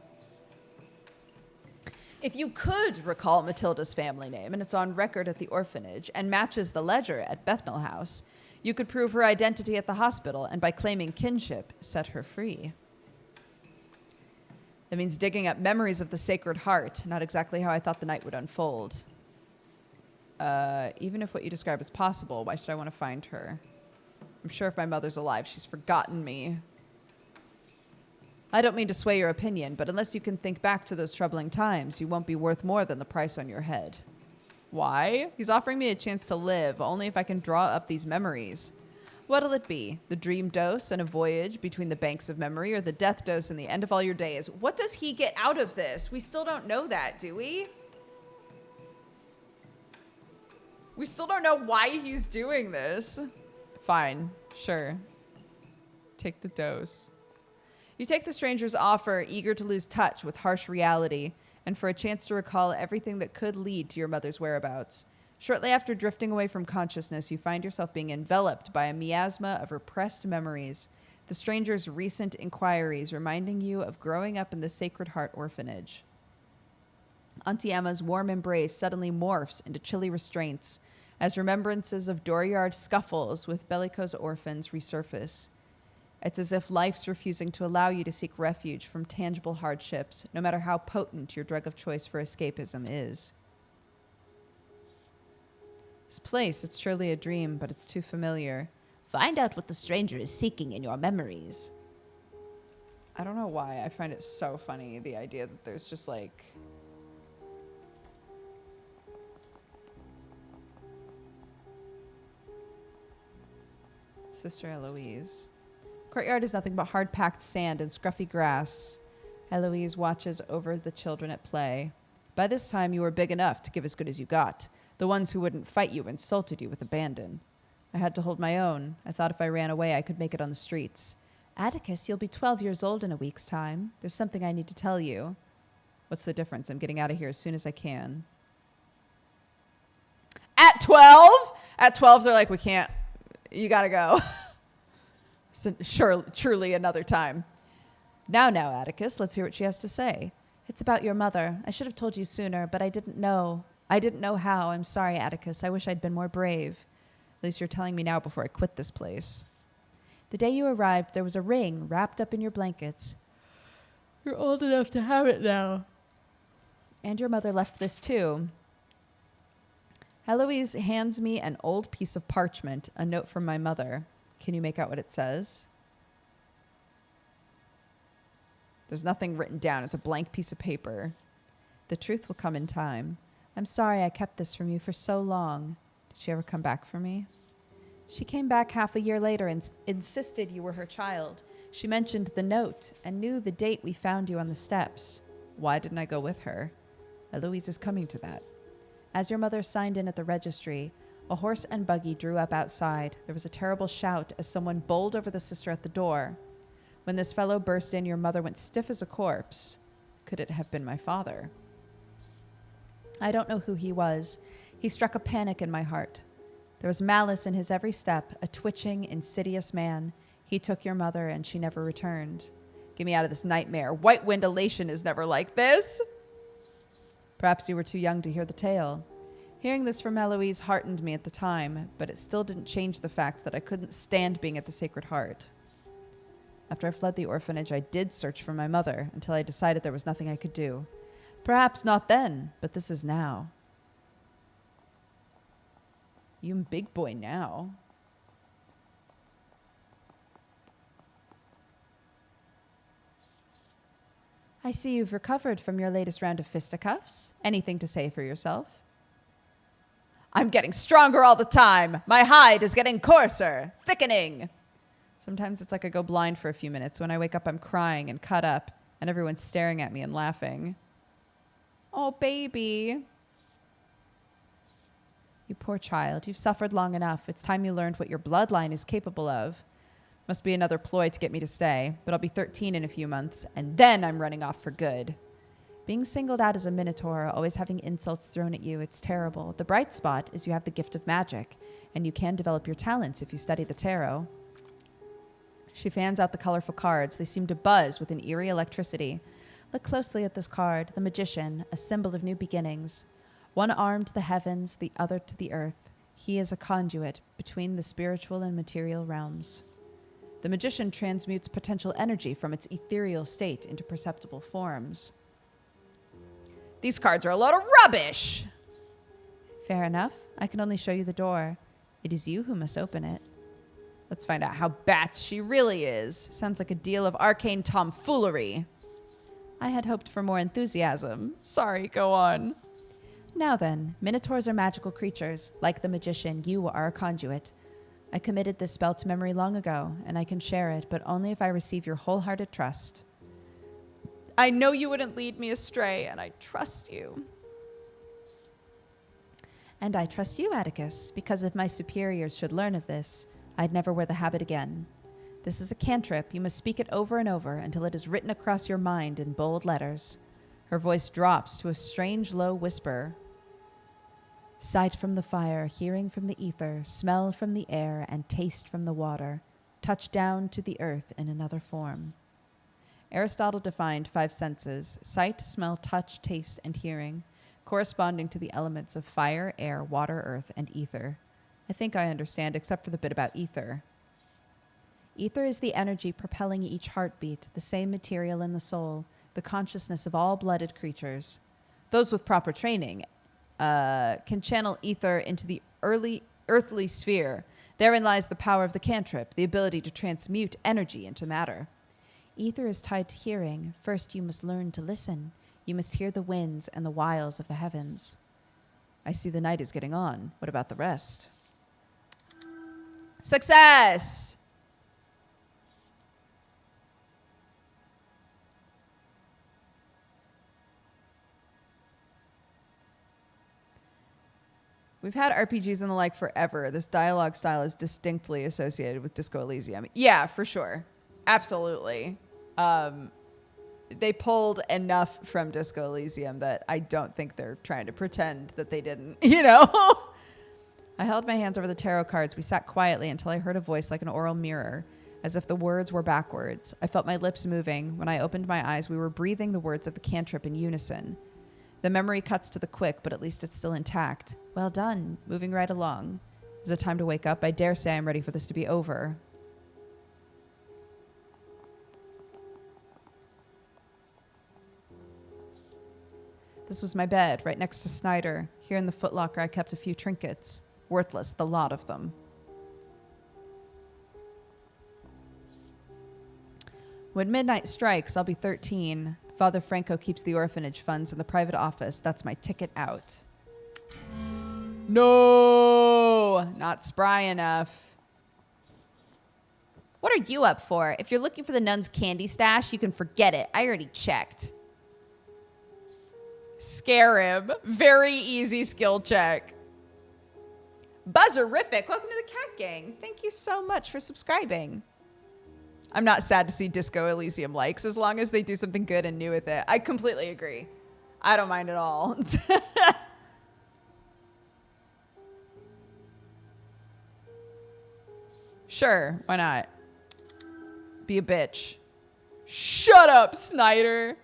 If you could recall Matilda's family name, and it's on record at the orphanage, and matches the ledger at Bethnal House, you could prove her identity at the hospital, and by claiming kinship, set her free. That means digging up memories of the Sacred Heart, not exactly how I thought the night would unfold. Even if what you describe is possible, why should I want to find her? I'm sure if my mother's alive, she's forgotten me. I don't mean to sway your opinion, but unless you can think back to those troubling times, you won't be worth more than the price on your head. Why? He's offering me a chance to live, only if I can draw up these memories. What'll it be? The dream dose and a voyage between the banks of memory, or the death dose and the end of all your days? What does he get out of this? We still don't know that, do we? We still don't know why he's doing this. Fine, sure. Take the dose. You take the stranger's offer, eager to lose touch with harsh reality, and for a chance to recall everything that could lead to your mother's whereabouts. Shortly after drifting away from consciousness, you find yourself being enveloped by a miasma of repressed memories, the stranger's recent inquiries reminding you of growing up in the Sacred Heart Orphanage. Auntie Emma's warm embrace suddenly morphs into chilly restraints as remembrances of dooryard scuffles with bellicose orphans resurface. It's as if life's refusing to allow you to seek refuge from tangible hardships, no matter how potent your drug of choice for escapism is. This place, it's surely a dream, but it's too familiar. Find out what the stranger is seeking in your memories. I don't know why. I find it so funny, the idea that there's just like... Sister Eloise. Courtyard is nothing but hard-packed sand and scruffy grass. Eloise watches over the children at play. By this time, you were big enough to give as good as you got. The ones who wouldn't fight you insulted you with abandon. I had to hold my own. I thought if I ran away, I could make it on the streets. Atticus, you'll be 12 years old in a week's time. There's something I need to tell you. What's the difference? I'm getting out of here as soon as I can. At 12? At 12, they're like, we can't. You gotta go. So, truly another time. Now, Atticus, let's hear what she has to say. It's about your mother. I should have told you sooner, but I didn't know. I didn't know how. I'm sorry, Atticus. I wish I'd been more brave. At least you're telling me now before I quit this place. The day you arrived, there was a ring wrapped up in your blankets. You're old enough to have it now. And your mother left this too. Eloise hands me an old piece of parchment, a note from my mother. Can you make out what it says? There's nothing written down. It's a blank piece of paper. The truth will come in time. I'm sorry I kept this from you for so long. Did she ever come back for me? She came back half a year later and insisted you were her child. She mentioned the note and knew the date we found you on the steps. Why didn't I go with her? Eloise is coming to that. As your mother signed in at the registry, a horse and buggy drew up outside. There was a terrible shout as someone bowled over the sister at the door. When this fellow burst in, your mother went stiff as a corpse. Could it have been my father? I don't know who he was. He struck a panic in my heart. There was malice in his every step, a twitching, insidious man. He took your mother, and she never returned. Get me out of this nightmare. White Wind Elation is never like this. Perhaps you were too young to hear the tale. Hearing this from Eloise heartened me at the time, but it still didn't change the fact that I couldn't stand being at the Sacred Heart. After I fled the orphanage, I did search for my mother until I decided there was nothing I could do. Perhaps not then, but this is now. You big boy now. I see you've recovered from your latest round of fisticuffs. Anything to say for yourself? I'm getting stronger all the time. My hide is getting coarser, thickening. Sometimes it's like I go blind for a few minutes. When I wake up, I'm crying and cut up, and everyone's staring at me and laughing. Oh, baby. You poor child. You've suffered long enough. It's time you learned what your bloodline is capable of. Must be another ploy to get me to stay, but I'll be 13 in a few months, and then I'm running off for good. Being singled out as a minotaur, always having insults thrown at you, it's terrible. The bright spot is you have the gift of magic, and you can develop your talents if you study the tarot. She fans out the colorful cards. They seem to buzz with an eerie electricity. Look closely at this card, the Magician, a symbol of new beginnings. One arm to the heavens, the other to the earth. He is a conduit between the spiritual and material realms. The Magician transmutes potential energy from its ethereal state into perceptible forms. These cards are a load of rubbish! Fair enough. I can only show you the door. It is you who must open it. Let's find out how bats she really is. Sounds like a deal of arcane tomfoolery. I had hoped for more enthusiasm. Sorry, go on. Now then, minotaurs are magical creatures. Like the Magician, you are a conduit. I committed this spell to memory long ago, and I can share it, but only if I receive your wholehearted trust. I know you wouldn't lead me astray, and I trust you. And I trust you, Atticus, because if my superiors should learn of this, I'd never wear the habit again. This is a cantrip. You must speak it over and over until it is written across your mind in bold letters. Her voice drops to a strange low whisper. Sight from the fire, hearing from the ether, smell from the air, and taste from the water, touch down to the earth in another form. Aristotle defined 5 senses: sight, smell, touch, taste, and hearing, corresponding to the elements of fire, air, water, earth, and ether. I think I understand, except for the bit about ether. Ether is the energy propelling each heartbeat, the same material in the soul, the consciousness of all blooded creatures. Those with proper training can channel ether into the earthly sphere. Therein lies the power of the cantrip, the ability to transmute energy into matter. Ether is tied to hearing. First, you must learn to listen. You must hear the winds and the wiles of the heavens. I see the night is getting on. What about the rest? Success! We've had RPGs and the like forever. This dialogue style is distinctly associated with Disco Elysium. Yeah, for sure. Absolutely. They pulled enough from Disco Elysium that I don't think they're trying to pretend that they didn't, you know? I held my hands over the tarot cards. We sat quietly until I heard a voice like an oral mirror, as if the words were backwards. I felt my lips moving. When I opened my eyes, we were breathing the words of the cantrip in unison. The memory cuts to the quick, but at least it's still intact. Well done. Moving right along. Is it time to wake up? I dare say I'm ready for this to be over. This was my bed, right next to Snyder. Here in the footlocker, I kept a few trinkets. Worthless, the lot of them. When midnight strikes, I'll be 13. Father Franco keeps the orphanage funds in the private office. That's my ticket out. No, not spry enough. What are you up for? If you're looking for the nun's candy stash, you can forget it. I already checked. Scarab. Very easy skill check. Buzzerific. Welcome to the Cat Gang. Thank you so much for subscribing. I'm not sad to see Disco Elysium likes as long as they do something good and new with it. I completely agree. I don't mind at all. Sure, why not? Be a bitch. Shut up, Snyder.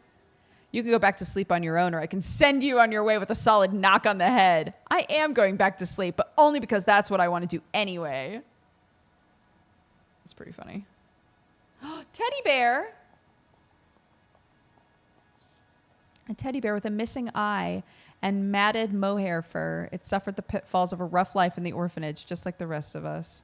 You can go back to sleep on your own, or I can send you on your way with a solid knock on the head. I am going back to sleep, but only because that's what I want to do anyway. That's pretty funny. Teddy bear. A teddy bear with a missing eye and matted mohair fur. It suffered the pitfalls of a rough life in the orphanage, just like the rest of us.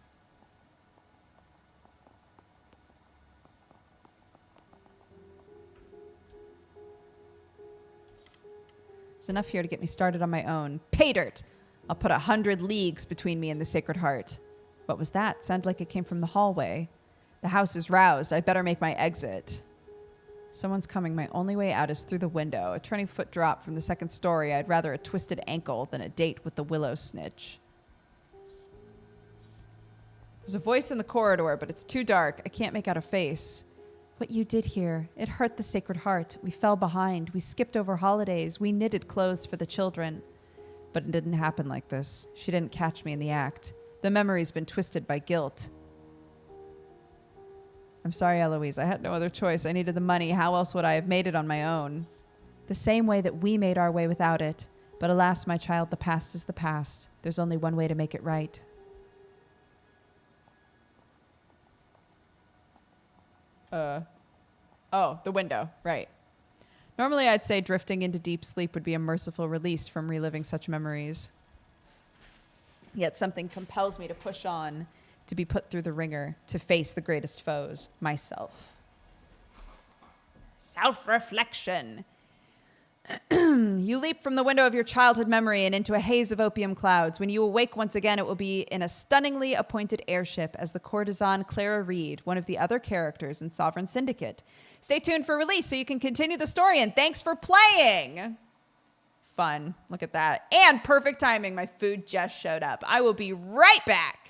There's enough here to get me started on my own. Pay dirt! I'll put 100 leagues between me and the Sacred Heart. What was that? Sounded like it came from the hallway. The house is roused. I better make my exit. Someone's coming. My only way out is through the window. A 20-foot drop from the second story. I'd rather a twisted ankle than a date with the willow snitch. There's a voice in the corridor, but it's too dark. I can't make out a face. What you did here, it hurt the Sacred Heart. We fell behind. We skipped over holidays. We knitted clothes for the children. But it didn't happen like this. She didn't catch me in the act. The memory's been twisted by guilt. I'm sorry, Eloise. I had no other choice. I needed the money. How else would I have made it on my own? The same way that we made our way without it. But alas, my child, the past is the past. There's only one way to make it right. Oh, the window. Right. Normally, I'd say drifting into deep sleep would be a merciful release from reliving such memories. Yet something compels me to push on, to be put through the ringer, to face the greatest foes, myself. Self-reflection. You leap from the window of your childhood memory and into a haze of opium clouds. When you awake once again, it will be in a stunningly appointed airship as the courtesan Clara Reed, one of the other characters in Sovereign Syndicate. Stay tuned for release so you can continue the story, and thanks for playing! Fun. Look at that. And perfect timing. My food just showed up. I will be right back.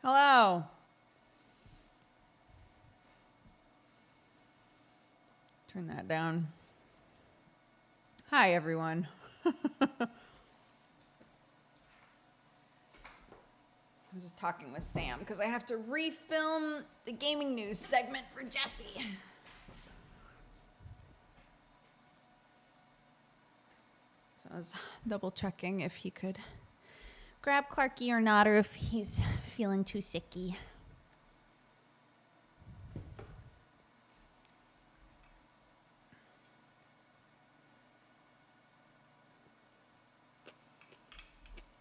Hello. Turn that down. Hi, everyone. I was just talking with Sam because I have to refilm the gaming news segment for Jesse. So I was double checking if he could grab Clarky or not, or if he's feeling too sicky.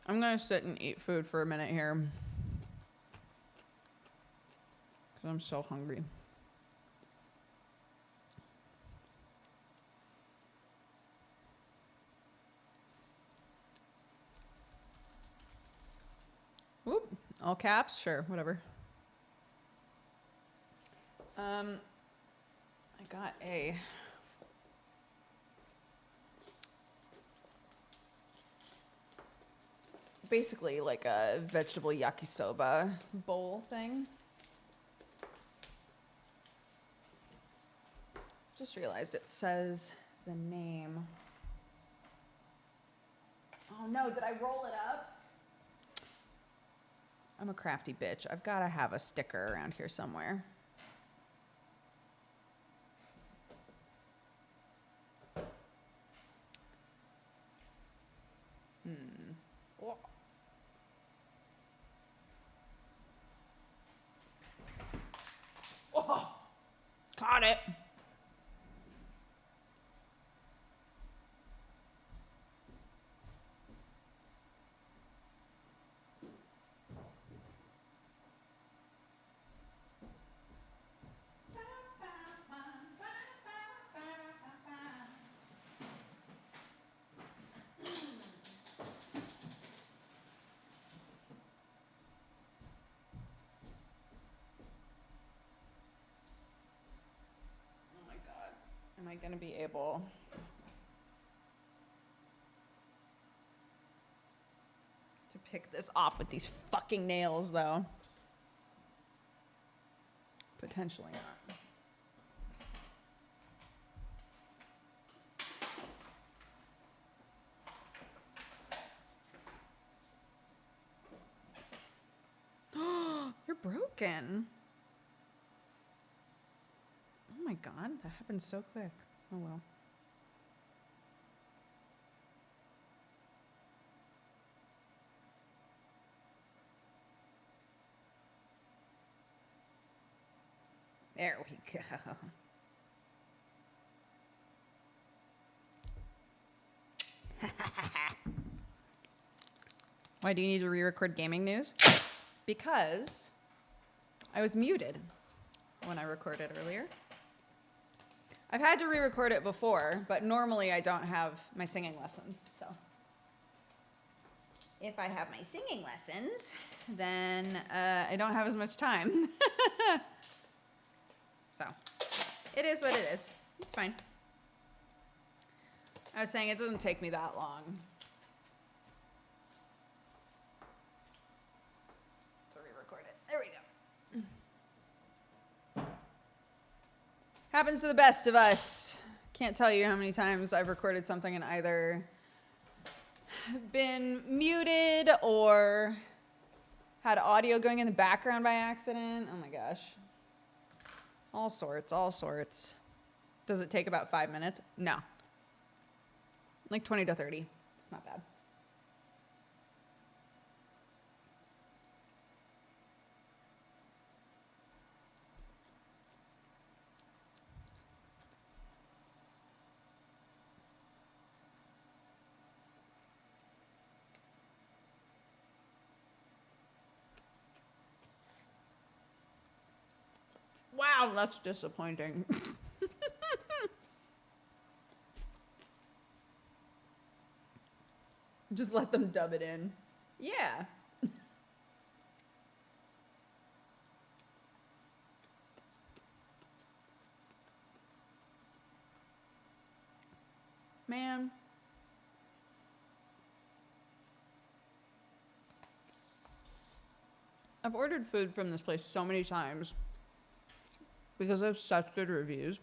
I'm gonna sit and eat food for a minute here because I'm so hungry. Whoop, all caps, sure, whatever. I got a basically like a vegetable yakisoba bowl thing. Just realized it says the name. Oh no, did I roll it up? I'm a crafty bitch. I've got to have a sticker around here somewhere. Oh. Oh, caught it. Oh my God. Am I going to be able to pick this off with these fucking nails, though? Potentially not. You're broken. Oh my God, that happened so quick. Oh well. There we go. Why do you need to re-record gaming news? Because I was muted when I recorded earlier. I've had to re-record it before, but normally I don't have my singing lessons, so. If I have my singing lessons, then I don't have as much time. So, it is what it is. It's fine. I was saying it doesn't take me that long to re-record it. There we go. Happens to the best of us. Can't tell you how many times I've recorded something and either been muted or had audio going in the background by accident. Oh my gosh. All sorts, all sorts. Does it take about 5 minutes? No. Like 20 to 30. It's not bad. Wow, that's disappointing. Just let them dub it in. Yeah. Man. I've ordered food from this place so many times because they have such good reviews.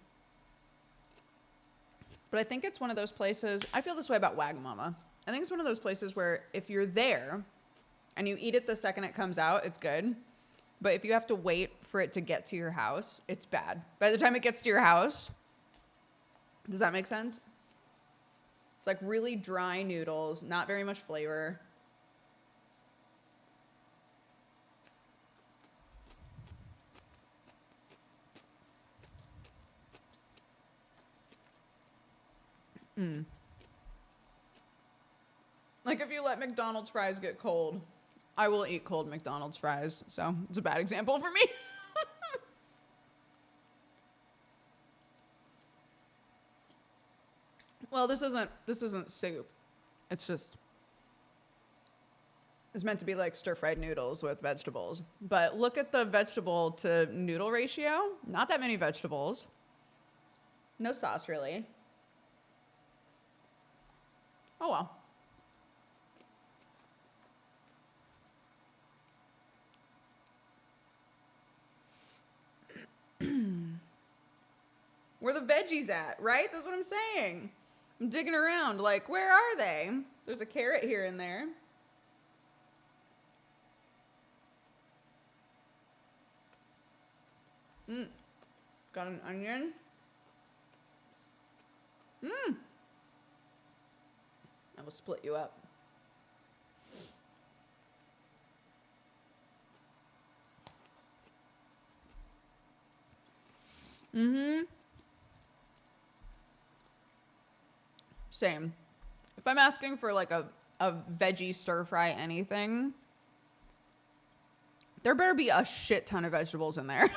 But I think it's one of those places, I feel this way about Wagamama. I think it's one of those places where if you're there and you eat it the second it comes out, it's good. But if you have to wait for it to get to your house, it's bad. By the time it gets to your house, does that make sense? It's like really dry noodles, not very much flavor. Like if you let McDonald's fries get cold, I will eat cold McDonald's fries. So it's a bad example for me. Well, this isn't soup. It's meant to be like stir-fried noodles with vegetables. But look at the vegetable to noodle ratio. Not that many vegetables. No sauce really. Oh well. Where the veggies at, right? That's what I'm saying. I'm digging around, like, where are they? There's a carrot here and there. Got an onion. I will split you up. Same. If I'm asking for like a veggie stir fry anything, there better be a shit ton of vegetables in there.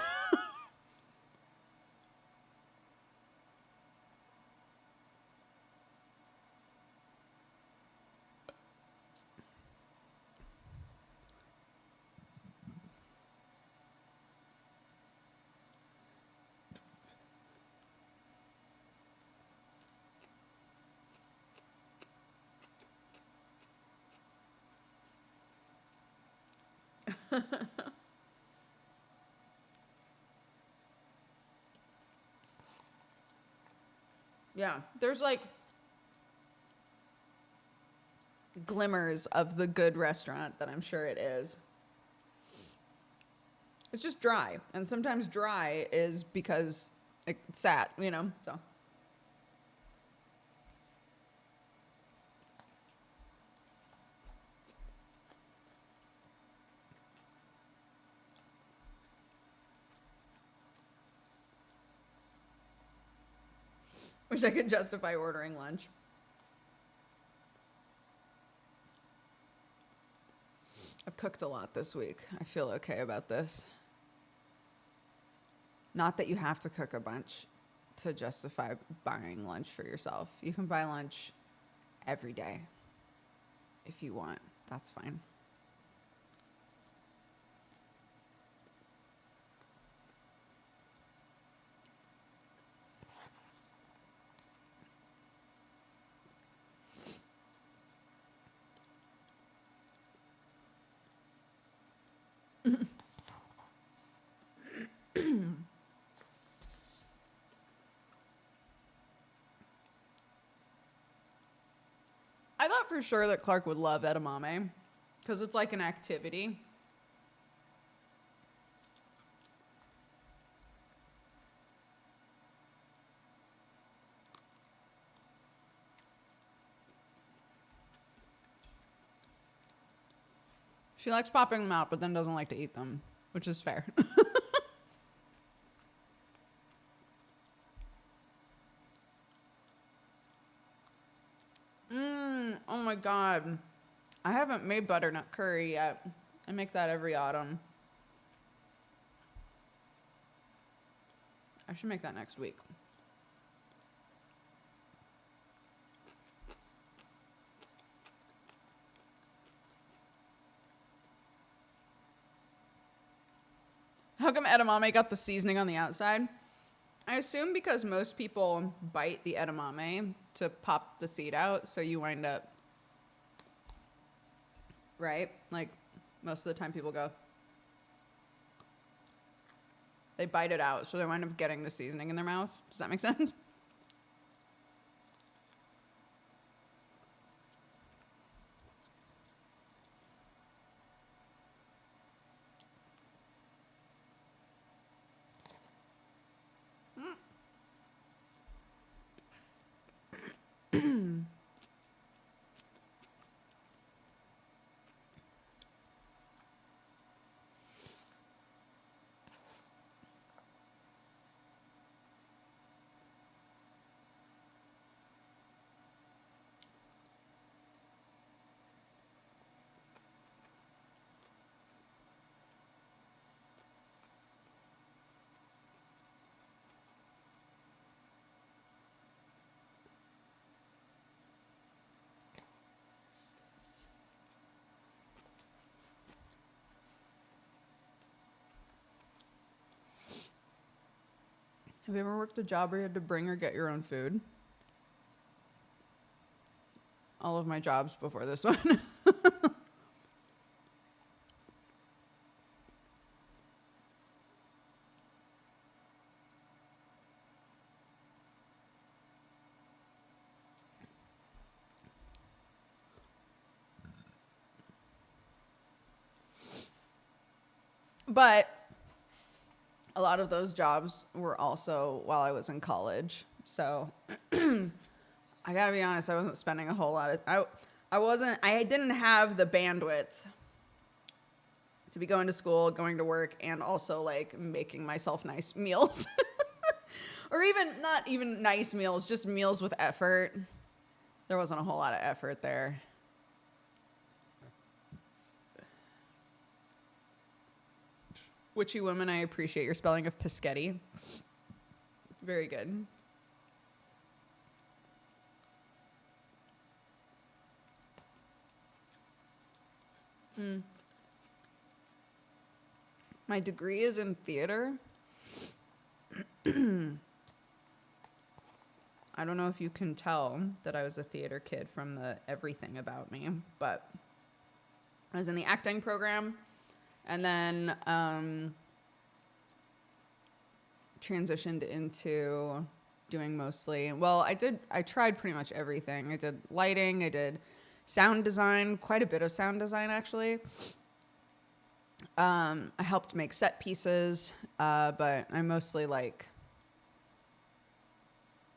Yeah, there's like glimmers of the good restaurant that I'm sure it is. It's just dry, and sometimes dry is because it sat, so. Wish I could justify ordering lunch. I've cooked a lot this week. I feel okay about this. Not that you have to cook a bunch to justify buying lunch for yourself. You can buy lunch every day if you want. That's fine. I thought for sure that Clark would love edamame because it's like an activity. She likes popping them out, but then doesn't like to eat them, which is fair. Oh my God. I haven't made butternut curry yet. I make that every autumn. I should make that next week. How come edamame got the seasoning on the outside? I assume because most people bite the edamame to pop the seed out, so you wind up, right? Like, most of the time people go, They bite it out, so they wind up getting the seasoning in their mouth. Does that make sense? Have you ever worked a job where you had to bring or get your own food? All of my jobs before this one. But a lot of those jobs were also while I was in college. So I gotta be honest, I wasn't spending a whole lot of I didn't have the bandwidth to be going to school, going to work, and also like making myself nice meals. Or even not even nice meals, just meals with effort. There wasn't a whole lot of effort there. Witchy woman, I appreciate your spelling of Pischetti. Very good. My degree is in theater. I don't know if you can tell that I was a theater kid from the everything about me, but I was in the acting program. And then transitioned into doing mostly, well, I tried pretty much everything. I did lighting, I did sound design, quite a bit of sound design actually. I helped make set pieces, but I mostly like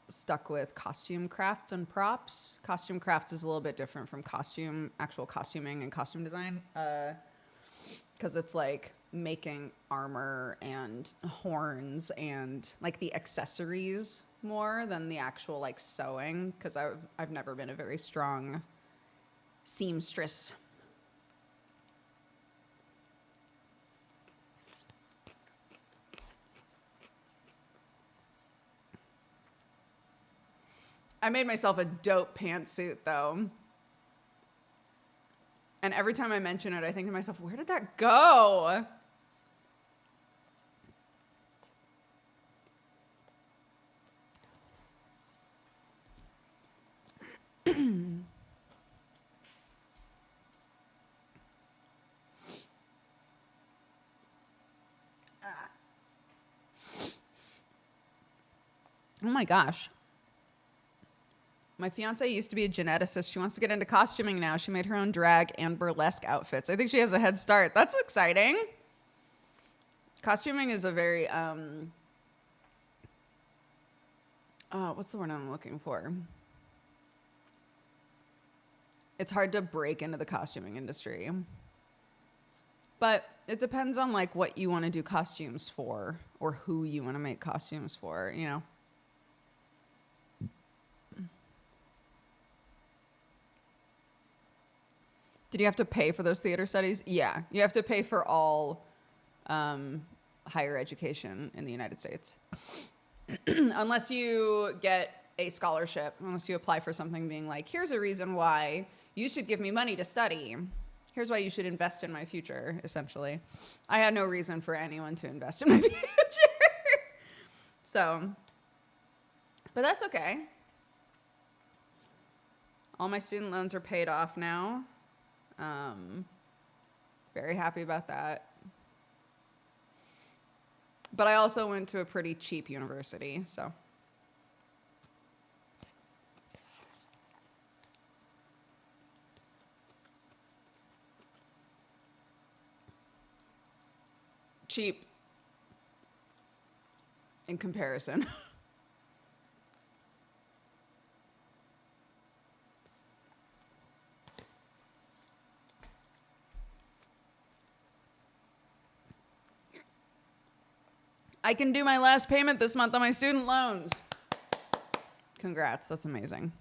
stuck with costume crafts and props. Costume crafts is a little bit different from actual costuming and costume design. Because it's like making armor and horns and like the accessories more than the actual like sewing. Because I've never been a very strong seamstress. I made myself a dope pantsuit though. And every time I mention it, I think to myself, where did that go? Oh my gosh. My fiance used to be a geneticist. She wants to get into costuming now. She made her own drag and burlesque outfits. I think she has a head start. That's exciting. Costuming is a very, what's the word I'm looking for? It's hard to break into the costuming industry. But it depends on like what you want to do costumes for or who you want to make costumes for, you know? Did you have to pay for those theater studies? Yeah, you have to pay for all higher education in the United States. Unless you get a scholarship, unless you apply for something being like, here's a reason why you should give me money to study. Here's why you should invest in my future, essentially. I had no reason for anyone to invest in my future. So, but that's okay. All my student loans are paid off now. Very happy about that. But I also went to a pretty cheap university, so. Cheap in comparison. I can do my last payment this month on my student loans. Congrats, that's amazing.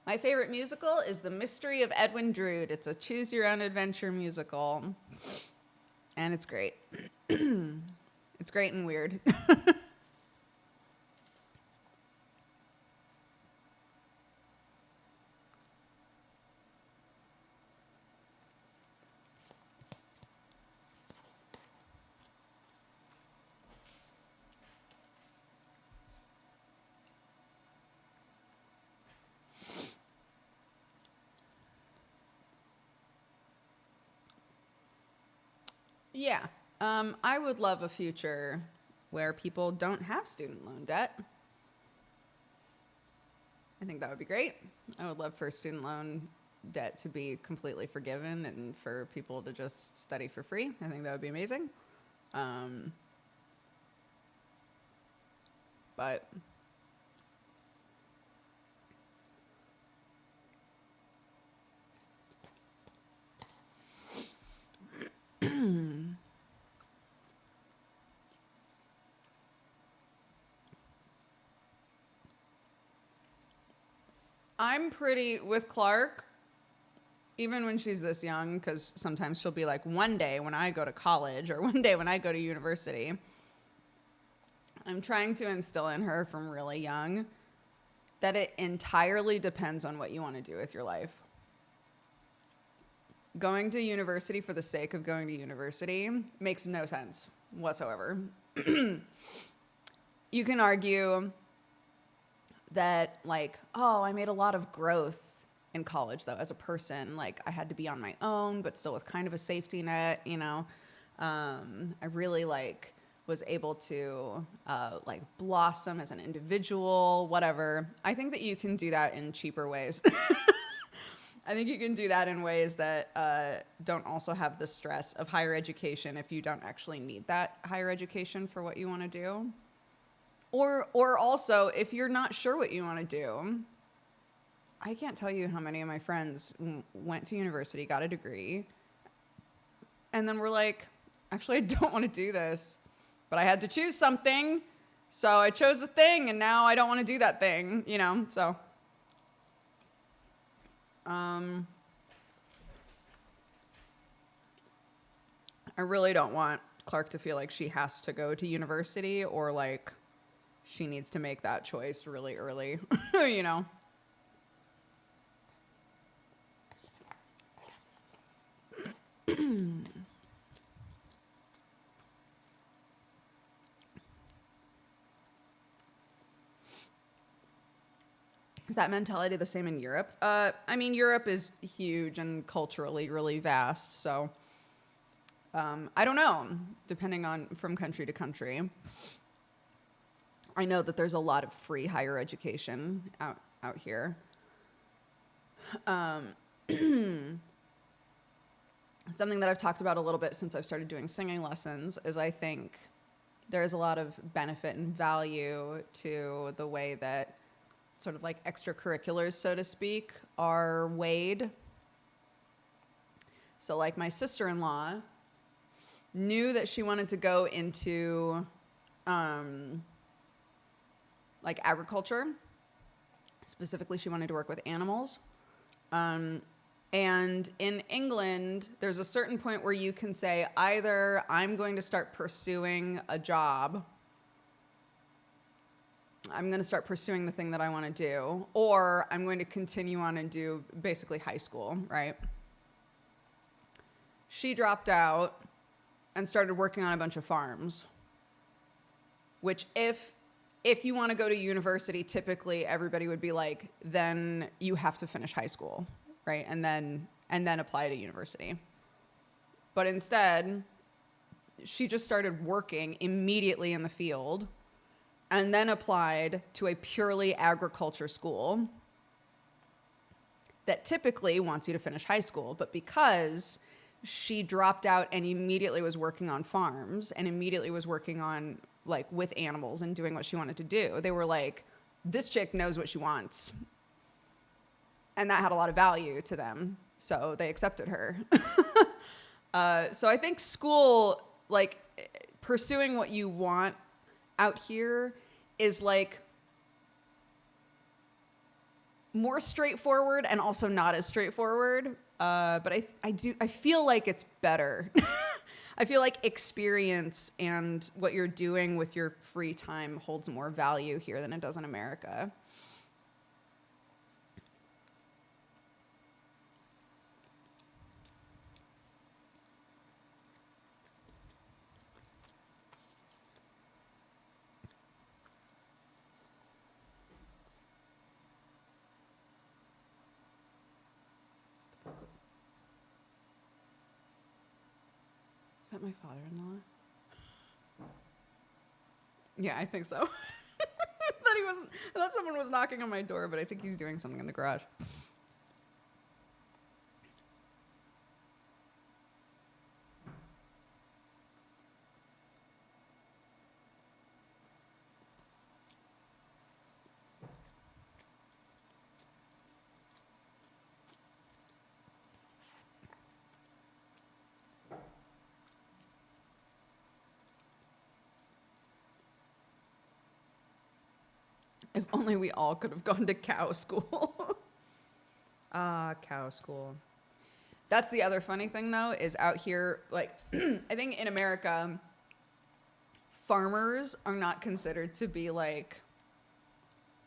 My favorite musical is The Mystery of Edwin Drood. It's a choose your own adventure musical. And it's great. It's great and weird. Yeah. I would love a future where people don't have student loan debt. I think that would be great. I would love for student loan debt to be completely forgiven and for people to just study for free. I think that would be amazing. But I'm pretty with Clark, even when she's this young, because sometimes she'll be like, one day when I go to college or one day when I go to university, I'm trying to instill in her from really young that it entirely depends on what you want to do with your life. Going to university for the sake of going to university makes no sense whatsoever. You can argue that, like, oh, I made a lot of growth in college, though, as a person. Like, I had to be on my own, but still with kind of a safety net, you know. I really, like, was able to, like, blossom as an individual, whatever. I think that you can do that in cheaper ways. I think you can do that in ways that don't also have the stress of higher education if you don't actually need that higher education for what you want to do. Or also, if you're not sure what you want to do, I can't tell you how many of my friends went to university, got a degree, and then were like, actually, I don't want to do this, but I had to choose something, so I chose the thing, and now I don't want to do that thing, you know, so. I really don't want Clark to feel like she has to go to university or like she needs to make that choice really early, you know? Is that mentality the same in Europe? I mean, Europe is huge and culturally really vast, so I don't know, depending on from country to country. I know that there's a lot of free higher education out here. Something that I've talked about a little bit since I've started doing singing lessons is I think there is a lot of benefit and value to the way that sort of like extracurriculars, so to speak, are weighed. So like my sister-in-law knew that she wanted to go into like agriculture. Specifically, she wanted to work with animals. And in England, there's a certain point where you can say, either I'm going to start pursuing a job, I'm going to start pursuing the thing that I want to do, or I'm going to continue on and do basically high school, right? She dropped out and started working on a bunch of farms, which if you want to go to university, typically everybody would be like, then you have to finish high school, right? And then and then apply to university. But instead, she just started working immediately in the field and then applied to a purely agriculture school that typically wants you to finish high school. But because she dropped out and immediately was working on farms and immediately was working on like with animals and doing what she wanted to do, they were like, this chick knows what she wants. And that had a lot of value to them. So they accepted her. So I think school, like pursuing what you want out here is like more straightforward and also not as straightforward. But I feel like it's better. I feel like experience and what you're doing with your free time holds more value here than it does in America. Is that my father-in-law? Yeah, I think so. I thought someone was knocking on my door, but I think he's doing something in the garage. If only we all could have gone to cow school. Cow school. That's the other funny thing, though, is out here, like, I think in America, farmers are not considered to be, like,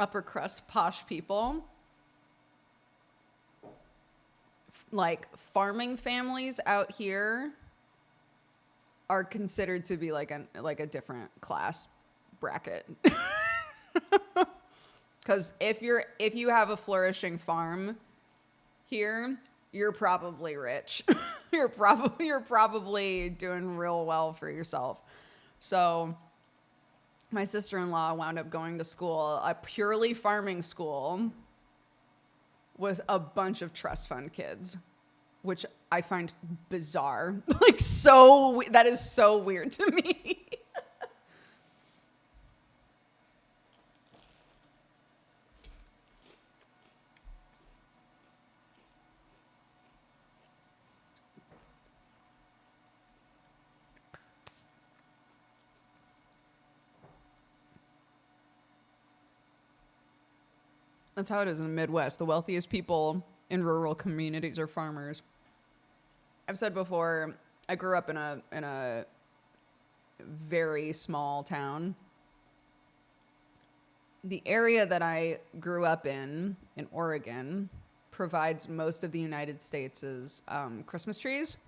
upper crust posh people. Like, farming families out here are considered to be, like, a different class bracket. Because if you have a flourishing farm here, you're probably rich. you're probably doing real well for yourself. So my sister-in-law wound up going to school, a purely farming school with a bunch of trust fund kids, which I find bizarre. That is so weird to me. That's how it is in the Midwest. The wealthiest people in rural communities are farmers. I've said before, I grew up in a very small town. The area that I grew up in Oregon, provides most of the United States' Christmas trees.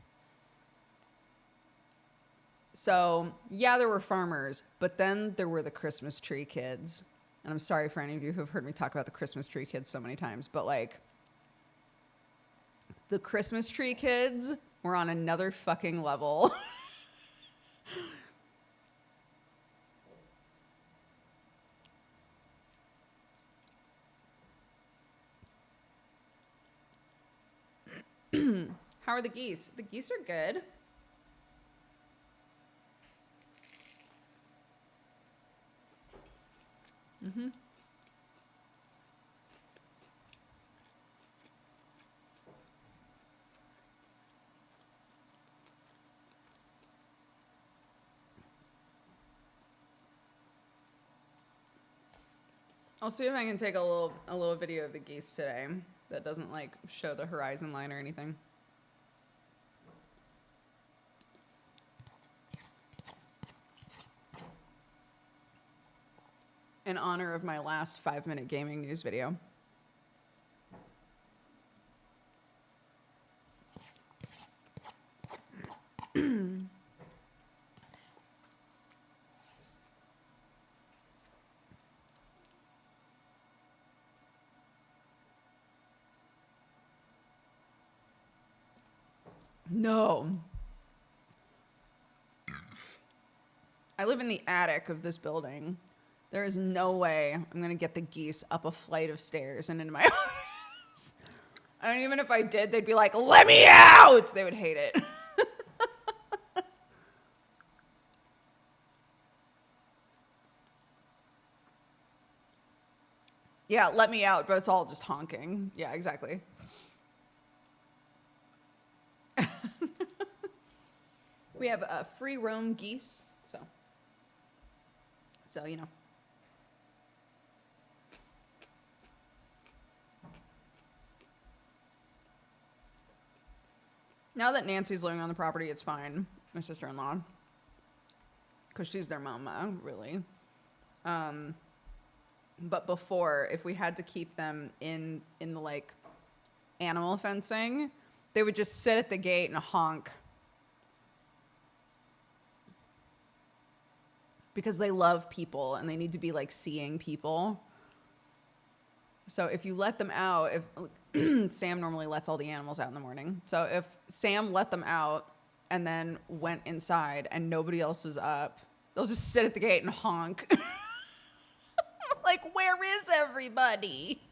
So, yeah, there were farmers, but then there were the Christmas tree kids. And I'm sorry for any of you who have heard me talk about the Christmas tree kids so many times, but like, the Christmas tree kids were on another fucking level. How are the geese? The geese are good. Mm-hmm. I'll see if I can take a little video of the geese today that doesn't like show the horizon line or anything. In honor of my last 5-minute gaming news video. No. I live in the attic of this building. There is no way I'm going to get the geese up a flight of stairs and into my office. And even if I did, they'd be like, let me out! They would hate it. Yeah, let me out, but it's all just honking. Yeah, exactly. We have free roam geese, so you know. Now that Nancy's living on the property, it's fine. My sister-in-law, because she's their mama, really. But before, if we had to keep them in the like animal fencing, they would just sit at the gate and honk. Because they love people and they need to be like seeing people. So if you let them out, if Sam normally lets all the animals out in the morning. So if Sam let them out and then went inside and nobody else was up, they'll just sit at the gate and honk. Like, where is everybody?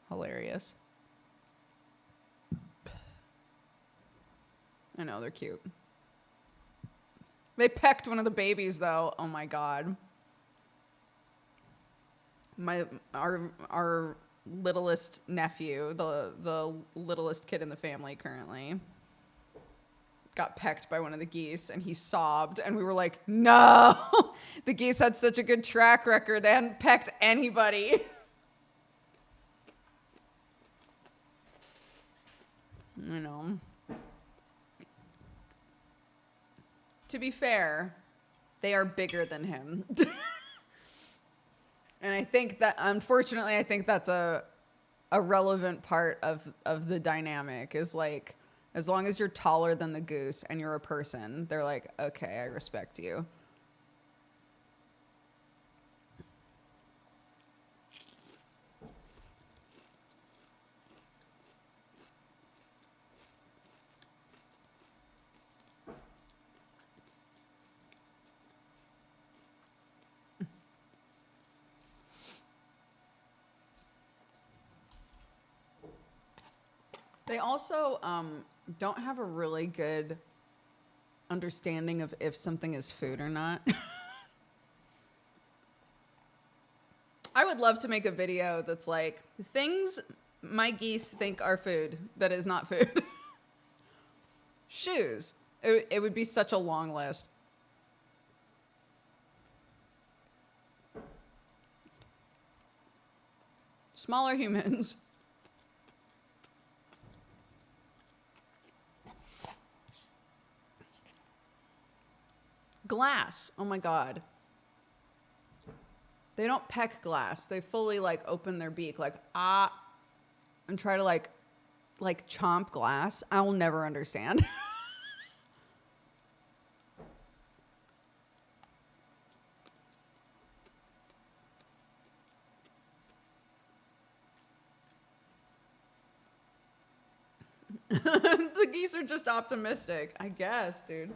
Hilarious. I know, they're cute. They pecked one of the babies, though. Oh my god. Our littlest nephew, the littlest kid in the family currently, got pecked by one of the geese, and he sobbed, and we were like, no. The geese had such a good track record. They hadn't pecked anybody. You know. To be fair, they are bigger than him. And I think that, unfortunately, I think that's a relevant part of the dynamic is like, as long as you're taller than the goose and you're a person, they're like, okay, I respect you. They also don't have a really good understanding of if something is food or not. I would love to make a video that's like, things my geese think are food that is not food. Shoes. It would be such a long list. Smaller humans. Glass. Oh my god. They don't peck glass. They fully like open their beak like and try to like chomp glass. I will never understand. The geese are just optimistic, I guess, dude.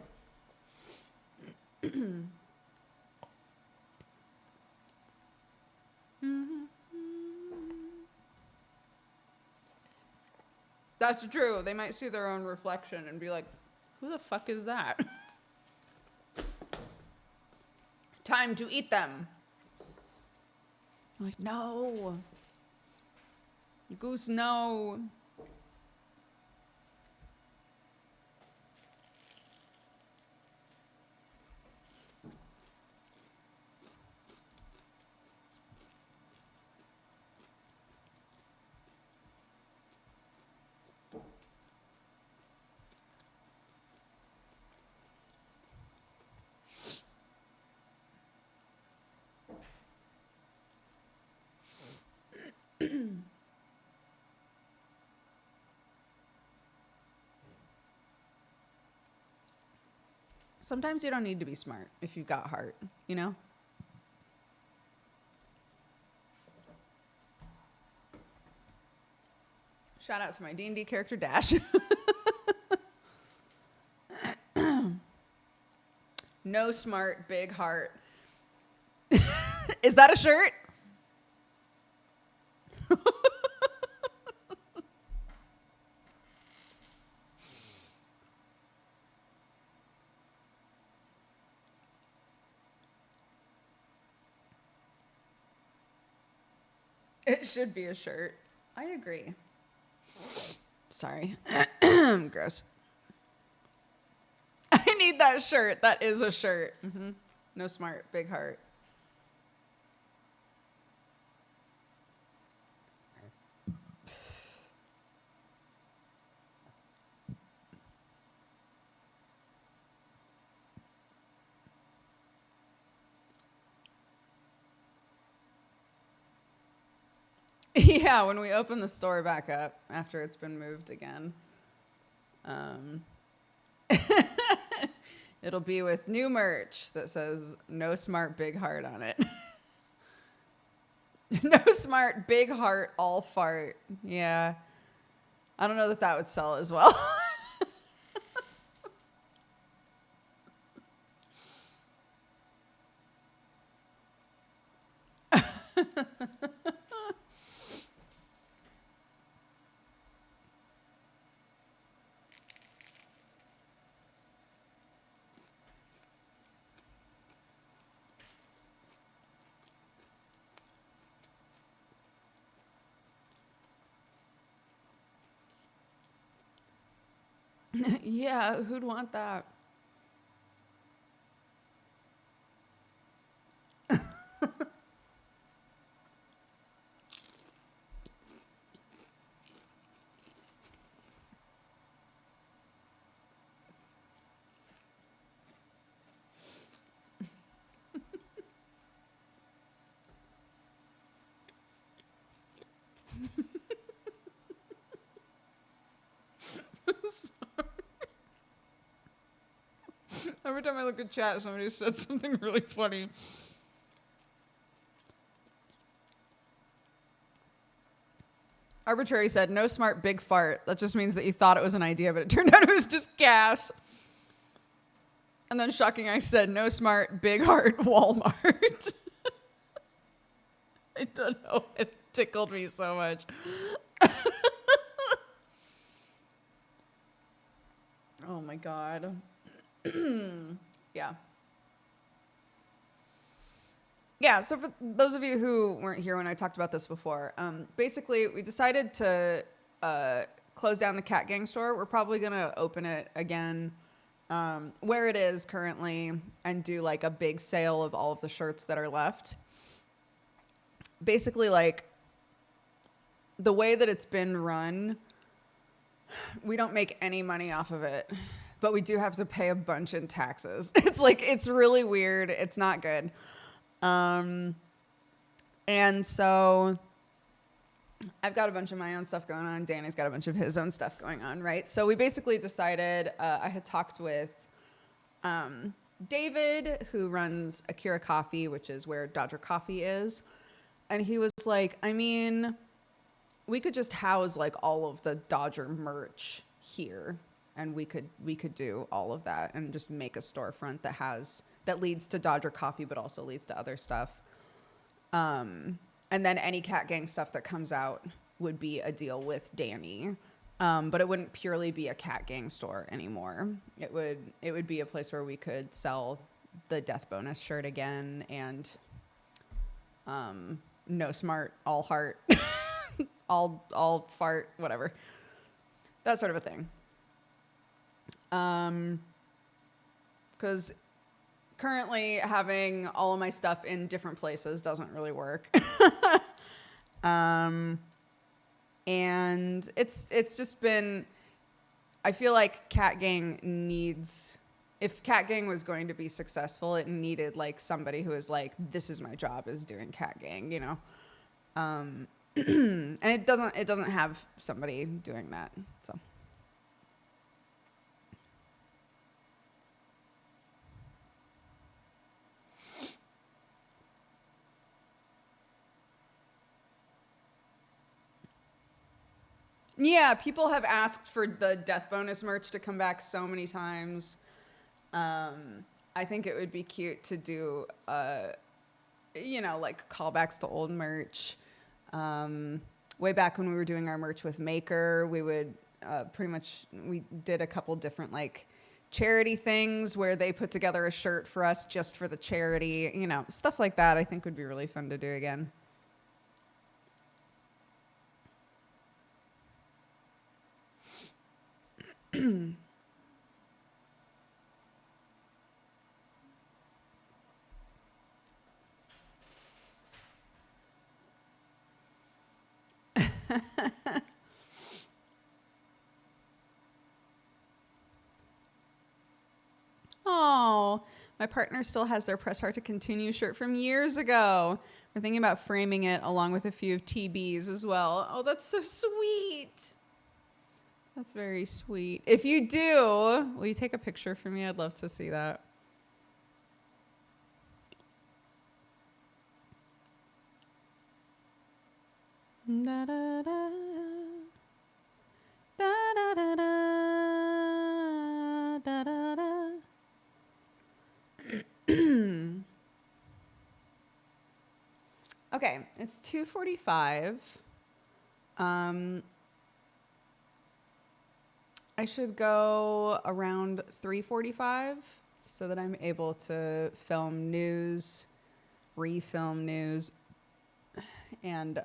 That's true. They might see their own reflection and be like, who the fuck is that? Time to eat them. I'm like, no. Goose, no. Sometimes you don't need to be smart if you've got heart, you know? Shout out to my D&D character Dash. No smart, big heart. Is that a shirt? It should be a shirt. I agree. Sorry. Gross. I need that shirt. That is a shirt. Mm-hmm. No smart, big heart. Yeah, when we open the store back up after it's been moved again. It'll be with new merch that says "No Smart Big Heart" on it. No smart big heart, all fart. Yeah. I don't know that that would sell as well. Yeah, who'd want that? Every time I look at chat, somebody said something really funny. Arbitrary said, "No smart big fart." That just means that you thought it was an idea, but it turned out it was just gas. And then Shocking I said, "No smart big heart Walmart." I don't know. It tickled me so much. Oh my God. Yeah. Yeah, so for those of you who weren't here when I talked about this before, basically we decided to close down the Cat Gang store. We're probably going to open it again where it is currently and do like a big sale of all of the shirts that are left. Basically, like the way that it's been run, we don't make any money off of it, but we do have to pay a bunch in taxes. It's like, it's really weird. It's not good. And so I've got a bunch of my own stuff going on. Danny's got a bunch of his own stuff going on, right? So we basically decided, I had talked with David, who runs Akira Coffee, which is where Dodger Coffee is. And he was like, I mean, we could just house like all of the Dodger merch here, and we could do all of that and just make a storefront that leads to Dodger Coffee, but also leads to other stuff. And then any Cat Gang stuff that comes out would be a deal with Danny. But it wouldn't purely be a Cat Gang store anymore. It would be a place where we could sell the Death Bonus shirt again and No Smart, all heart, all fart, whatever. That sort of a thing. Because currently having all of my stuff in different places doesn't really work. And it's just been, I feel like Cat Gang needs, if Cat Gang was going to be successful, it needed like somebody who is like, this is my job, is doing Cat Gang, you know? And it doesn't have somebody doing that, so. Yeah, people have asked for the Death Bonus merch to come back so many times. I think it would be cute to do, like callbacks to old merch. Way back when we were doing our merch with Maker, we would we did a couple different like charity things where they put together a shirt for us just for the charity, stuff like that. I think would be really fun to do again. Oh, my partner still has their Press Hard to Continue shirt from years ago. We're thinking about framing it along with a few of TB's as well. Oh, that's so sweet. That's very sweet. If you do, will you take a picture for me? I'd love to see that. Da, da, da. Da, da, da, da. Da, da, da. Okay, it's 2:45. I should go around 3:45 so that I'm able to film news, refilm news, and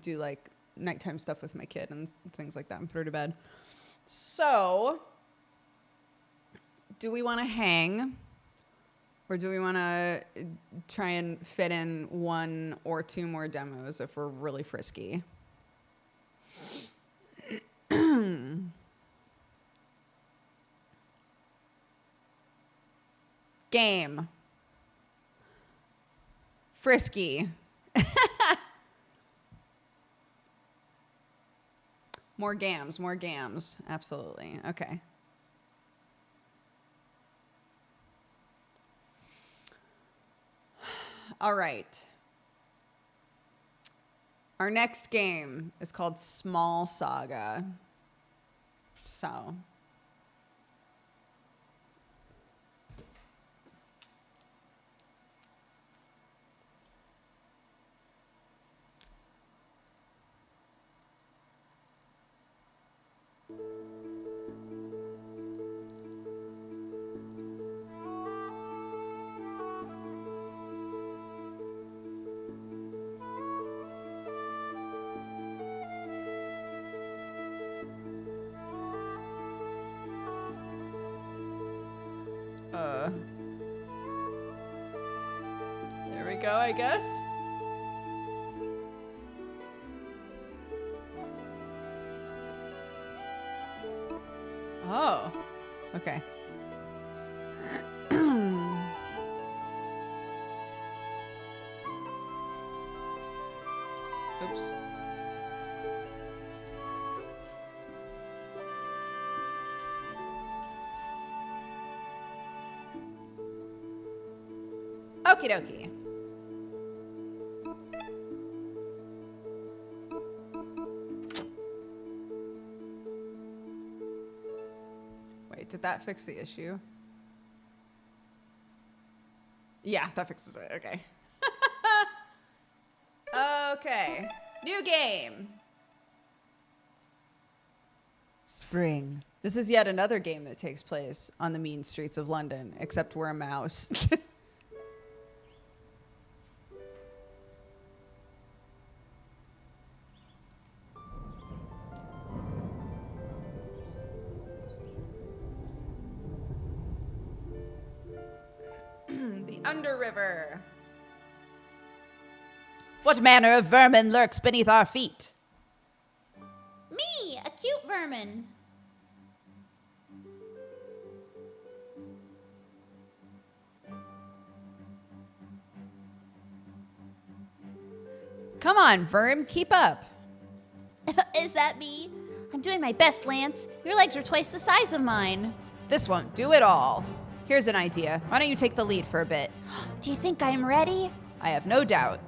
do like nighttime stuff with my kid and things like that and put her to bed. So, do we want to hang? Or do we want to try and fit in 1 or 2 more demos if we're really frisky? Game. Frisky. More gams. Absolutely. Okay. All right. Our next game is called Small Saga. So. There we go, I guess. Oh, okay. Oops. Okie dokie. Wait, did that fix the issue? Yeah, that fixes it. Okay. Okay. New game. Spring. This is yet another game that takes place on the mean streets of London, except we're a mouse. The Underriver. What manner of vermin lurks beneath our feet? Me, a cute vermin. Come on, Verm, keep up. Is that me? I'm doing my best, Lance. Your legs are twice the size of mine. This won't do it all. Here's an idea. Why don't you take the lead for a bit? Do you think I'm ready? I have no doubt.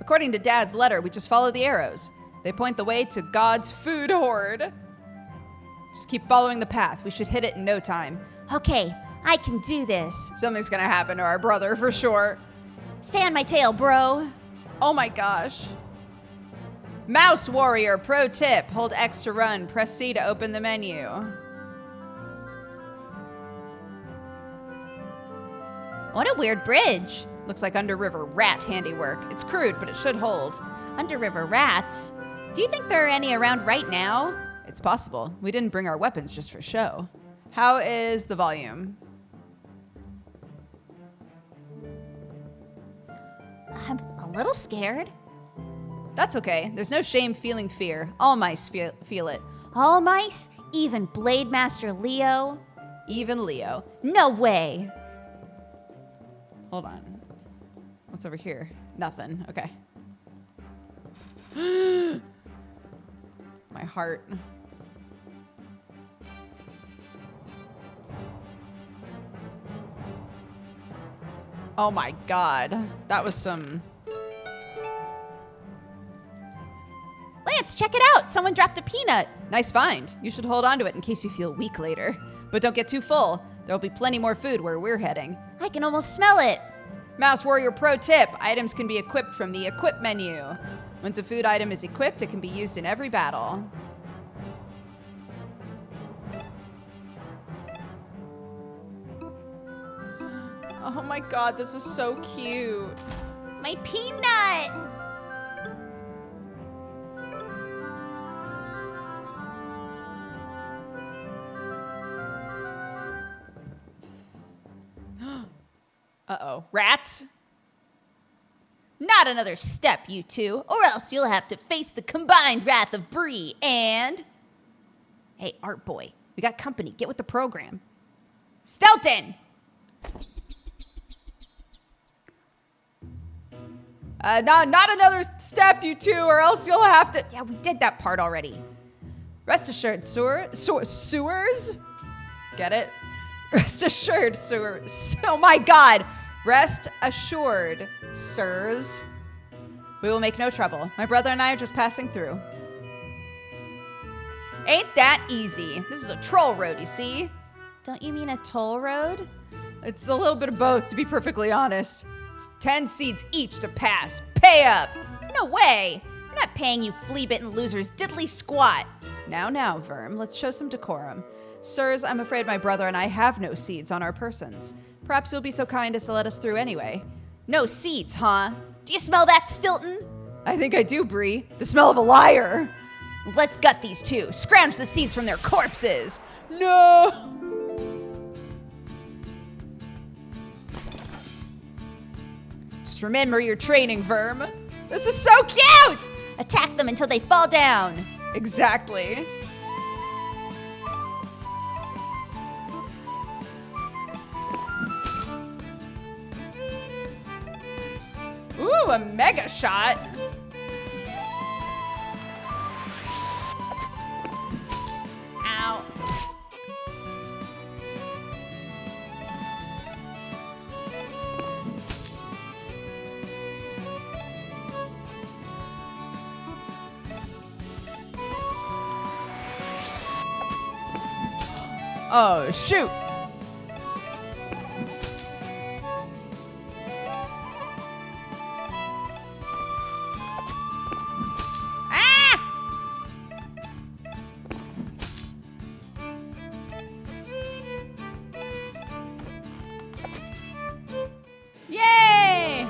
According to Dad's letter, we just follow the arrows. They point the way to God's food hoard. Just keep following the path. We should hit it in no time. Okay, I can do this. Something's gonna happen to our brother for sure. Stay on my tail, bro. Oh my gosh. Mouse Warrior, pro tip. Hold X to run. Press C to open the menu. What a weird bridge. Looks like Underriver rat handiwork. It's crude, but it should hold. Underriver rats. Do you think there are any around right now? It's possible. We didn't bring our weapons just for show. How is the volume? I'm a little scared. That's okay. There's no shame feeling fear. All mice feel it. All mice? Even Blade Master Leo? Even Leo. No way. Hold on. What's over here? Nothing. Okay. My heart. Oh my god. That was some... Lance, check it out. Someone dropped a peanut. Nice find. You should hold on to it in case you feel weak later. But don't get too full. There'll be plenty more food where we're heading. I can almost smell it. Mouse Warrior pro tip. Items can be equipped from the equip menu. Once a food item is equipped, it can be used in every battle. Oh my god, this is so cute. My peanut. Uh-oh. Rats? Not another step, you two, or else you'll have to face the combined wrath of Bree and... Hey, Art Boy, we got company. Get with the program. Stelton! Not another step, you two, or else you'll have to... Yeah, we did that part already. Rest assured, sewers? Get it? Rest assured, sewers. Oh my god! Rest assured, sirs. We will make no trouble. My brother and I are just passing through. Ain't that easy? This is a troll road, you see? Don't you mean a toll road? It's a little bit of both, to be perfectly honest. It's 10 seats each to pass. Pay up! No way. We're not paying you flea-bitten losers diddly squat. Now, Verm, let's show some decorum. Sirs, I'm afraid my brother and I have no seeds on our persons. Perhaps you'll be so kind as to let us through anyway. No seats, huh? Do you smell that, Stilton? I think I do, Bree. The smell of a liar. Let's gut these two. Scrounge the seeds from their corpses. No! Just remember your training, Verm. This is so cute! Attack them until they fall down. Exactly. Ooh, a mega shot. Ow. Oh, shoot. Yay!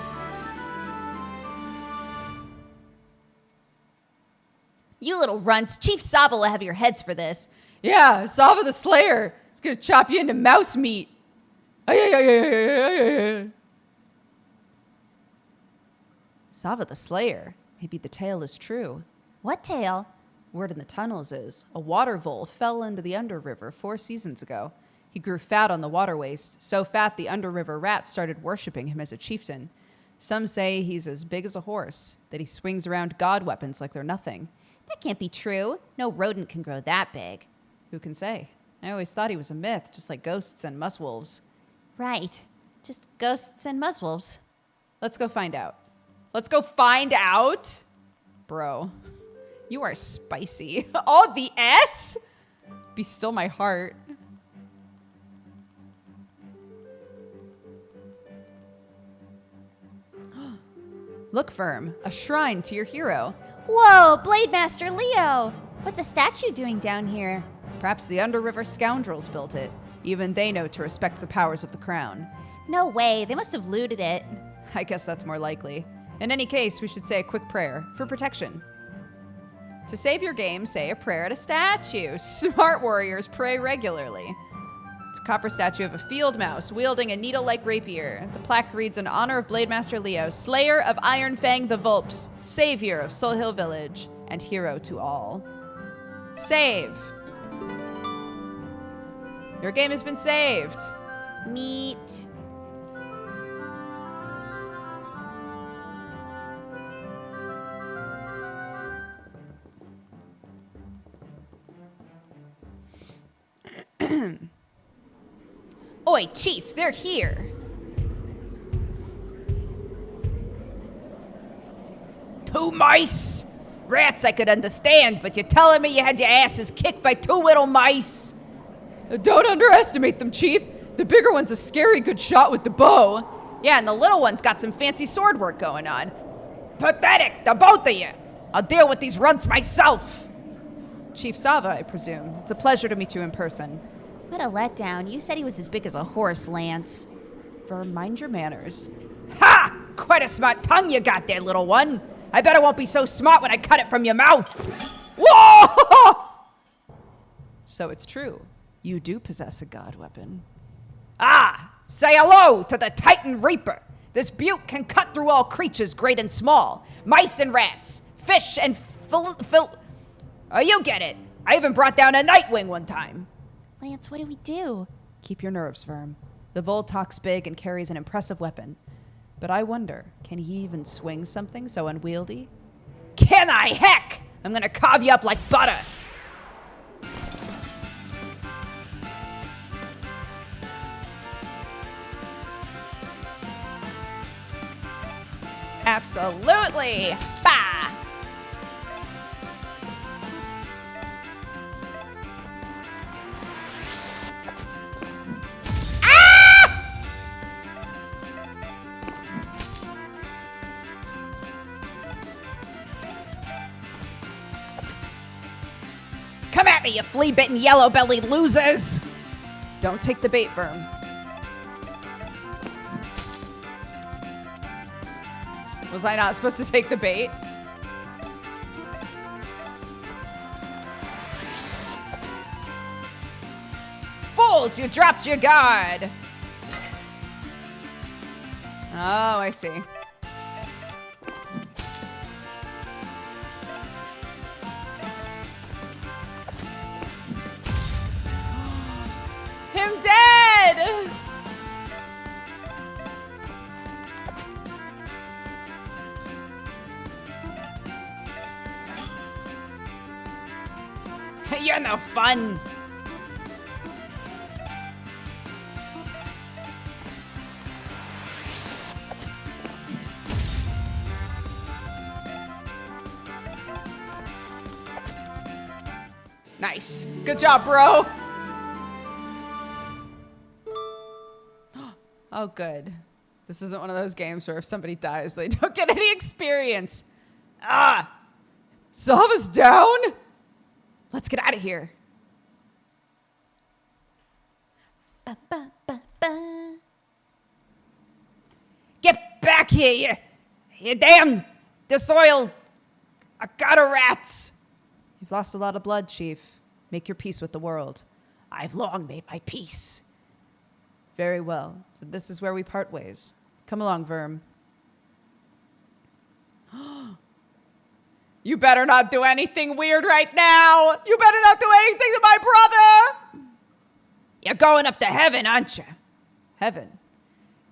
You little runts. Chief Sava will have your heads for this. Yeah, Sava the Slayer. It's gonna chop you into mouse meat. Sava the Slayer. Maybe the tale is true. What tale? Word in the tunnels is a water vole fell into the Underriver 4 seasons ago. He grew fat on the water waste, so fat the Underriver rats started worshiping him as a chieftain. Some say he's as big as a horse, that he swings around god weapons like they're nothing. That can't be true. No rodent can grow that big. Who can say? I always thought he was a myth, just like ghosts and muswolves. Right. Just ghosts and muzzwolves. Let's go find out. Let's go find out. Bro, you are spicy. Oh, the S? Be still my heart. Look, Verm, a shrine to your hero. Whoa, Blade Master Leo! What's a statue doing down here? Perhaps the Underriver scoundrels built it. Even they know to respect the powers of the crown. No way, they must have looted it. I guess that's more likely. In any case, we should say a quick prayer for protection. To save your game, say a prayer at a statue. Smart warriors pray regularly. It's a copper statue of a field mouse wielding a needle-like rapier. The plaque reads in honor of Blade Master Leo, Slayer of Iron Fang the Vulps, Savior of Soul Hill Village, and hero to all. Save. Your game has been saved. Meet. Oi, Chief, they're here. Two mice? Rats I could understand, but you're telling me you had your asses kicked by two little mice? Don't underestimate them, Chief. The bigger one's a scary good shot with the bow. Yeah, and the little one's got some fancy sword work going on. Pathetic, the both of you. I'll deal with these runts myself. Chief Sava, I presume. It's a pleasure to meet you in person. What a letdown. You said he was as big as a horse, Lance. Verm, mind your manners. Ha! Quite a smart tongue you got there, little one. I bet it won't be so smart when I cut it from your mouth. Whoa! So it's true. You do possess a god weapon. Ah! Say hello to the Titan Reaper. This butte can cut through all creatures great and small. Mice and rats. Fish and Oh, you get it. I even brought down a Nightwing one time. Lance, what do we do? Keep your nerves, Verm. The Vol talks big and carries an impressive weapon. But I wonder, can he even swing something so unwieldy? Can I? Heck! I'm gonna carve you up like butter. Absolutely! Bah! Come at me, you flea-bitten, yellow-bellied losers! Don't take the bait, Verm. Was I not supposed to take the bait? Fools, you dropped your guard! Oh, I see. Him dead! You're no fun. Nice. Good job, bro. Oh, good. This isn't one of those games where if somebody dies, they don't get any experience. Ah! Sava's down? Let's get out of here. Ba, ba, ba, ba. Get back here, you damn disloyal Akata rats! You've lost a lot of blood, Chief. Make your peace with the world. I've long made my peace. Very well. This is where we part ways. Come along, Verm. You better not do anything weird right now. You better not do anything to my brother. You're going up to heaven, aren't you? Heaven.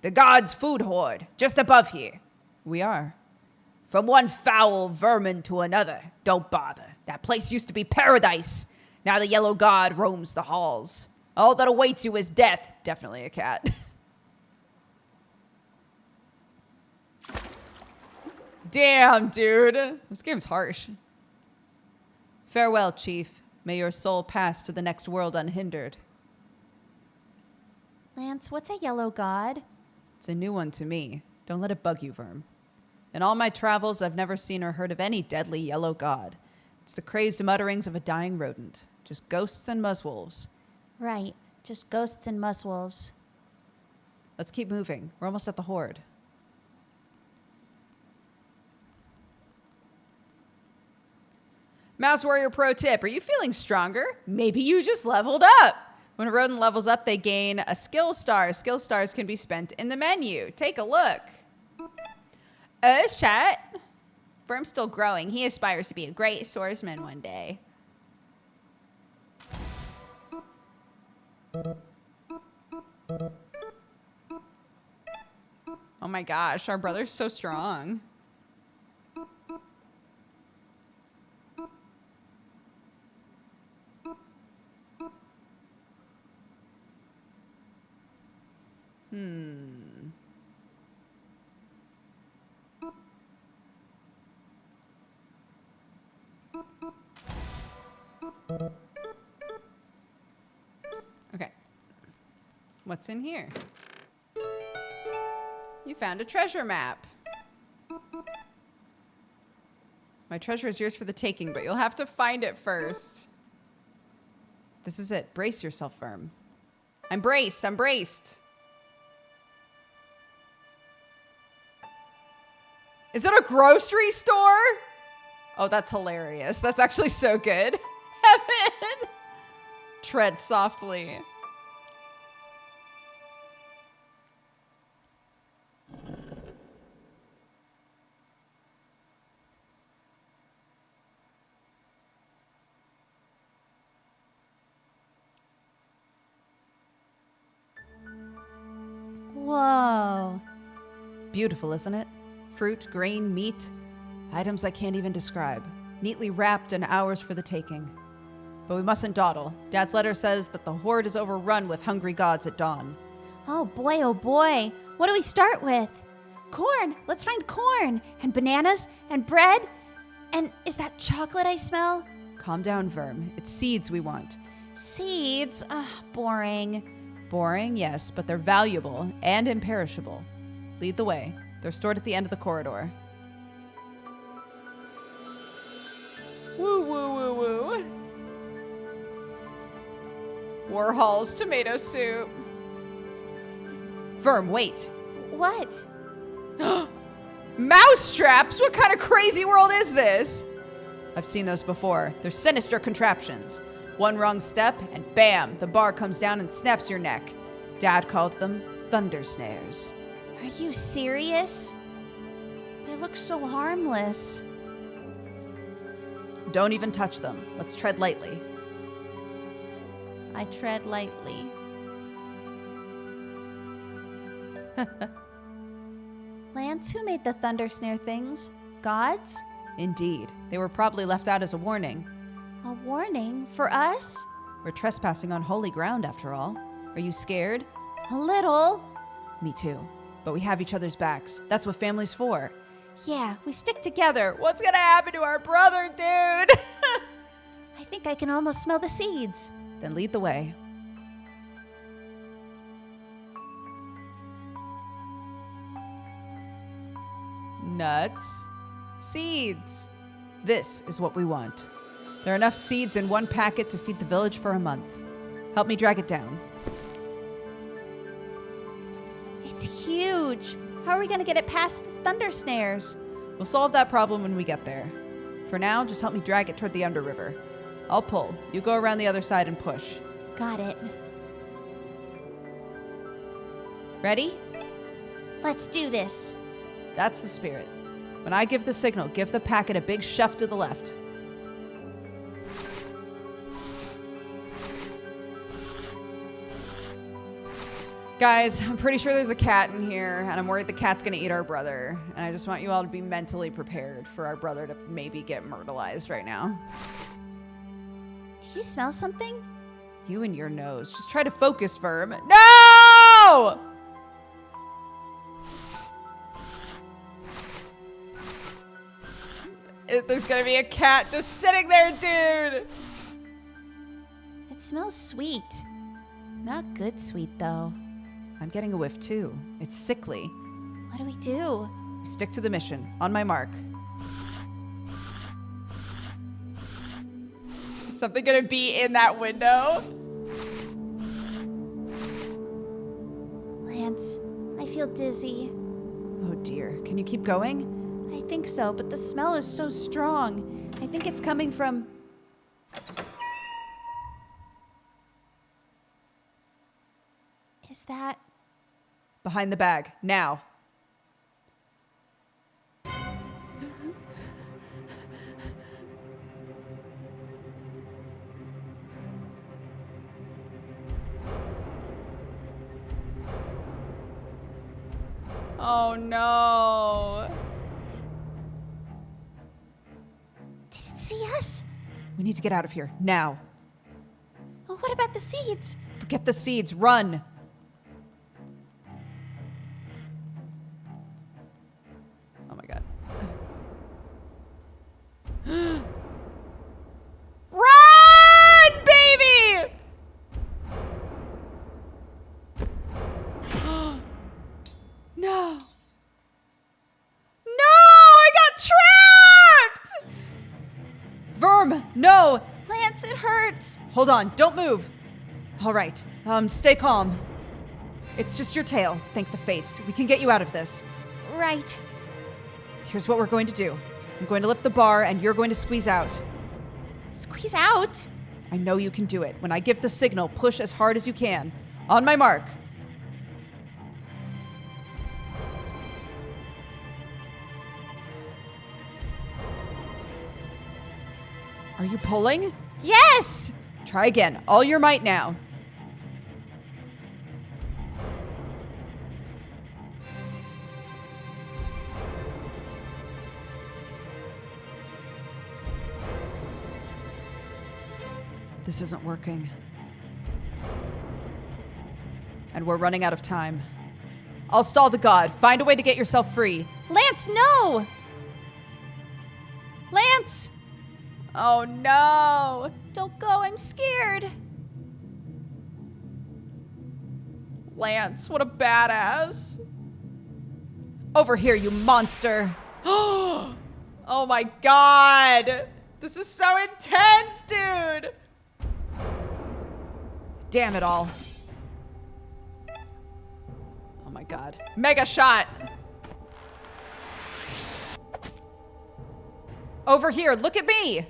The gods' food hoard, just above here. We are. From one foul vermin to another, don't bother. That place used to be paradise. Now the yellow god roams the halls. All that awaits you is death. Definitely a cat. Damn, dude. This game's harsh. Farewell, Chief. May your soul pass to the next world unhindered. Lance, what's a yellow god? It's a new one to me. Don't let it bug you, Verm. In all my travels, I've never seen or heard of any deadly yellow god. It's the crazed mutterings of a dying rodent. Just ghosts and muzzwolves. Right, just ghosts and muzzwolves. Let's keep moving. We're almost at the horde. Mouse Warrior pro tip. Are you feeling stronger? Maybe you just leveled up. When a rodent levels up, they gain a skill star. Skill stars can be spent in the menu. Take a look. Chat. Verm's still growing. He aspires to be a great swordsman one day. Oh my gosh, our brother's so strong. Okay. What's in here? You found a treasure map. My treasure is yours for the taking, but you'll have to find it first. This is it. Brace yourself, Verm. I'm braced. I'm braced. Is it a grocery store? Oh, that's hilarious. That's actually so good. Heaven. Tread softly. Whoa. Beautiful, isn't it? Fruit, grain, meat. Items I can't even describe. Neatly wrapped and ours for the taking. But we mustn't dawdle. Dad's letter says that the horde is overrun with hungry gods at dawn. Oh boy. What do we start with? Corn. Let's find corn. And bananas. And bread. And is that chocolate I smell? Calm down, Verm. It's seeds we want. Seeds? Boring. Boring, yes, but they're valuable and imperishable. Lead the way. They're stored at the end of the corridor. Woo, woo, woo, woo. Warhol's tomato soup. Verm, wait. What? Mouse traps? What kind of crazy world is this? I've seen those before. They're sinister contraptions. One wrong step, and bam, the bar comes down and snaps your neck. Dad called them thunder snares. Are you serious? They look so harmless. Don't even touch them. Let's tread lightly. I tread lightly. Lance, who made the thunder snare things? Gods? Indeed. They were probably left out as a warning. A warning? For us? We're trespassing on holy ground, after all. Are you scared? A little. Me too. But we have each other's backs. That's what family's for. Yeah, we stick Together. What's gonna happen to our brother, dude? I think I can almost smell the seeds. Then lead the way. Nuts. Seeds. This is what we want. There are enough seeds in one packet to feed the village for a month. Help me drag it down. It's huge. How are we going to get it past the thunder snares? We'll solve that problem when we get there. For now, just help me drag it toward the Underriver. I'll pull. You go around the other side and push. Got it. Ready? Let's do this. That's the spirit. When I give the signal, give the packet a big shove to the left. Guys, I'm pretty sure there's a cat in here, and I'm worried the cat's gonna eat our brother. And I just want you all to be mentally prepared for our brother to maybe get myrtleized right now. Do you smell something? You and your nose. Just try to focus, Verm. No! There's gonna be a cat just sitting there, dude. It smells sweet. Not good sweet, though. I'm getting a whiff too. It's sickly. What do we do? Stick to the mission. On my mark. Is something gonna be in that window? Lance, I feel dizzy. Oh dear. Can you keep going? I think so, but the smell is so strong. I think it's coming from... Is that... Behind the bag. Now. Oh no. Did it see us? We need to get out of here. Now. Oh, what about the seeds? Forget the seeds. Run. Oh my god. Run, baby! No. No, I got trapped! Verm, no! Lance, it hurts. Hold on, don't move. All right, stay calm. It's just your tail, thank the fates. We can get you out of this. Right. Here's what we're going to do. I'm going to lift the bar and you're going to squeeze out. Squeeze out. I know you can do it. When I give the signal, push as hard as you can. On my mark. Are you pulling? Yes! Try again. All your might now. This isn't working. And we're running out of time. I'll stall the god. Find a way to get yourself free. Lance, no! Lance! Oh no. Don't go, I'm scared. Lance, what a badass. Over here, you monster. Oh my god. This is so intense, dude. Damn it all. Oh my god. Mega shot. Over here, look at me.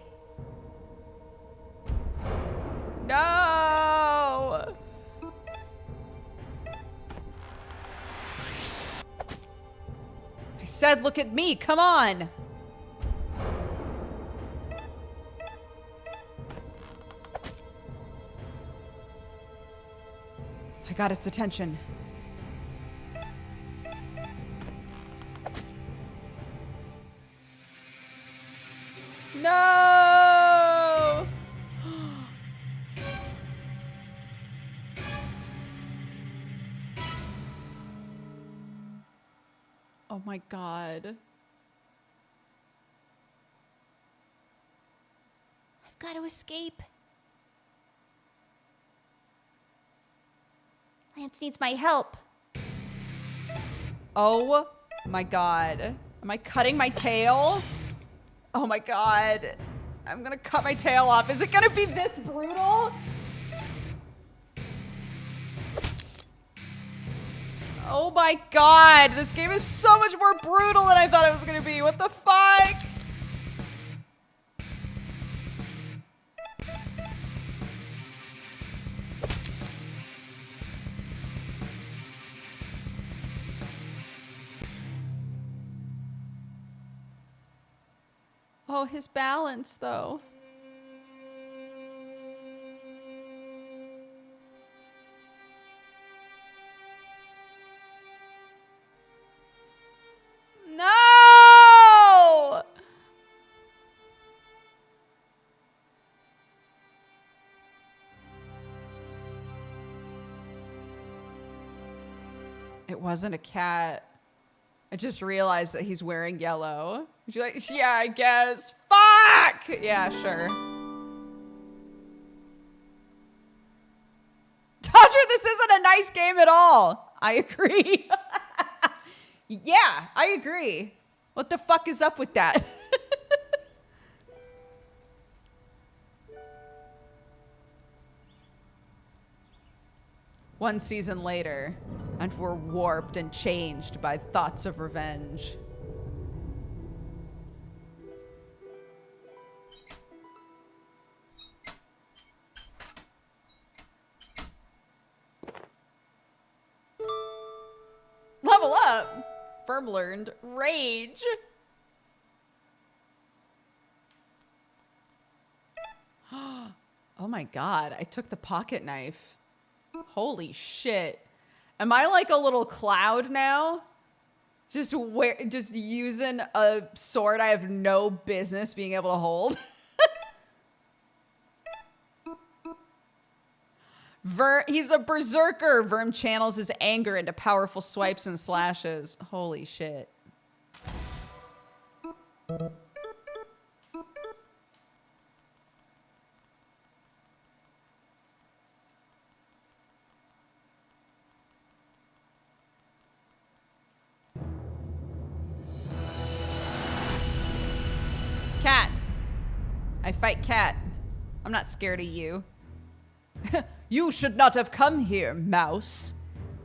No. I said look at me, come on. I got its attention. No. Oh my god. I've got to escape. Lance needs my help. Oh my god. Am I cutting my tail? Oh my god. I'm gonna cut my tail off. Is it gonna be this brutal? Oh my god. This game is so much more brutal than I thought it was gonna be. What the fuck? Oh, his balance, though. No! It wasn't a cat. I just realized that he's wearing yellow. She's like, yeah, I guess. Fuck! Yeah, sure. Dodger, this isn't a nice game at all. I agree. Yeah, I agree. What the fuck is up with that? One season later, and we're warped and changed by thoughts of revenge. Level up! Firm learned rage. Oh my god, I took the pocket knife. Holy shit. Am I like a little cloud now? Just using a sword I have no business being able to hold. He's a berserker. Verm channels his anger into powerful swipes and slashes. Holy shit. Cat. I fight Cat. I'm not scared of you. You should not have come here, mouse.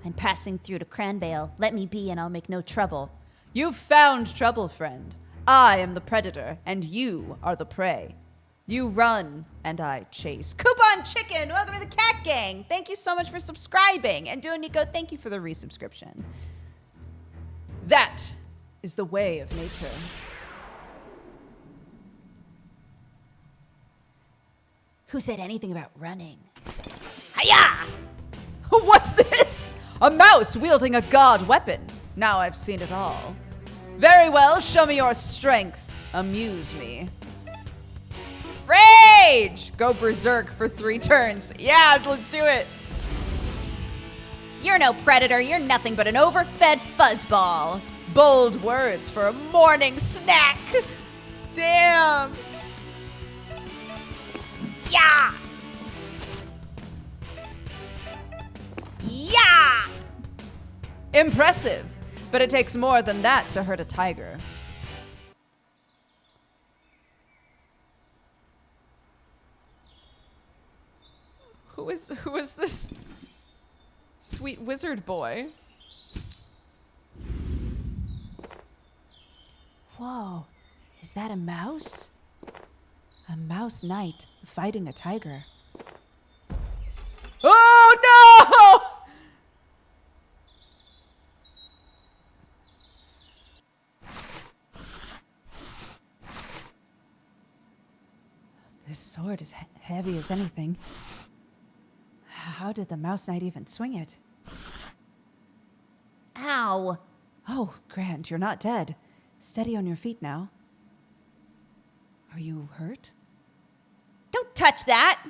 I'm passing through to Cranbale. Let me be and I'll make no trouble. You've found trouble, friend. I am the predator, and you are the prey. You run, and I chase. Coupon Chicken, welcome to the Cat Gang. Thank you so much for subscribing. And Nico, thank you for the resubscription. That is the way of nature. Who said anything about running? Hiya! What's this? A mouse wielding a god weapon. Now I've seen it all. Very well, show me your strength. Amuse me. Rage! Go berserk for 3 turns. Yeah, let's do it. You're no predator. You're nothing but an overfed fuzzball. Bold words for a morning snack. Damn. Yeah! Yeah! Impressive. But it takes more than that to hurt a tiger. Who is this sweet wizard boy? Whoa, is that a mouse? A mouse knight fighting a tiger. Oh no! This sword is heavy as anything. How did the mouse knight even swing it? Ow. Oh, Grant, you're not dead. Steady on your feet now. Are you hurt? Don't touch that.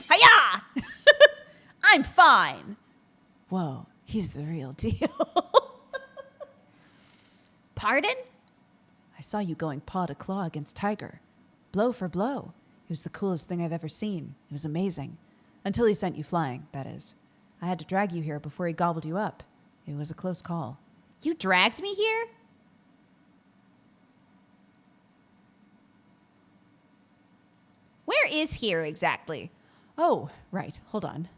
Hiya! I'm fine. Whoa, he's the real deal. Pardon? I saw you going paw to claw against Tiger. Blow for blow. It was the coolest thing I've ever seen. It was amazing. Until he sent you flying, that is. I had to drag you here before he gobbled you up. It was a close call. You dragged me here? Where is here exactly? Oh, right. Hold on.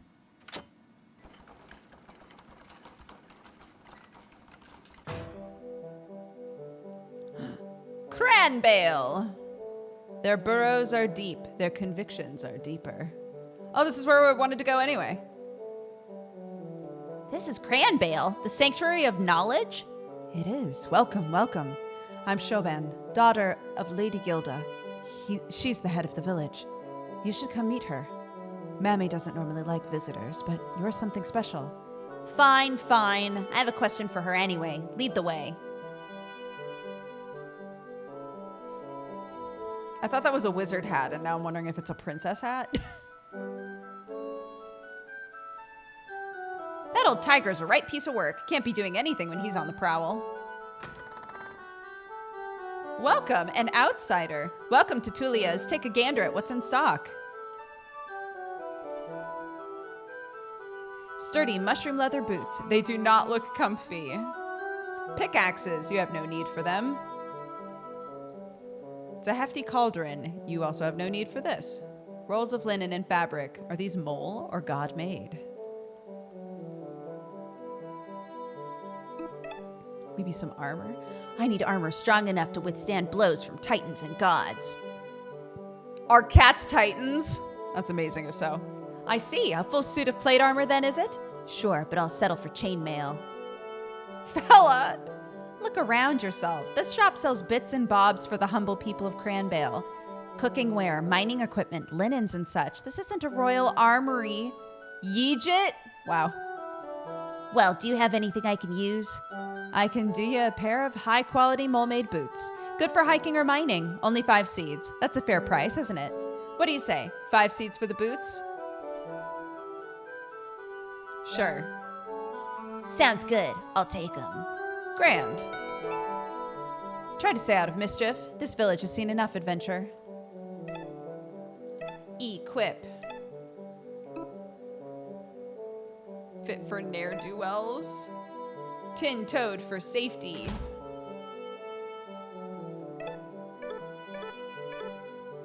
Cranbale. Their burrows are deep. Their convictions are deeper. Oh, this is where we wanted to go anyway. This is Cranbale, the Sanctuary of Knowledge? It is. Welcome, welcome. I'm Shoban, daughter of Lady Gilda. She's the head of the village. You should come meet her. Mammy doesn't normally like visitors, but you're something special. Fine, fine. I have a question for her anyway. Lead the way. I thought that was a wizard hat, and now I'm wondering if it's a princess hat. That old tiger's a right piece of work. Can't be doing anything when he's on the prowl. Welcome, an outsider. Welcome to Tulia's. Take a gander at what's in stock. Sturdy mushroom leather boots. They do not look comfy. Pickaxes. You have no need for them. It's a hefty cauldron. You also have no need for this. Rolls of linen and fabric. Are these mole or god made? Maybe some armor? I need armor strong enough to withstand blows from titans and gods. Are cats titans? That's amazing if so. I see. A full suit of plate armor then, is it? Sure, but I'll settle for chainmail. Fella! Look around yourself. This shop sells bits and bobs for the humble people of Cranvale. Cooking ware, mining equipment, linens and such. This isn't a royal armory. Yeejit? Wow. Well, do you have anything I can use? I can do you a pair of high-quality mole-made boots. Good for hiking or mining. Only 5 seeds. That's a fair price, isn't it? What do you say? 5 seeds for the boots? Sure. Sounds good. I'll take them. Grand. Try to stay out of mischief. This village has seen enough adventure. Equip. Fit for ne'er-do-wells. Tin-toed for safety.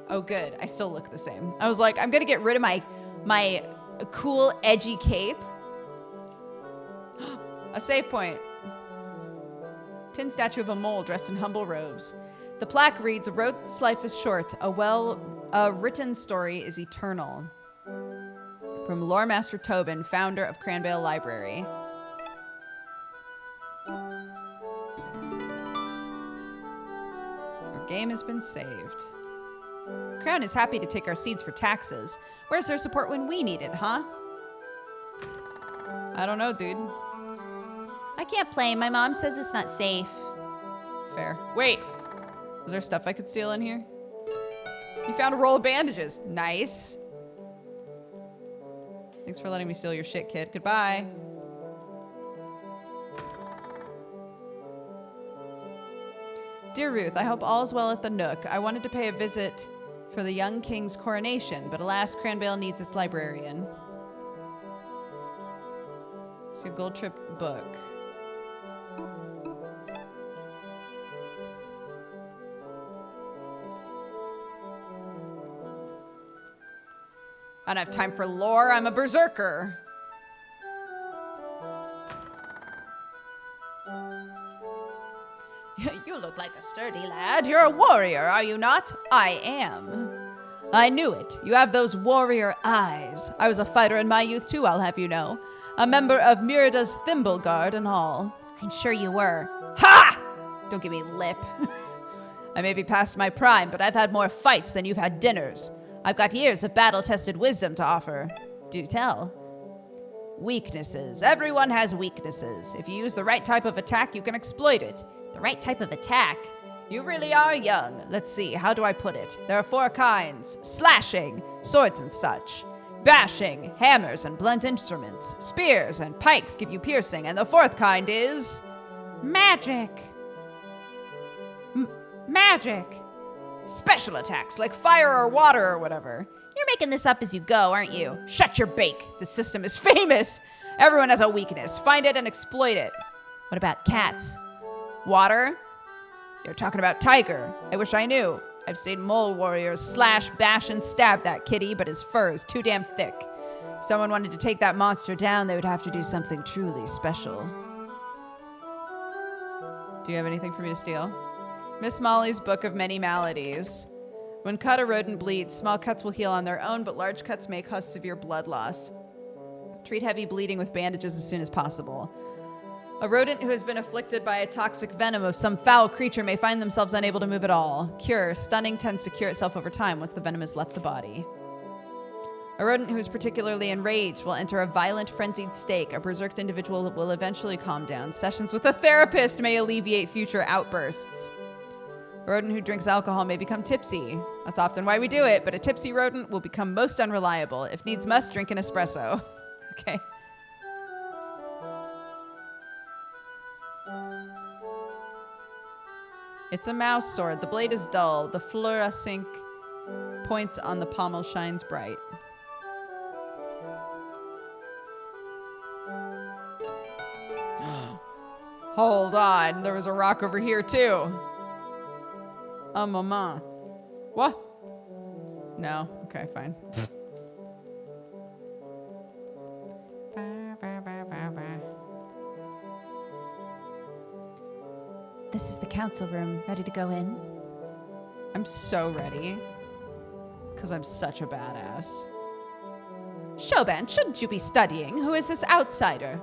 Oh, good. I still look the same. I was like, I'm gonna get rid of my cool, edgy cape. A save point. Tin statue of a mole dressed in humble robes. The plaque reads, "A road's life is short. A written story is eternal." From Lore Master Tobin, founder of Cranvale Library. Our game has been saved. Crown is happy to take our seeds for taxes. Where's their support when we need it, huh? I don't know, dude. I can't play. My mom says it's not safe. Fair. Wait. Was there stuff I could steal in here? You found a roll of bandages. Nice. Thanks for letting me steal your shit, kid. Goodbye. Dear Ruth, I hope all is well at the Nook. I wanted to pay a visit for the young king's coronation, but alas, Cranvale needs its librarian. See a Gold Trip book. I don't have time for lore. I'm a berserker. You look like a sturdy lad. You're a warrior, are you not? I am. I knew it. You have those warrior eyes. I was a fighter in my youth too, I'll have you know. A member of Merida's Thimble Guard and all. I'm sure you were. Ha! Don't give me lip. I may be past my prime, but I've had more fights than you've had dinners. I've got years of battle-tested wisdom to offer. Do tell. Weaknesses. Everyone has weaknesses. If you use the right type of attack, you can exploit it. The right type of attack? You really are young. Let's see, how do I put it? There are 4 kinds. Slashing, swords and such. Bashing, hammers and blunt instruments. Spears and pikes give you piercing. And the 4th kind is... Magic. Magic. Special attacks, like fire or water or whatever. You're making this up as you go, aren't you? Shut your bake. This system is famous. Everyone has a weakness. Find it and exploit it. What about cats? Water? You're talking about tiger. I wish I knew. I've seen mole warriors slash, bash, and stab that kitty, but his fur is too damn thick. If someone wanted to take that monster down, they would have to do something truly special. Do you have anything for me to steal? Miss Molly's Book of Many Maladies. When cut, a rodent bleeds. Small cuts will heal on their own, but large cuts may cause severe blood loss. Treat heavy bleeding with bandages as soon as possible. A rodent who has been afflicted by a toxic venom of some foul creature may find themselves unable to move at all. Cure. Stunning tends to cure itself over time once the venom has left the body. A rodent who is particularly enraged will enter a violent, frenzied state. A berserked individual will eventually calm down. Sessions with a therapist may alleviate future outbursts. A rodent who drinks alcohol may become tipsy. That's often why we do it, but a tipsy rodent will become most unreliable. If needs must, drink an espresso. Okay. It's a mouse sword. The blade is dull. The fluorescent points on the pommel shines bright. Hold on. There was a rock over here, too. Mama. What? No. Okay, fine. This is the council room. Ready to go in? I'm so ready. Because I'm such a badass. Shoban, shouldn't you be studying? Who is this outsider?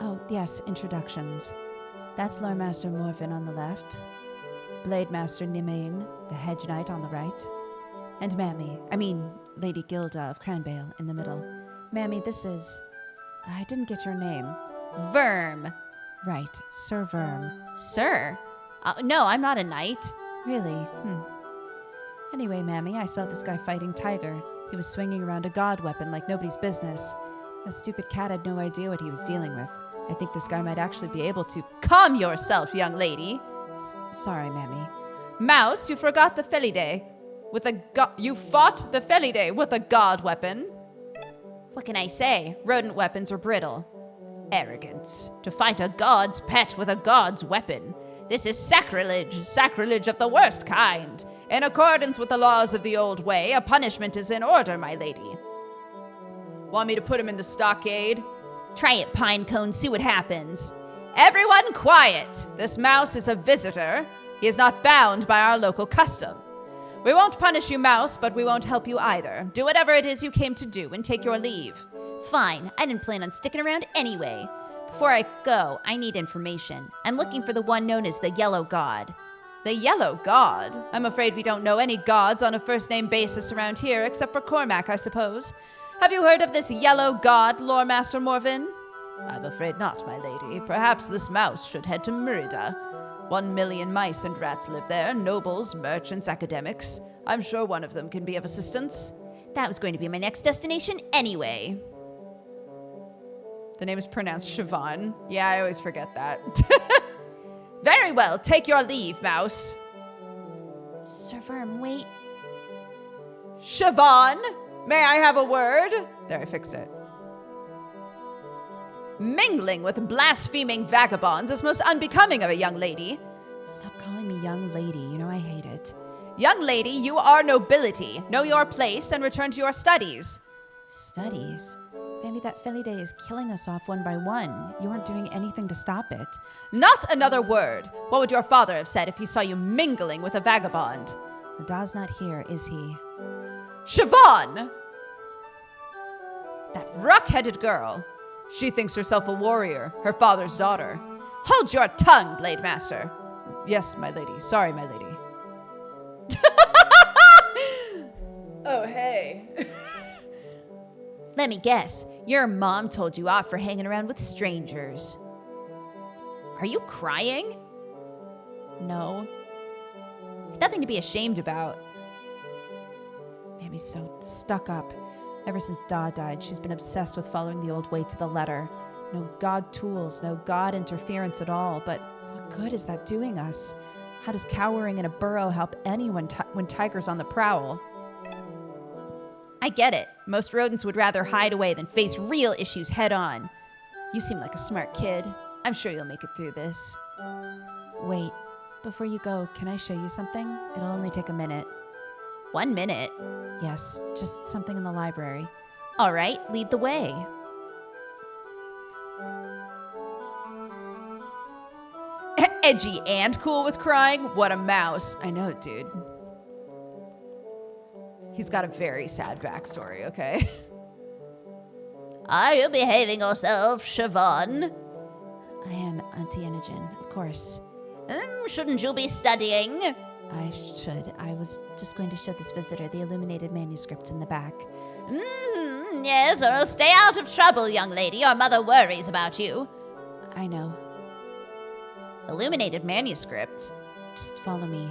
Oh, yes, introductions. That's Lore Master Morven on the left, Blade Master Nimain, the Hedge Knight on the right, and Lady Gilda of Cranbale in the middle. Mammy, this is... I didn't get your name. Verm. Right, Sir Verm. Sir? No, I'm not a knight. Really? Anyway, Mammy, I saw this guy fighting Tiger. He was swinging around a god weapon like nobody's business. That stupid cat had no idea what he was dealing with. I think this guy might actually be able to... Calm yourself, young lady. Sorry, Mammy. Mouse, you forgot the Felide. You fought the Felide with a god weapon. What can I say? Rodent weapons are brittle. Arrogance. To fight a god's pet with a god's weapon. This is sacrilege. Sacrilege of the worst kind. In accordance with the laws of the old way, a punishment is in order, my lady. Want me to put him in the stockade? Try it, Pinecone. See what happens. Everyone quiet! This mouse is a visitor. He is not bound by our local custom. We won't punish you, mouse, but we won't help you either. Do whatever it is you came to do and take your leave. Fine. I didn't plan on sticking around anyway. Before I go, I need information. I'm looking for the one known as the Yellow God. The Yellow God? I'm afraid we don't know any gods on a first-name basis around here, except for Cormac, I suppose. Have you heard of this Yellow God, Lore Master Morven? I'm afraid not, my lady. Perhaps this mouse should head to Merida. 1 million mice and rats live there, nobles, merchants, academics. I'm sure one of them can be of assistance. That was going to be my next destination anyway. The name is pronounced Siobhan. Yeah, I always forget that. Very well, take your leave, mouse. Sir Verm, wait. Siobhan, may I have a word? There, I fixed it. Mingling with blaspheming vagabonds is most unbecoming of a young lady. Stop calling me young lady. You know I hate it. Young lady, you are nobility. Know your place and return to your studies. Studies? Maybe that Felide is killing us off one by one. You aren't doing anything to stop it. Not another word. What would your father have said if he saw you mingling with a vagabond? Da's not here, is he? Siobhan! That rock-headed girl. She thinks herself a warrior, her father's daughter. Hold your tongue, Blade Master. Yes, my lady. Sorry, my lady. Oh, hey. Let me guess. Your mom told you off for hanging around with strangers. Are you crying? No. It's nothing to be ashamed about. Mammy's so stuck up. Ever since Da died, she's been obsessed with following the old way to the letter. No god tools, no god interference at all. But what good is that doing us? How does cowering in a burrow help anyone when Tiger's on the prowl? I get it. Most rodents would rather hide away than face real issues head on. You seem like a smart kid. I'm sure you'll make it through this. Wait, before you go, can I show you something? It'll only take a minute. 1 minute. Yes, just something in the library. All right, lead the way. Edgy and cool with crying? What a mouse. I know, dude. He's got a very sad backstory, okay? Are you behaving yourself, Siobhan? I am Auntie Enogen, of course. Shouldn't you be studying? I should. I was just going to show this visitor the illuminated manuscripts in the back. Yes, or stay out of trouble, young lady. Your mother worries about you. I know. Illuminated manuscripts? Just follow me.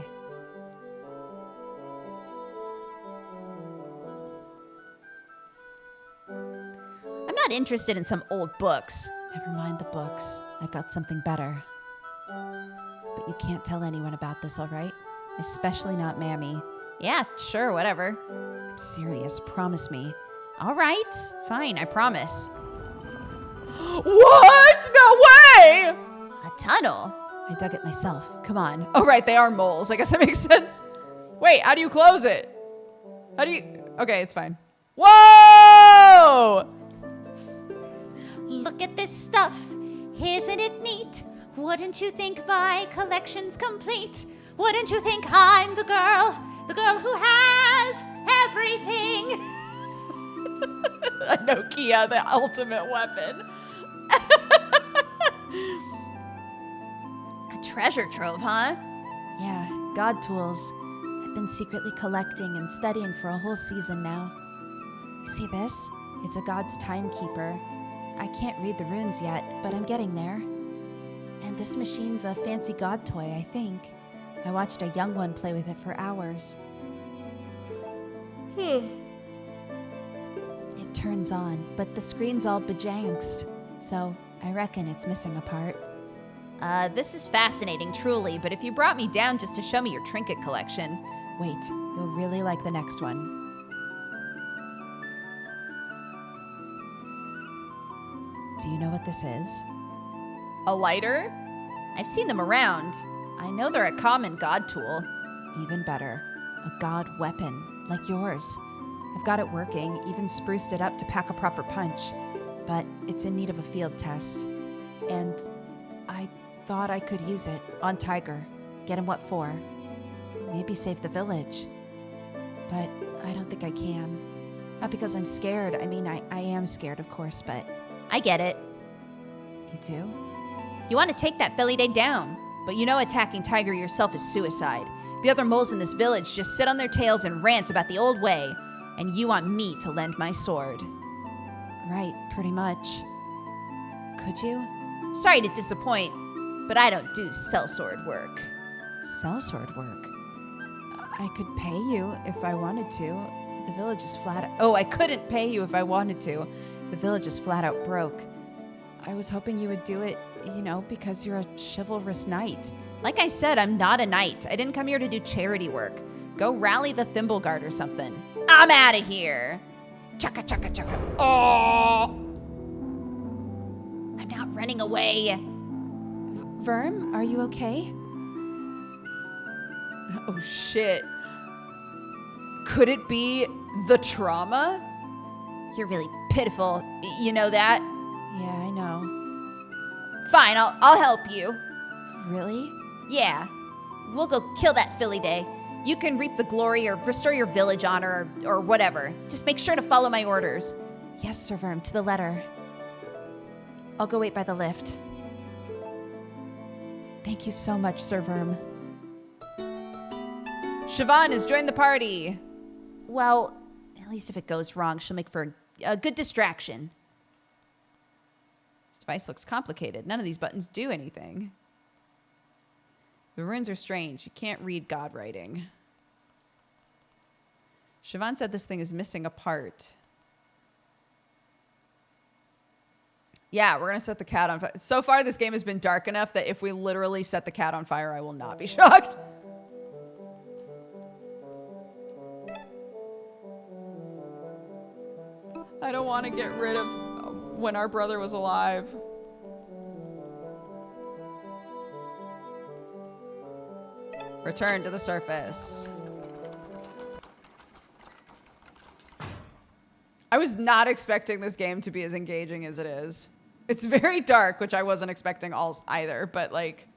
I'm not interested in some old books. Never mind the books. I've got something better. But you can't tell anyone about this, all right? Especially not Mammy. Yeah, sure, whatever. I'm serious, promise me. All right, fine, I promise. What? No way! A tunnel? I dug it myself. Come on. Oh, right, they are moles. I guess that makes sense. Wait, how do you close it? How do you... Okay, it's fine. Whoa! Look at this stuff. Isn't it neat? Wouldn't you think my collection's complete? Wouldn't you think I'm the girl who has everything? A Nokia, the ultimate weapon. A treasure trove, huh? Yeah, God tools. I've been secretly collecting and studying for a whole season now. You see this? It's a God's timekeeper. I can't read the runes yet, but I'm getting there. And this machine's a fancy God toy, I think. I watched a young one play with it for hours. It turns on, but the screen's all bejangst, so I reckon it's missing a part. This is fascinating, truly, but if you brought me down just to show me your trinket collection... Wait, you'll really like the next one. Do you know what this is? A lighter? I've seen them around. I know they're a common god tool. Even better, a God weapon, like yours. I've got it working, even spruced it up to pack a proper punch, but it's in need of a field test. And I thought I could use it on Tiger. Get him what for? Maybe save the village. But I don't think I can. Not because I'm scared. I mean, I am scared, of course, but I get it. you do? You want to take that Philly Day down, but you know attacking Tiger yourself is suicide. The other moles in this village just sit on their tails and rant about the old way, and you want me to lend my sword. Right, pretty much. Could you? Sorry to disappoint, but I don't do sellsword work. Sellsword work? I could pay you if I wanted to. The village is flat. I couldn't pay you if I wanted to. The village is flat out broke. I was hoping you would do it, because you're a chivalrous knight. Like I said, I'm not a knight. I didn't come here to do charity work. Go rally the Thimble Guard or something. I'm out of here. Chaka chaka chaka. Oh! I'm not running away. Verm, are you okay? Oh, shit. Could it be the trauma? You're really pitiful. You know that? Yeah, I know. Fine, I'll help you. Really? Yeah. We'll go kill that Philly Day. You can reap the glory or restore your village honor or whatever. Just make sure to follow my orders. Yes, Sir Verm, to the letter. I'll go wait by the lift. Thank you so much, Sir Verm. Siobhan has joined the party. Well, at least if it goes wrong, she'll make for a good distraction. This device looks complicated. None of these buttons do anything. The runes are strange. You can't read God writing. Siobhan said this thing is missing a part. Yeah, we're going to set the cat on fire. So far, this game has been dark enough that if we literally set the cat on fire, I will not be shocked. I don't want to get rid of when our brother was alive. Return to the surface. I was not expecting this game to be as engaging as it is. It's very dark, which I wasn't expecting either, but like...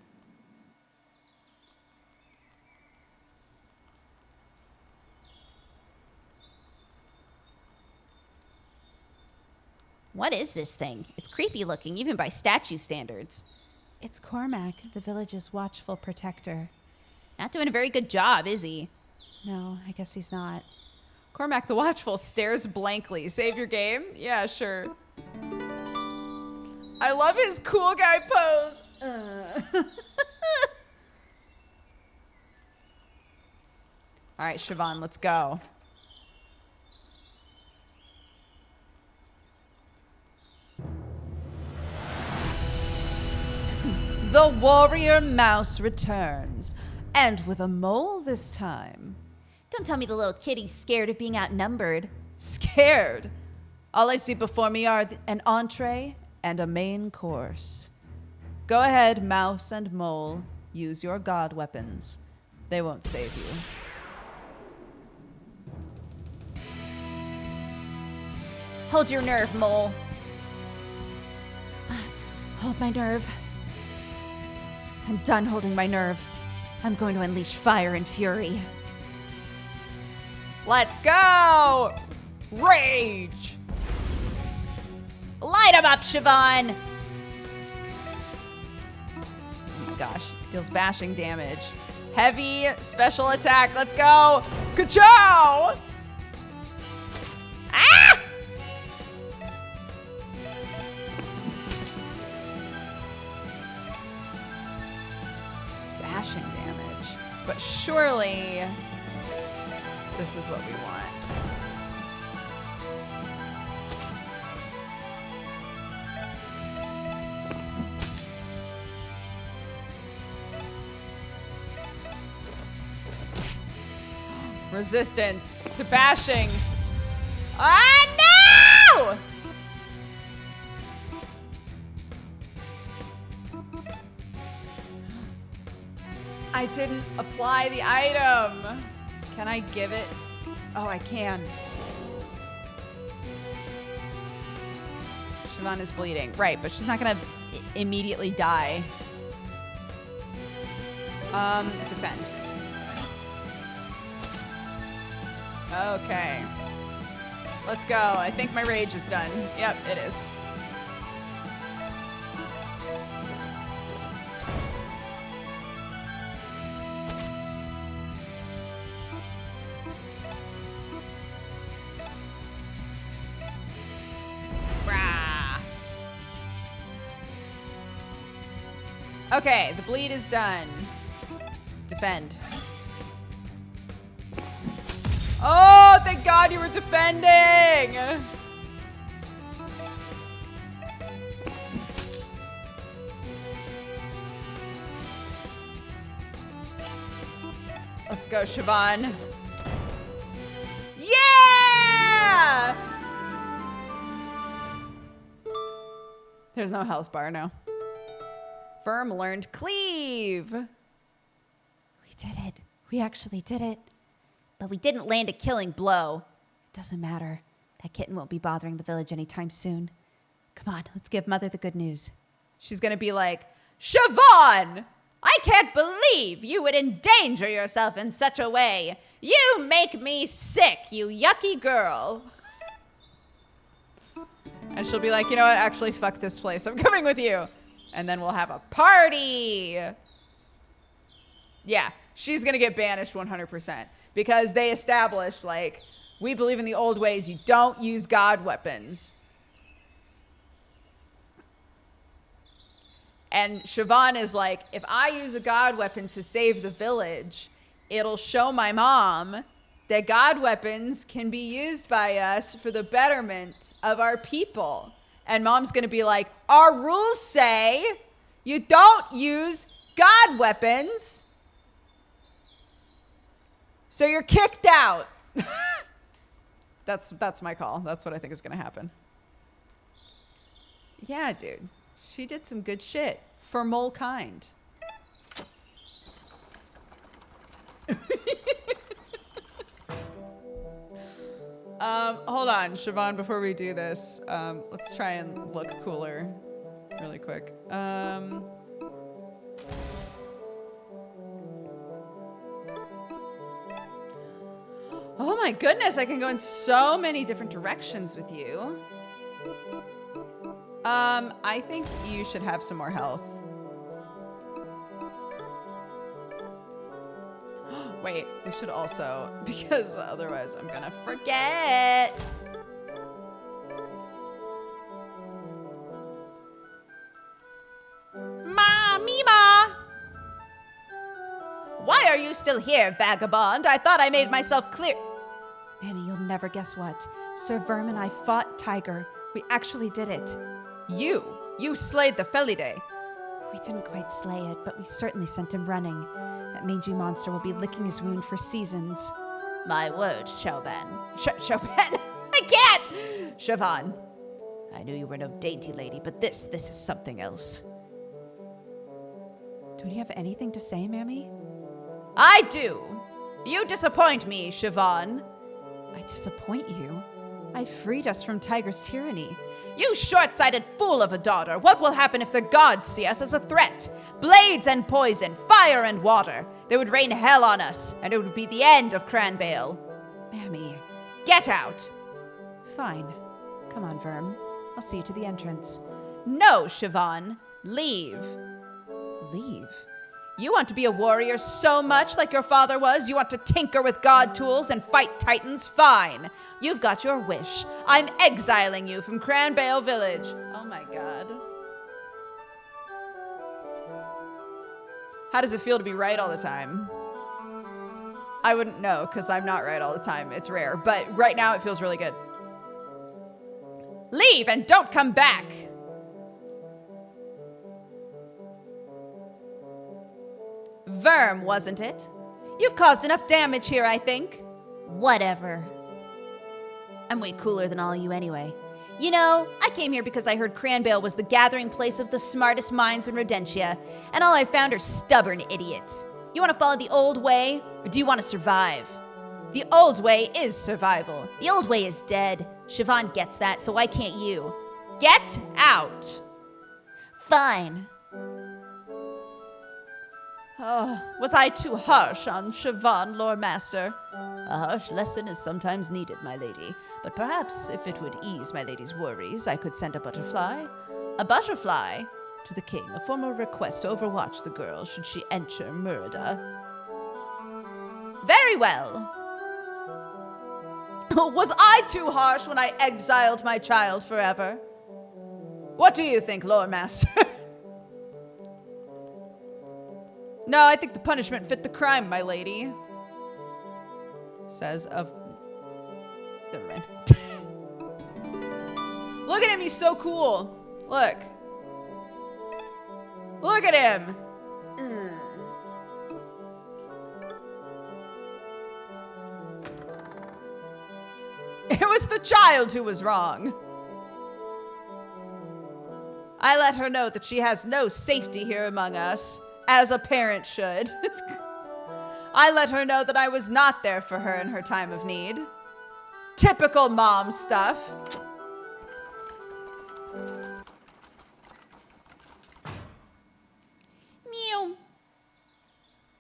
What is this thing? It's creepy looking, even by statue standards. It's Cormac, the village's watchful protector. Not doing a very good job, is he? No, I guess he's not. Cormac the Watchful stares blankly. Save your game? Yeah, sure. I love his cool guy pose. All right, Siobhan, let's go. The warrior mouse returns, and with a mole this time. Don't tell me the little kitty's scared of being outnumbered. Scared? All I see before me are an entree and a main course. Go ahead, mouse and mole. Use your god weapons. They won't save you. Hold your nerve, mole. Hold my nerve. I'm done holding my nerve. I'm going to unleash fire and fury. Let's go! Rage! Light him up, Siobhan! Oh my gosh, deals bashing damage. Heavy special attack, let's go! Ka-chow! Ah! Bashing damage. But surely, this is what we want. Resistance to bashing. Ah, no! I didn't apply the item. Can I give it? Oh, I can. Siobhan is bleeding. Right, but she's not gonna immediately die. Defend. Okay. Let's go. I think my rage is done. Yep, it is. Rah. Okay, the bleed is done. Defend. Oh, thank God you were defending! Let's go, Siobhan. Yeah! There's no health bar, no. Firm learned cleave. We did it. We actually did it. But we didn't land a killing blow. It doesn't matter. That kitten won't be bothering the village anytime soon. Come on, let's give Mother the good news. She's gonna be like, Siobhan! I can't believe you would endanger yourself in such a way. You make me sick, you yucky girl. And she'll be like, you know what? Actually, fuck this place. I'm coming with you. And then we'll have a party. Yeah, she's gonna get banished 100%. Because they established, like, we believe in the old ways. You don't use god weapons. And Siobhan is like, if I use a god weapon to save the village, it'll show my mom that god weapons can be used by us for the betterment of our people. And mom's gonna be like, our rules say you don't use god weapons. So you're kicked out. That's my call. That's what I think is gonna happen. Yeah, dude. She did some good shit for mole kind. Hold on, Siobhan, before we do this, let's try and look cooler really quick. Oh my goodness, I can go in so many different directions with you. I think you should have some more health. Wait, we should also, because otherwise I'm gonna forget. Mima! Why are you still here, vagabond? I thought I made myself clear. Manny, you'll never guess what. Sir Verm and I fought Tiger. We actually did it. You slayed the Felidae. We didn't quite slay it, but we certainly sent him running. That mangy monster will be licking his wound for seasons. My word, Chauban. Chauban? I can't! Siobhan. I knew you were no dainty lady, but this is something else. Don't you have anything to say, Mammy? I do. You disappoint me, Siobhan. I disappoint you? I freed us from Tiger's tyranny. You short-sighted fool of a daughter. What will happen if the gods see us as a threat? Blades and poison, fire and water. They would rain hell on us, and it would be the end of Cranbale. Mammy. Get out. Fine. Come on, Verm. I'll see you to the entrance. No, Siobhan. Leave. Leave? You want to be a warrior so much like your father was? You want to tinker with god tools and fight titans? Fine. You've got your wish. I'm exiling you from Cranbale Village. Oh my god. How does it feel to be right all the time? I wouldn't know because I'm not right all the time. It's rare. But right now it feels really good. Leave and don't come back. Verm, wasn't it? You've caused enough damage here, I think. Whatever. I'm way cooler than all of you anyway. You know, I came here because I heard Cranbale was the gathering place of the smartest minds in Rodentia, and all I found are stubborn idiots. You want to follow the old way, or do you want to survive? The old way is survival. The old way is dead. Siobhan gets that, so why can't you? Get out! Fine. Oh, was I too harsh on Siobhan, Lord Master? A harsh lesson is sometimes needed, my lady. But perhaps if it would ease my lady's worries, I could send a butterfly. A butterfly? To the king, a formal request to overwatch the girl should she enter Murda. Very well. Was I too harsh when I exiled my child forever? What do you think, Lord Master? No, I think the punishment fit the crime, my lady. Says of... Never mind. Look at him, he's so cool. Look. Look at him. It was the child who was wrong. I let her know that she has no safety here among us, as a parent should. I let her know that I was not there for her in her time of need. Typical mom stuff. Mew.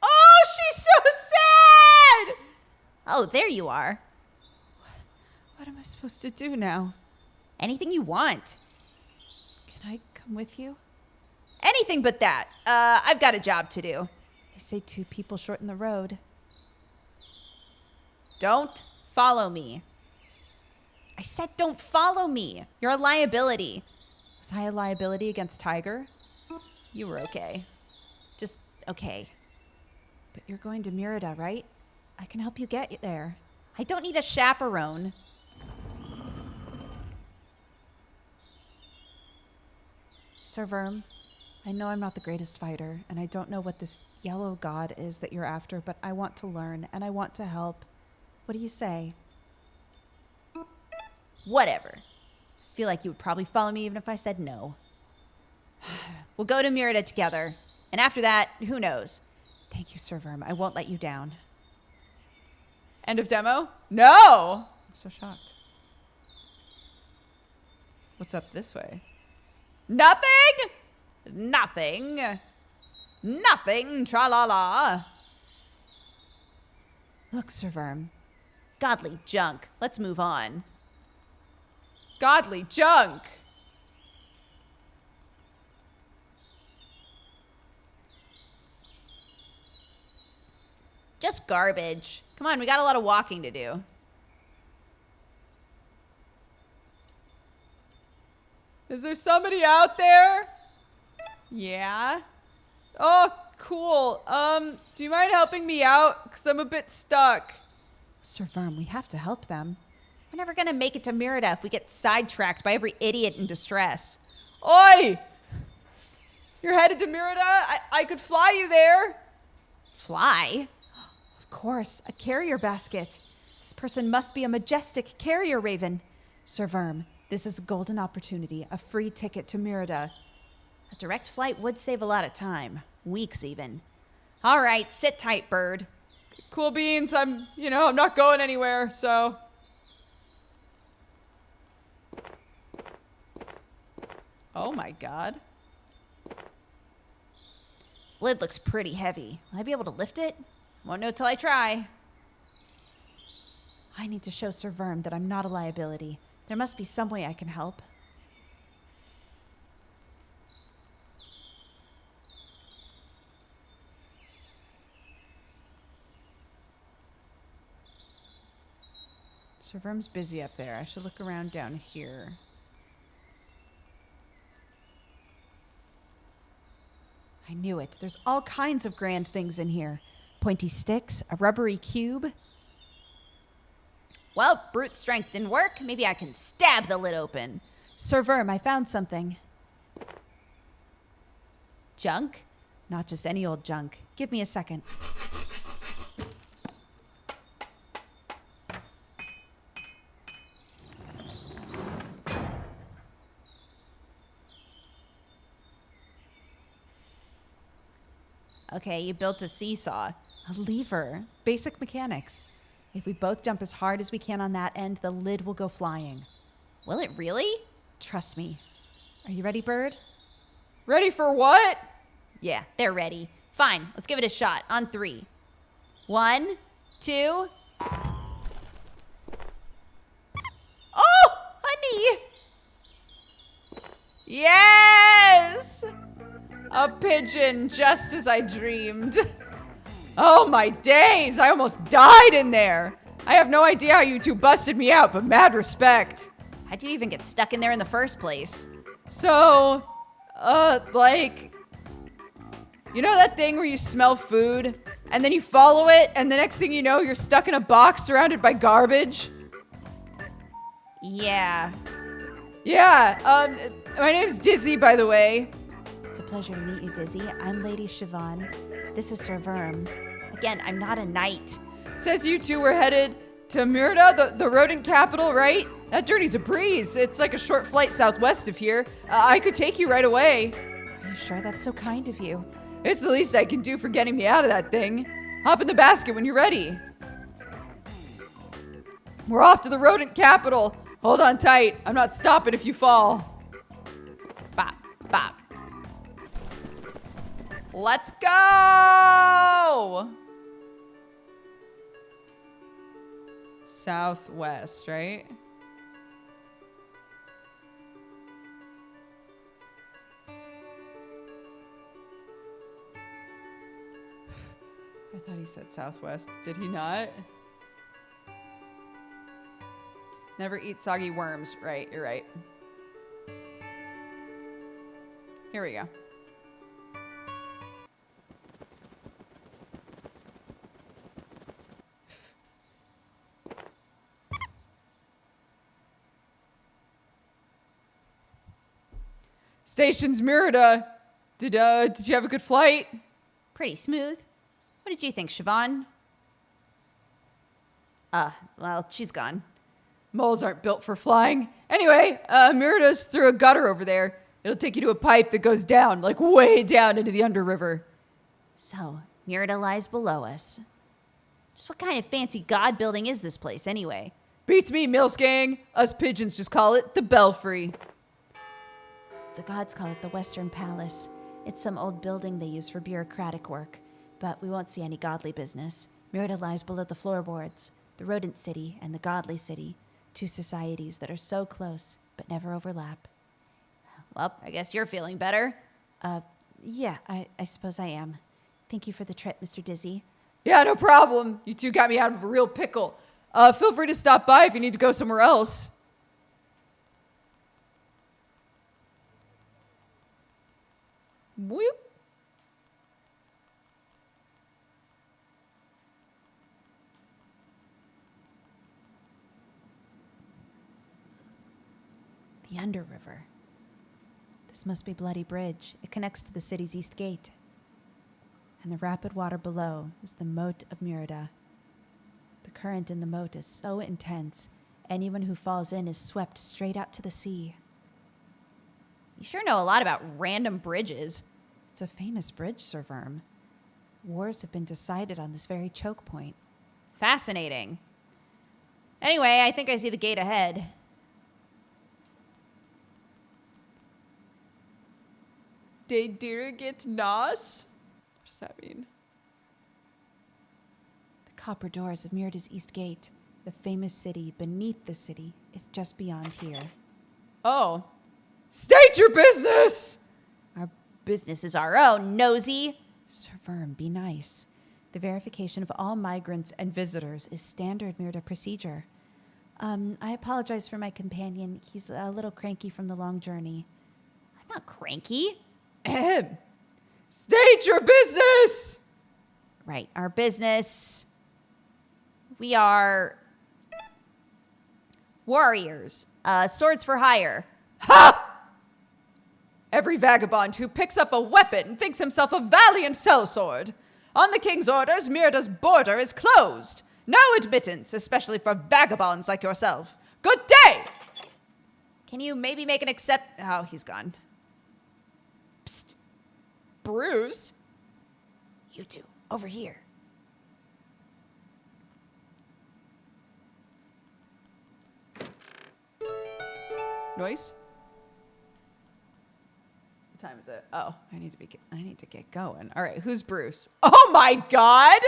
Oh, she's so sad! Oh, there you are. What am I supposed to do now? Anything you want. Can I come with you? Anything but that. I've got a job to do. They say 2 people shorten the road. Don't follow me. I said don't follow me. You're a liability. Was I a liability against Tiger? You were okay. Just okay. But you're going to Murida, right? I can help you get there. I don't need a chaperone. Sir Verm, I know I'm not the greatest fighter, and I don't know what this yellow god is that you're after, but I want to learn, and I want to help. What do you say? Whatever. I feel like you would probably follow me even if I said no. We'll go to Murida together. And after that, who knows? Thank you, Sir Verm. I won't let you down. End of demo? No! I'm so shocked. What's up this way? Nothing! Nothing. Nothing, tra-la-la. Look, Sir Verm. Godly junk. Let's move on. Godly junk! Just garbage. Come on, we got a lot of walking to do. Is there somebody out there? Yeah. Oh, cool. Do you mind helping me out? Because I'm a bit stuck. Sir Verm, we have to help them. We're never gonna make it to Murida if we get sidetracked by every idiot in distress. Oi! You're headed to Merida? I could fly you there. Fly? Of course, a carrier basket. This person must be a majestic carrier raven. Sir Verm, this is a golden opportunity, a free ticket to Merida. A direct flight would save a lot of time, weeks even. All right, sit tight, bird. Cool beans. I'm not going anywhere, so. Oh my God. This lid looks pretty heavy. Will I be able to lift it? Won't know till I try. I need to show Sir Verm that I'm not a liability. There must be some way I can help. Sir Verm's busy up there. I should look around down here. I knew it. There's all kinds of grand things in here. Pointy sticks, a rubbery cube. Well, brute strength didn't work. Maybe I can stab the lid open. Sir Verm, I found something. Junk? Not just any old junk. Give me a second. Okay, you built a seesaw. A lever. Basic mechanics. If we both jump as hard as we can on that end, the lid will go flying. Will it really? Trust me. Are you ready, bird? Ready for what? Yeah, they're ready. Fine, let's give it a shot. On 3. 1, 2. Oh, honey! Yes! A pigeon, just as I dreamed. Oh my days, I almost died in there. I have no idea how you two busted me out, but mad respect. How'd you even get stuck in there in the first place? So, you know that thing where you smell food, and then you follow it, and the next thing you know, you're stuck in a box surrounded by garbage? Yeah. Yeah, my name's Dizzy, by the way. It's a pleasure to meet you, Dizzy. I'm Lady Siobhan. This is Sir Verm. Again, I'm not a knight. Says you two were headed to Merida, the rodent capital, right? That journey's a breeze. It's like a short flight southwest of here. I could take you right away. Are you sure that's so kind of you? It's the least I can do for getting me out of that thing. Hop in the basket when you're ready. We're off to the rodent capital. Hold on tight. I'm not stopping if you fall. Bop, bop. Let's go! Southwest, right? I thought he said southwest. Did he not? Never eat soggy worms. Right, you're right. Here we go. Station's Merida. Did you have a good flight? Pretty smooth. What did you think, Siobhan? Well, she's gone. Moles aren't built for flying. Anyway, Merida's through a gutter over there. It'll take you to a pipe that goes down, like way down into the underriver. So, Merida lies below us. Just what kind of fancy god building is this place, anyway? Beats me, Mills gang. Us pigeons just call it the Belfry. The gods call it the Western Palace. It's some old building they use for bureaucratic work, but we won't see any godly business. Merida lies below the floorboards, the rodent city and the godly city, two societies that are so close but never overlap. Well, I guess you're feeling better. Yeah, I suppose I am. Thank you for the trip, Mr. Dizzy. Yeah, no problem. You two got me out of a real pickle. Feel free to stop by if you need to go somewhere else. Whoop. The Underriver. The This must be Bloody Bridge. It connects to the city's east gate. And the rapid water below is the moat of Murida. The current in the moat is so intense, anyone who falls in is swept straight out to the sea. You sure know a lot about random bridges. It's a famous bridge, Sir Verm. Wars have been decided on this very choke point. Fascinating. Anyway, I think I see the gate ahead. De Dirigit Nos? What does that mean? The copper doors of Murida's east gate, the famous city beneath the city, is just beyond here. Oh. State your business! Our business is our own, nosy. Sir Verm, be nice. The verification of all migrants and visitors is standard Murida procedure. I apologize for my companion. He's a little cranky from the long journey. I'm not cranky. Ahem. State your business! Right, our business. We are warriors. Swords for hire. Ha! Every vagabond who picks up a weapon thinks himself a valiant sellsword. On the king's orders, Murida's border is closed. No admittance, especially for vagabonds like yourself. Good day! Can you maybe make an accept? Oh, he's gone. Psst. Bruce? You two, over here. Noise? What time is it? Oh, I need to get going. All right, who's Bruce? Oh my god!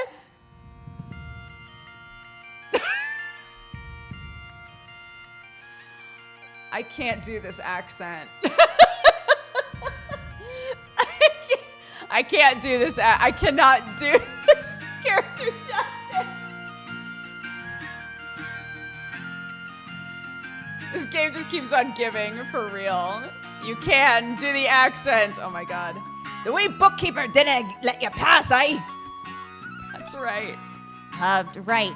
I can't do this accent. I can't do this. I cannot do this character justice. This game just keeps on giving, for real. You can do the accent. Oh my god. The wee bookkeeper didn't let you pass, eh? That's right. Right.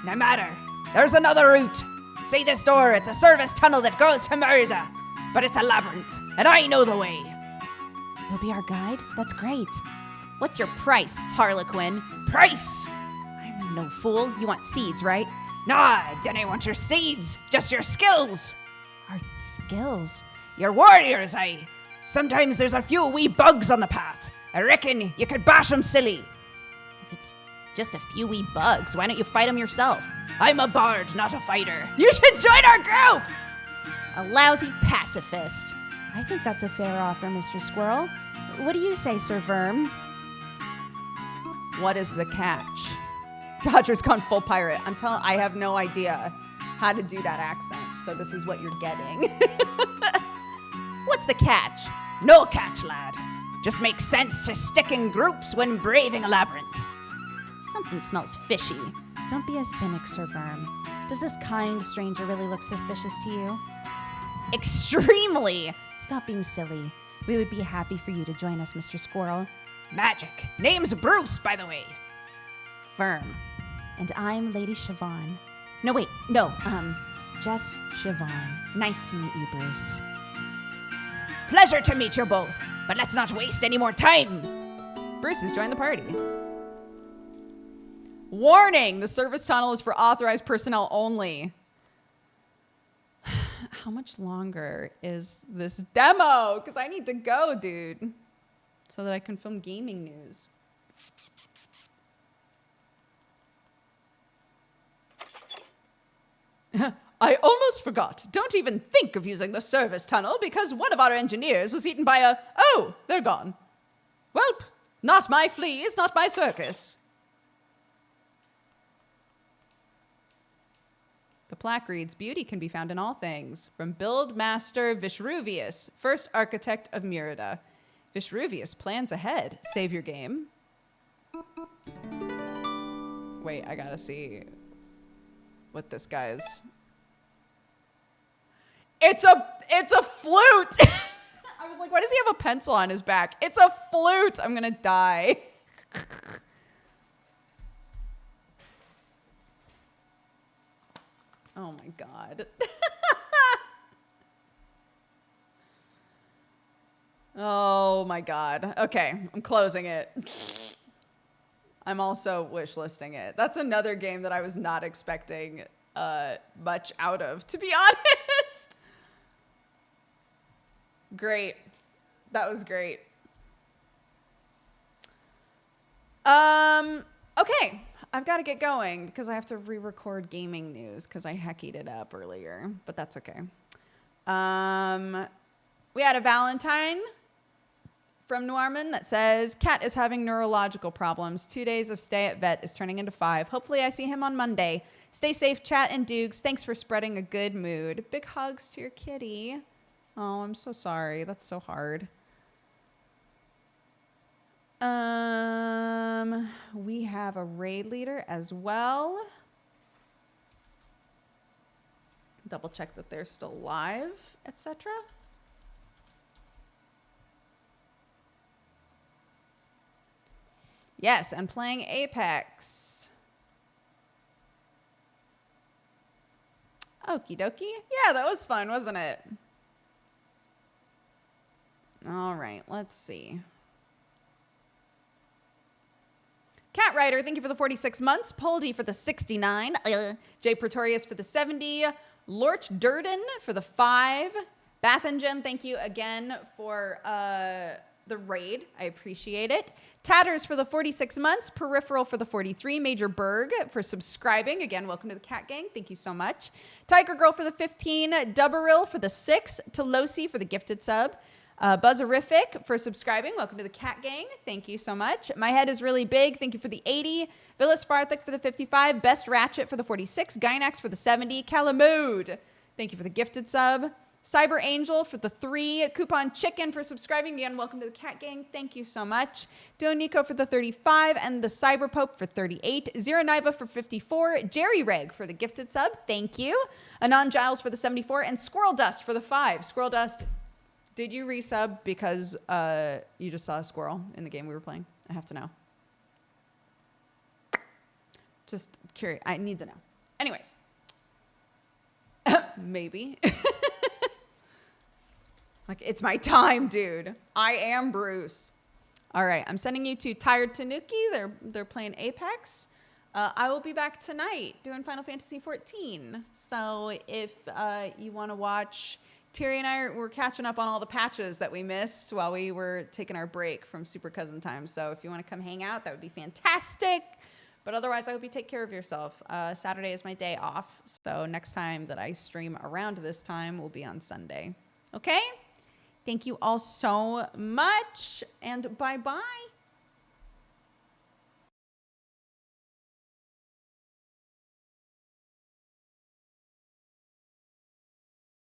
No matter. There's another route. See this door? It's a service tunnel that goes to Murida. But it's a labyrinth, and I know the way. You'll be our guide? That's great. What's your price, Harlequin? Price? I'm no fool. You want seeds, right? Nah, didn't want your seeds, just your skills. Our skills? Your warriors, eh? Sometimes there's a few wee bugs on the path. I reckon you could bash 'em silly. If it's just a few wee bugs, why don't you fight them yourself? I'm a bard, not a fighter. You should join our group! A lousy pacifist. I think that's a fair offer, Mr. Squirrel. What do you say, Sir Verm? What is the catch? Dodger's gone full pirate. I have no idea how to do that accent, so this is what you're getting. What's the catch? No catch, lad. Just makes sense to stick in groups when braving a labyrinth. Something smells fishy. Don't be a cynic, Sir Verm. Does this kind stranger really look suspicious to you? Extremely. Stop being silly. We would be happy for you to join us, Mr. Squirrel. Magic. Name's Bruce, by the way. Firm. And I'm Lady Siobhan. No, wait. No, Just Siobhan. Nice to meet you, Bruce. Pleasure to meet you both, but let's not waste any more time. Bruce has joined the party. Warning! The service tunnel is for authorized personnel only. How much longer is this demo? Because I need to go, dude. So that I can film gaming news. I almost forgot. Don't even think of using the service tunnel because one of our engineers was eaten by a... Oh, they're gone. Welp, not my fleas, not my circus. The plaque reads, beauty can be found in all things. From build master Vishruvius, first architect of Murida. Vishruvius plans ahead. Save your game. Wait, I gotta see what this guy's... It's a flute! I was like, why does he have a pencil on his back? It's a flute! I'm gonna die. Oh my god. Oh my God. Okay, I'm closing it. I'm also wish listing it. That's another game that I was not expecting much out of, to be honest. Great. That was great. Okay. I've got to get going because I have to re-record gaming news because I heckied it up earlier, but that's okay. We had a Valentine from Norman that says, Cat is having neurological problems. 2 days of stay at vet is turning into 5. Hopefully I see him on Monday. Stay safe, Chat and Dukes. Thanks for spreading a good mood. Big hugs to your kitty. Oh, I'm so sorry. That's so hard. We have a raid leader as well. Double check that they're still live, etc. Yes, and playing Apex. Okie dokie. Yeah, that was fun, wasn't it? All right, let's see. Cat Rider, thank you for the 46 months. Poldy for the 69. Jay Pretorius for the 70. Lorch Durden for the 5. Bathingen, thank you again for the raid. I appreciate it. Tatters for the 46 months. Peripheral for the 43. Major Berg for subscribing. Again, welcome to the Cat Gang. Thank you so much. Tiger Girl for the 15. Dubberil for the 6. Tolosi for the gifted sub. Buzzerific for subscribing. Welcome to the Cat Gang. Thank you so much. My Head is Really Big. Thank you for the 80. Villas Farthik for the 55. Best Ratchet for the 46. Gynax for the 70. Calamood. Thank you for the gifted sub. Cyber Angel for the 3. Coupon Chicken for subscribing. Again, welcome to the Cat Gang. Thank you so much. Nico for the 35. And the Cyber Pope for 38. Zero Niva for 54. Jerry Reg for the gifted sub. Thank you. Anon Giles for the 74. And Squirrel Dust for the 5. Squirrel Dust, did you resub because you just saw a squirrel in the game we were playing? I have to know. Just curious. I need to know. Anyways. Maybe. Like, it's my time, dude. I am Bruce. All right. I'm sending you to Tired Tanuki. They're playing Apex. I will be back tonight doing Final Fantasy 14. So if you want to watch... Terry and I were catching up on all the patches that we missed while we were taking our break from Super Cousin Time. So if you want to come hang out, that would be fantastic. But otherwise, I hope you take care of yourself. Saturday is my day off. So next time that I stream around this time will be on Sunday. Okay? Thank you all so much. And bye-bye.